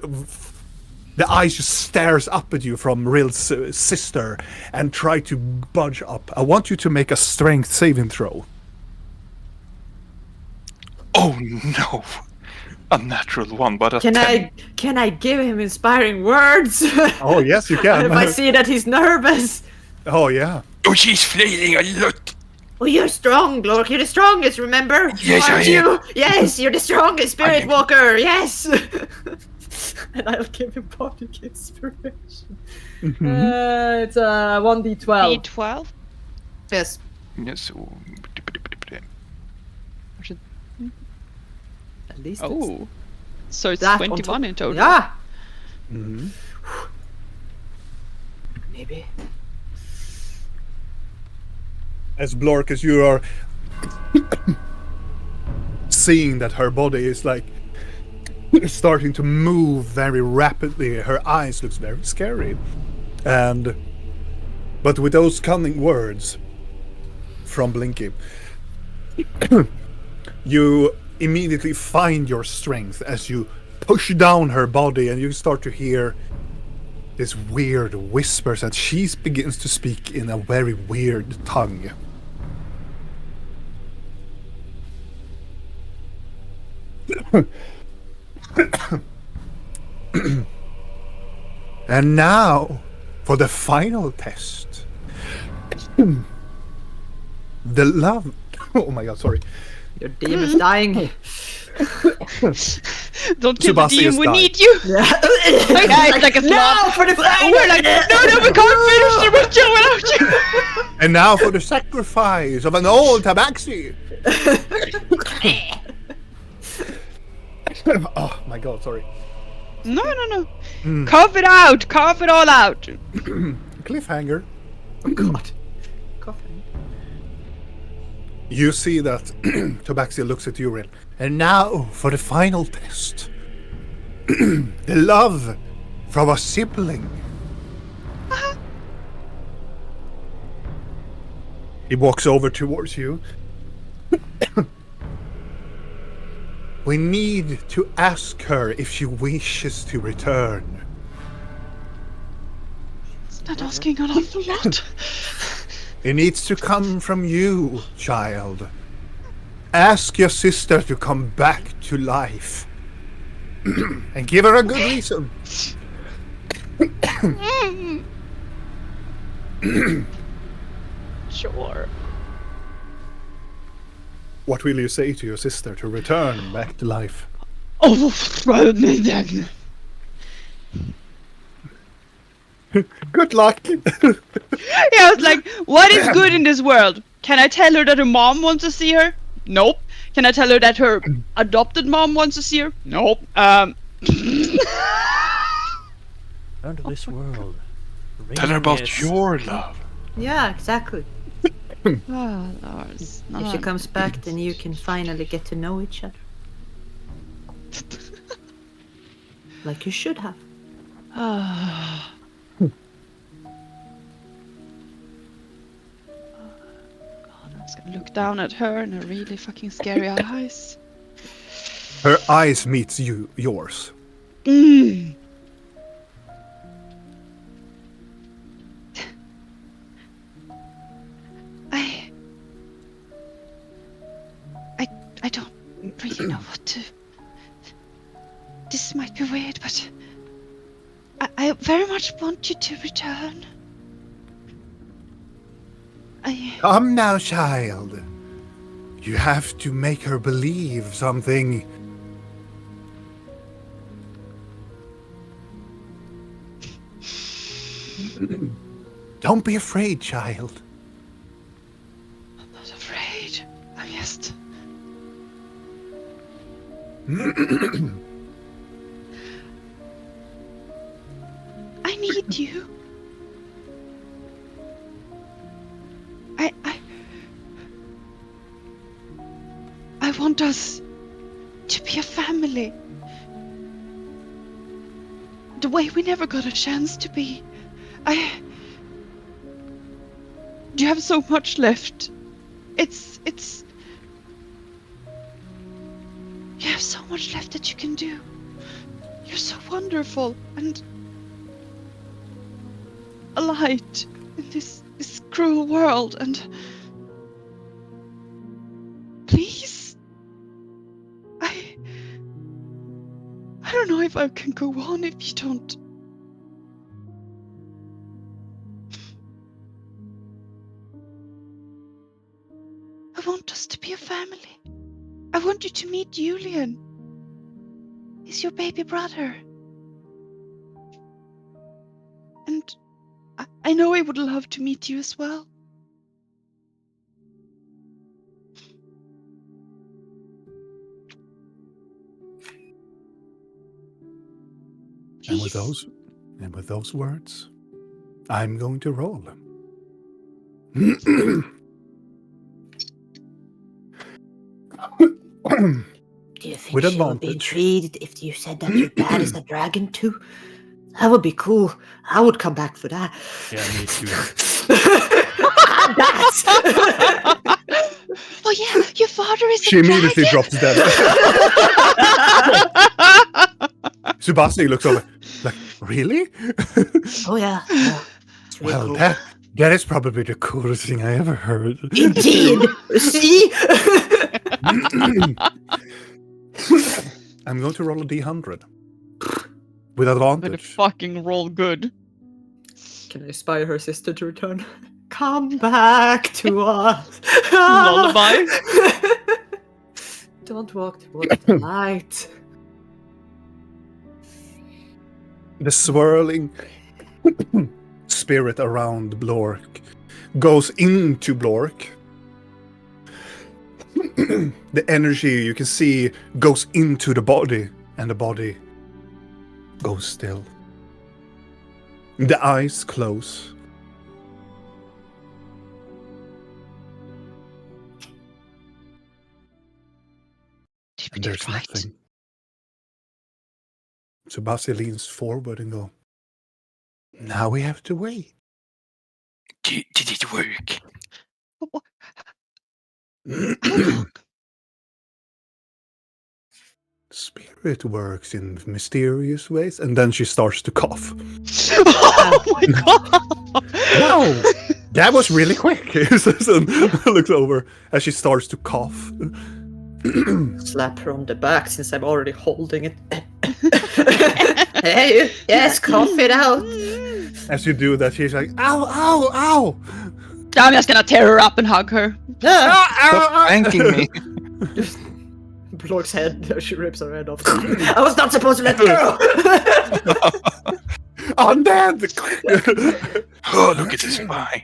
The eyes just stares up at you from Ril's sister and try to budge up. I want you to make a strength saving throw. Oh no. A natural one, but Can I give him inspiring words? Oh, yes, you can. If I see that he's nervous. Oh, yeah. Oh, she's flailing a lot. Oh, you're strong, Glork. You're the strongest, remember? Yes, Aren't I am. you? Yes, you're the strongest spirit walker. Yes. And I'll give him bardic inspiration. It's a 1d12. D12. Yes. Yes. So... At least Oh. So it's that on 21 top. in total. Yeah. Mm-hmm. Maybe. As Blork, as you are seeing that her body is starting to move very rapidly, her eyes looks very scary. But with those cunning words from Blinky, you immediately find your strength as you push down her body and you start to hear this weird whispers that she begins to speak in a very weird tongue. And now for the final test. The love. Oh my god, sorry. Your demon's dying. Don't kill the Sebastian's DM, we died. need you! Yeah. It's like a Now flop. for the final. We're like, no, we can't finish the ritual without you! And now for the sacrifice of an old tabaxi. Oh my god, sorry. No. Cough it out! Cough it all out! Cliffhanger. Oh god. Coughing. You see that Tabaxi looks at Uriel. And now for the final test. The love from a sibling. He walks over towards you. We need to ask her if she wishes to return. Is that asking an awful lot? It needs to come from you, child. Ask your sister to come back to life. And give her a good reason. Sure. What will you say to your sister to return back to life? Oh, then. Good luck. Yeah, I was like, what is good in this world? Can I tell her that her mom wants to see her? Nope. Can I tell her that her adopted mom wants to see her? Nope. Turn to this world. Tell her about Ring your love. Yeah, exactly. Oh, Lars. If she comes back, then you can finally get to know each other. Like you should have. I was gonna look down at her in her really fucking scary eyes. Her eyes meets yours. Mm. I don't really know what to. This might be weird, but I very much want you to return. Come now, child. You have to make her believe something. Don't be afraid, child. I'm not afraid. I'm just. I need you. I want us to be a family. The way we never got a chance to be. You have so much left. It's you have so much left that you can do. You're so wonderful and a light in this cruel world, and please, I don't know if I can go on if you don't. I want us to be a family. I want you to meet Julian. He's your baby brother. And I know I would love to meet you as well. And Please. with those words, I'm going to roll. Do you think With she would be advantage. intrigued if you said that your dad is a dragon too? That would be cool. I would come back for that. Yeah, me too. Oh yeah, your father is She a immediately dragon. drops dead. Sebastian looks over, like, really? Oh yeah. It's really Well, cool. that is probably the coolest thing I ever heard. Indeed. See? I'm going to roll a D100. With But advantage. fucking roll good. Can I inspire her sister to return? Come back to us. Lullaby. Don't walk towards the light. The swirling spirit around Blork goes into Blork. The energy you can see goes into the body, and the body goes still. The eyes close. Did we And do there's it right? nothing. So Basi leans forward and go, now we have to wait. Did it work? How long? Spirit works in mysterious ways. And then she starts to cough. Oh my god! Wow! That was really quick. He says and looks over as she starts to cough. Slap her on the back since I'm already holding it. Hey, yes, cough it out. As you do that, she's like, ow, ow, ow! I'm just gonna tear her up and hug her. Stop thanking me. Blork's head, she rips her head off. I was not supposed to let go. Undead! Oh, look at the spine.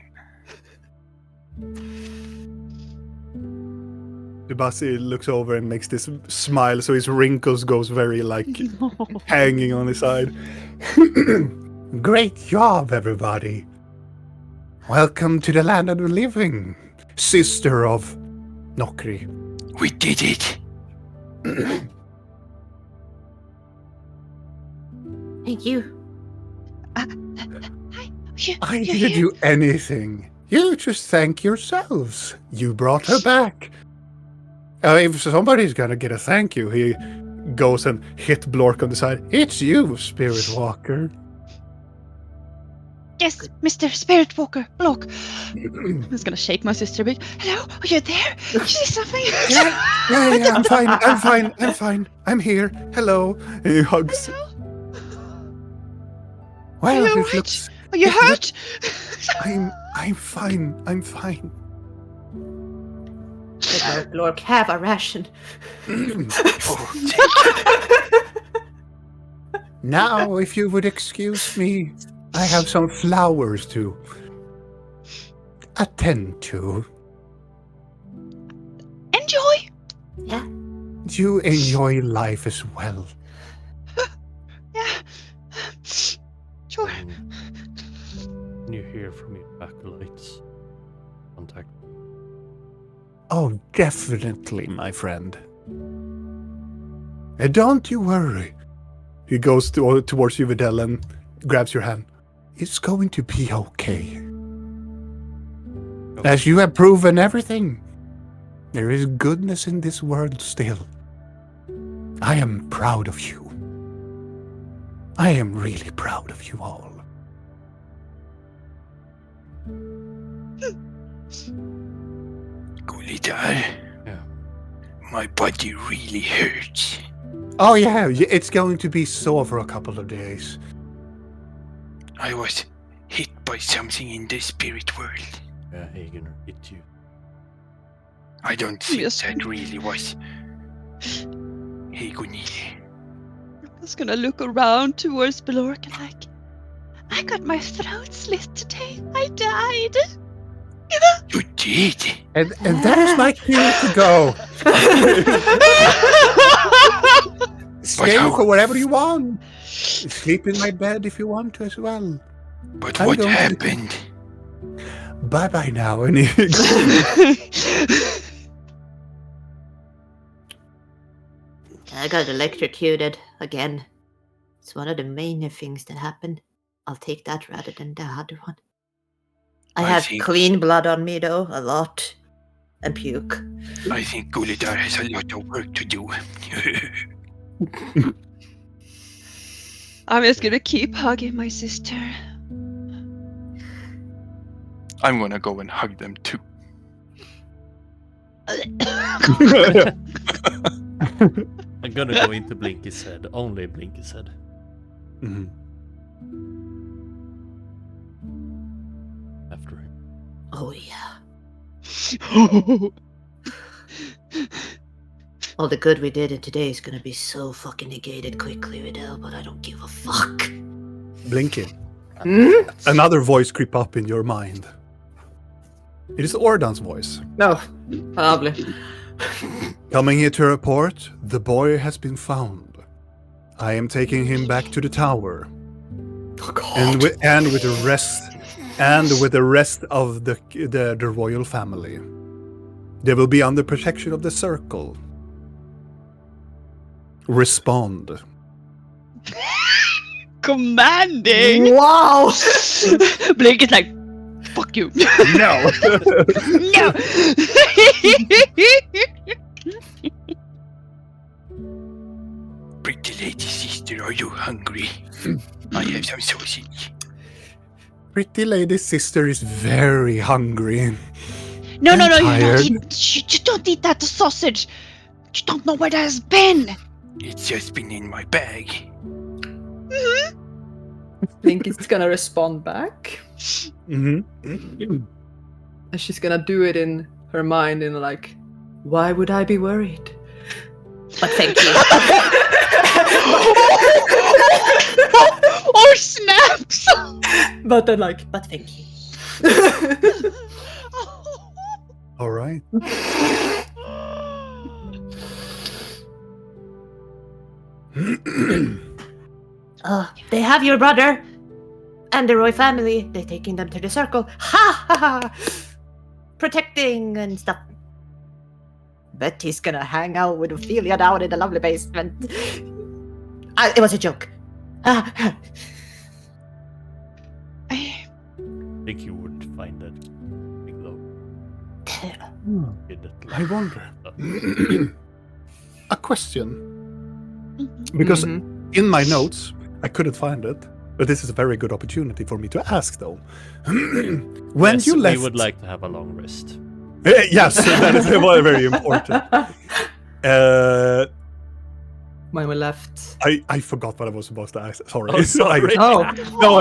Dubasi looks over and makes this smile, so his wrinkles goes very hanging on his side. Great job, everybody. Welcome to the land of the living, sister of Nokri. We did it. Thank you. I didn't do anything. You just thank yourselves. You brought her back. If somebody's gonna get a thank you, he goes and hit Blork on the side. It's you, Spirit Walker. Yes, Mr. Spirit Walker, look. I'm just gonna shake my sister a bit. Hello, are you there? Did you see something? Yeah, I'm fine. I'm here. Hello. And he hugs. Hello? Well, Hello, it looks. Are you hurt? I'm fine. Let Blork have a ration. Now, if you would excuse me, I have some flowers to attend to. Enjoy. Yeah. You enjoy life as well. Yeah. Sure. Can you hear from your acolytes? Contact. Oh, definitely, my friend. And don't you worry. He goes towards you, Videl, and grabs your hand. It's going to be okay. As you have proven everything, there is goodness in this world still. I am proud of you. I am really proud of you all. Gulidar, Yeah. my body really hurts. Oh yeah, it's going to be sore for a couple of days. I was hit by something in the spirit world. Yeah, Hagen hit you. I don't think Yes. that really was Heguni. I'm just gonna look around towards Blork and I got my throat slit today. I died. You did? And that is my cue to go. Stay how- for whatever you want. Sleep in my bed if you want to as well. But I what don't- happened? Bye-bye now. And he I got electrocuted again. It's one of the main things that happened. I'll take that rather than the other one. I I have think- clean blood on me though, a lot. And puke. I think Gulidar has a lot of work to do. I'm just gonna keep hugging my sister. I'm gonna go and hug them too. I'm gonna go into Blinky's head. Only Blinky's head. Mhm. After him. Oh yeah. All the good we did in today is gonna be so fucking negated quickly, Riddle, but I don't give a fuck. Blinky. Hmm? Another voice creep up in your mind. It is Ordan's voice. No. Lovely. Coming here to report, the boy has been found. I am taking him back to the tower. Oh, God. And with the rest of the royal family. They will be under protection of the circle. Respond. Commanding. Wow. Blink is like, fuck you. No. No. Pretty lady sister, are you hungry? I have some sausage. Pretty lady's sister is very hungry. No, I'm you don't tired. eat. You don't eat that sausage. You don't know where that has been. It's just been in my bag. Blinky's gonna respond back. Mm-hmm. And she's gonna do it in her mind in like, why would I be worried? But thank you. Or snaps. But then like, But thank you. All right. They have your brother and the Roy family. They're taking them to the circle. Ha ha ha! Protecting and stuff. Bet he's gonna hang out with Ophelia down in the lovely basement. It was a joke. I think you would find that big though. I wonder. A question. Because in my notes, I couldn't find it. But this is a very good opportunity for me to ask, though. When Yes, you left... we would like to have a long rest. Yes, that is very important. When we left. I forgot what I was supposed to ask. Sorry. Oh, sorry. Oh. No,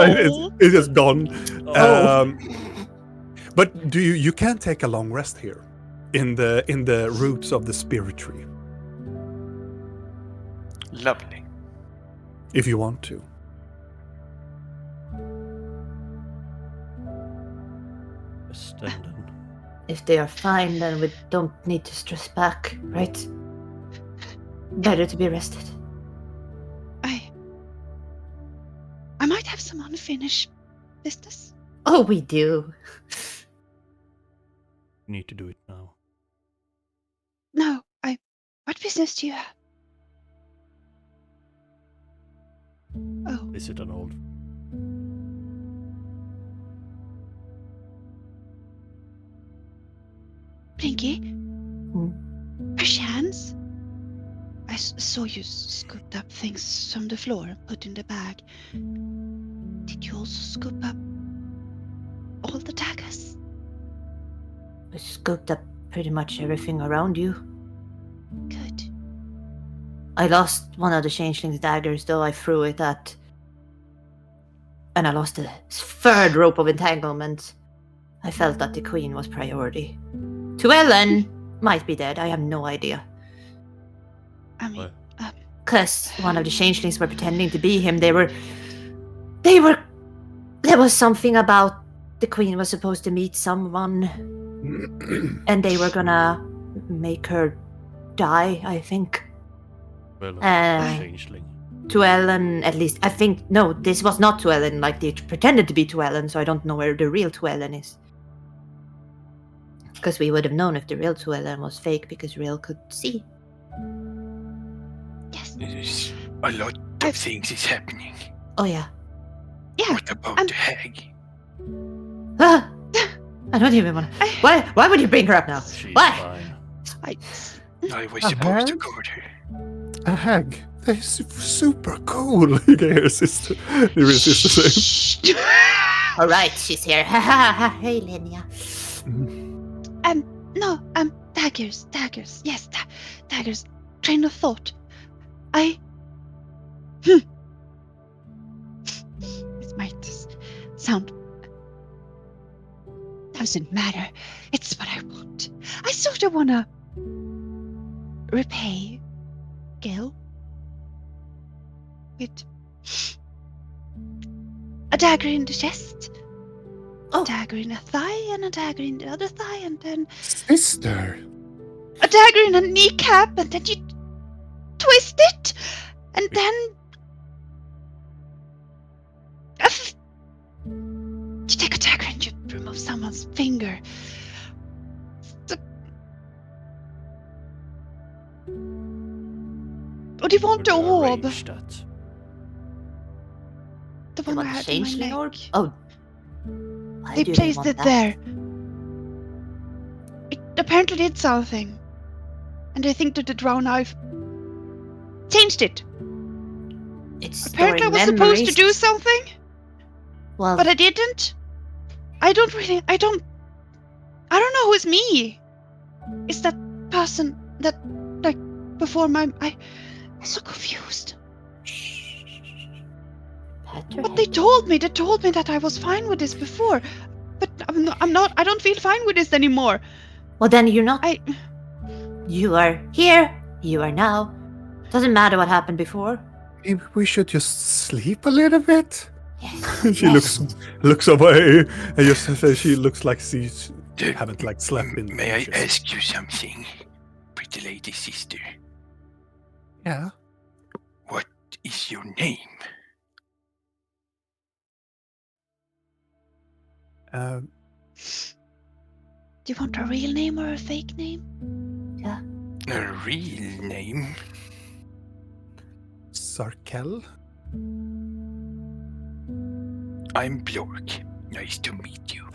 it's just gone. Oh. But you can take a long rest here, in the roots of the spirit tree, Lovely. if you want to. Rest and then If they are fine, then we don't need to stress back, right? Better to be rested. I might have some unfinished business. Oh, we do. we need to do it now. No, what business do you have? Oh, Is it an old? Blinky? Perchance? I saw you scooped up things from the floor and put in the bag. Did you also scoop up all the daggers? We scooped up pretty much everything around you. Good. I lost one of the changeling's daggers, though I threw it at... And I lost the third rope of entanglement. I felt that the queen was priority. Tuellen might be dead, I have no idea. I mean, Because one of the changelings were pretending to be him. There was something about the queen was supposed to meet someone. And they were gonna make her die, I think. Well, changeling. Tuellen, at least. I think, no, this was not Tuellen. Like, they pretended to be Tuellen, so I don't know where the real Tuellen is. Because we would have known if the real Tuellen was fake, because Real could see. yes. There's a lot of things is happening. Oh, yeah. Yeah. What about the hag? Ah! I don't even want to... Why would you bring her up now? She's Why? fine. I was supposed to guard her. A hag. That is super cool. You can hear her sister. Your sister saying. All right, she's here. Hey, Linnea. No, daggers. Yes, daggers. Train of thought. This might sound... Doesn't matter. It's what I want. I sort of wanna repay Gil with a dagger in the chest, Oh. a dagger in a thigh, and a dagger in the other thigh, and then Sister. a dagger in a kneecap, and then you twist it, and then you take a dagger and you remove someone's finger. Oh, do you want the Could you orb? arrange that? The They one I want the had in my changeling neck. orb? Oh. Why They do placed want it that? there. It apparently did something. And I think that the drow knife changed it. It's Apparently I storing was supposed to memories. do something, Well, but I didn't. I don't know who's me. It's that person that, like, before I'm so confused. pat your But they head. told me that I was fine with this before. But I'm not, I don't feel fine with this anymore. Well, then you're not. I, You are here. You are now. Doesn't matter what happened before. Maybe we should just sleep a little bit. Yes. She looks away, and she looks like she haven't like slept in. May I ages. ask you something, pretty lady sister? Yeah. What is your name? do you want a real name or a fake name? A real name? Sarkel. I'm Bjork. Nice to meet you.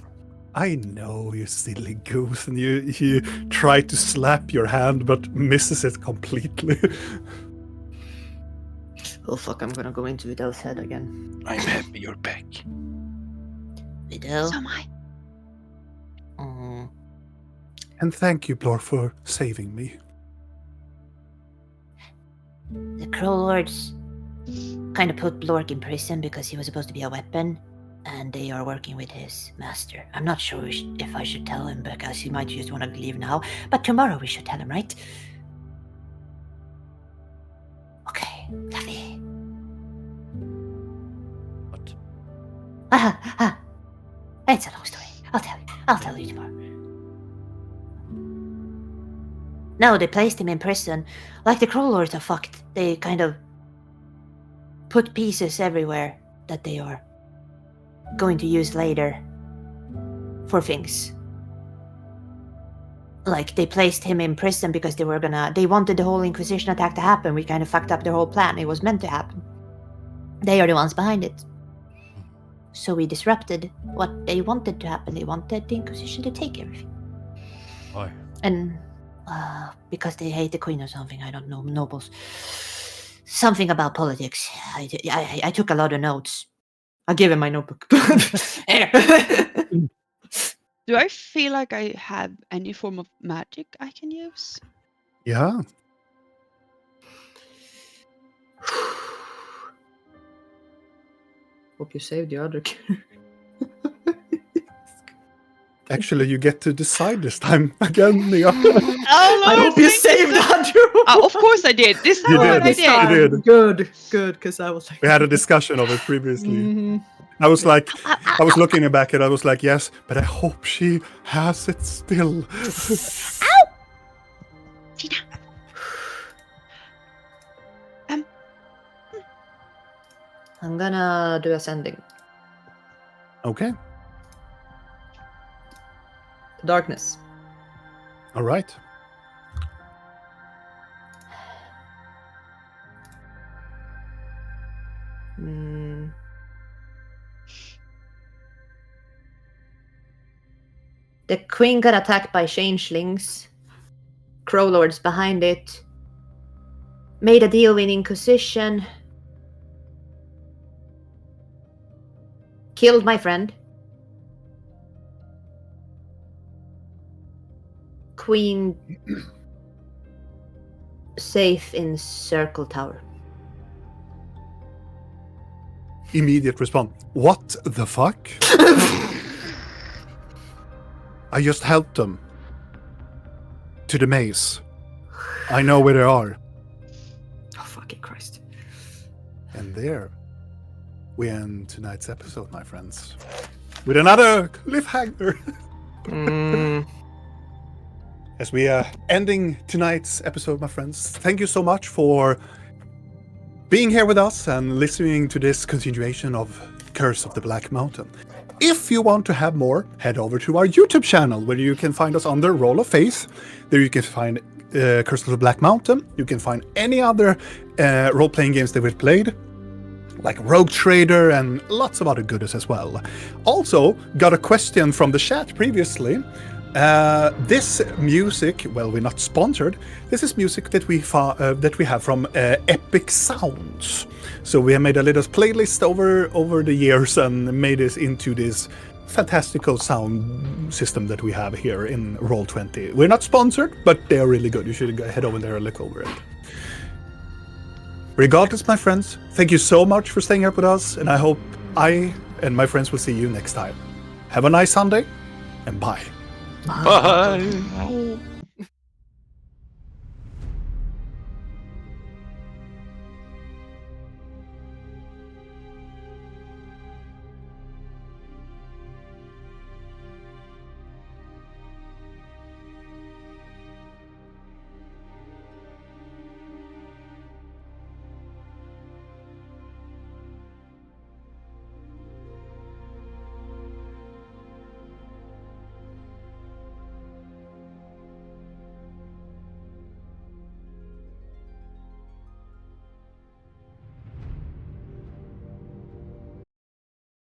I know, you silly goose, and you try to slap your hand, but misses it completely. Oh fuck! I'm gonna go into Vidal's head again. I'm happy you're back. Vidal. So am I. And thank you, Blor, for saving me. The Crow Lords kind of put Blork in prison because he was supposed to be a weapon, and they are working with his master. I'm not sure if I should tell him because he might just want to leave now, but tomorrow we should tell him, right? Okay, lovely. What? It's a long story. I'll tell you tomorrow. No, they placed him in prison. Like the Crow Lords are fucked. They kind of put pieces everywhere that they are going to use later for things. Like they placed him in prison because they wanted the whole Inquisition attack to happen. We kind of fucked up their whole plan. It was meant to happen. They are the ones behind it. So we disrupted what they wanted to happen. They wanted the Inquisition to take everything. Why? And because they hate the Queen or something. I don't know. Nobles. Something about politics. I took a lot of notes. I'll give him my notebook. Do I feel like I have any form of magic I can use? Yeah. Hope you saved the other. Actually, you get to decide this time again, Nia. Oh, Lord, I hope you thank saved Andrew. Of course I did. This time You did, I this time did. you did. Good, because I was like, We had a discussion of it previously. Mhm. I was like, I was looking back and I was like, yes, but I hope she has it still. Tina. I'm gonna do ascending. Okay. Darkness. All right. The Queen got attacked by changelings. Crow Lords behind it. Made a deal with Inquisition. Killed my friend. Queen safe in Circle Tower. Immediate response. What the fuck? I just helped them to the maze. I know where they are. Oh, fucking Christ. And there we end tonight's episode, my friends. With another cliffhanger. As we are ending tonight's episode, my friends, thank you so much for being here with us and listening to this continuation of Curse of the Black Mountain. If you want to have more, head over to our YouTube channel, where you can find us under Roll of Faith. There you can find Curse of the Black Mountain. You can find any other role-playing games that we've played, like Rogue Trader and lots of other goodies as well. Also, got a question from the chat previously. This music, well, we're not sponsored. This is music that we have from Epic Sounds. So we have made a little playlist over the years and made this into this fantastical sound system that we have here in Roll20. We're not sponsored, but they're really good. You should head over there and look over it. Regardless, my friends, thank you so much for staying up with us, and I hope I and my friends will see you next time. Have a nice Sunday, and bye. Bye. Oh.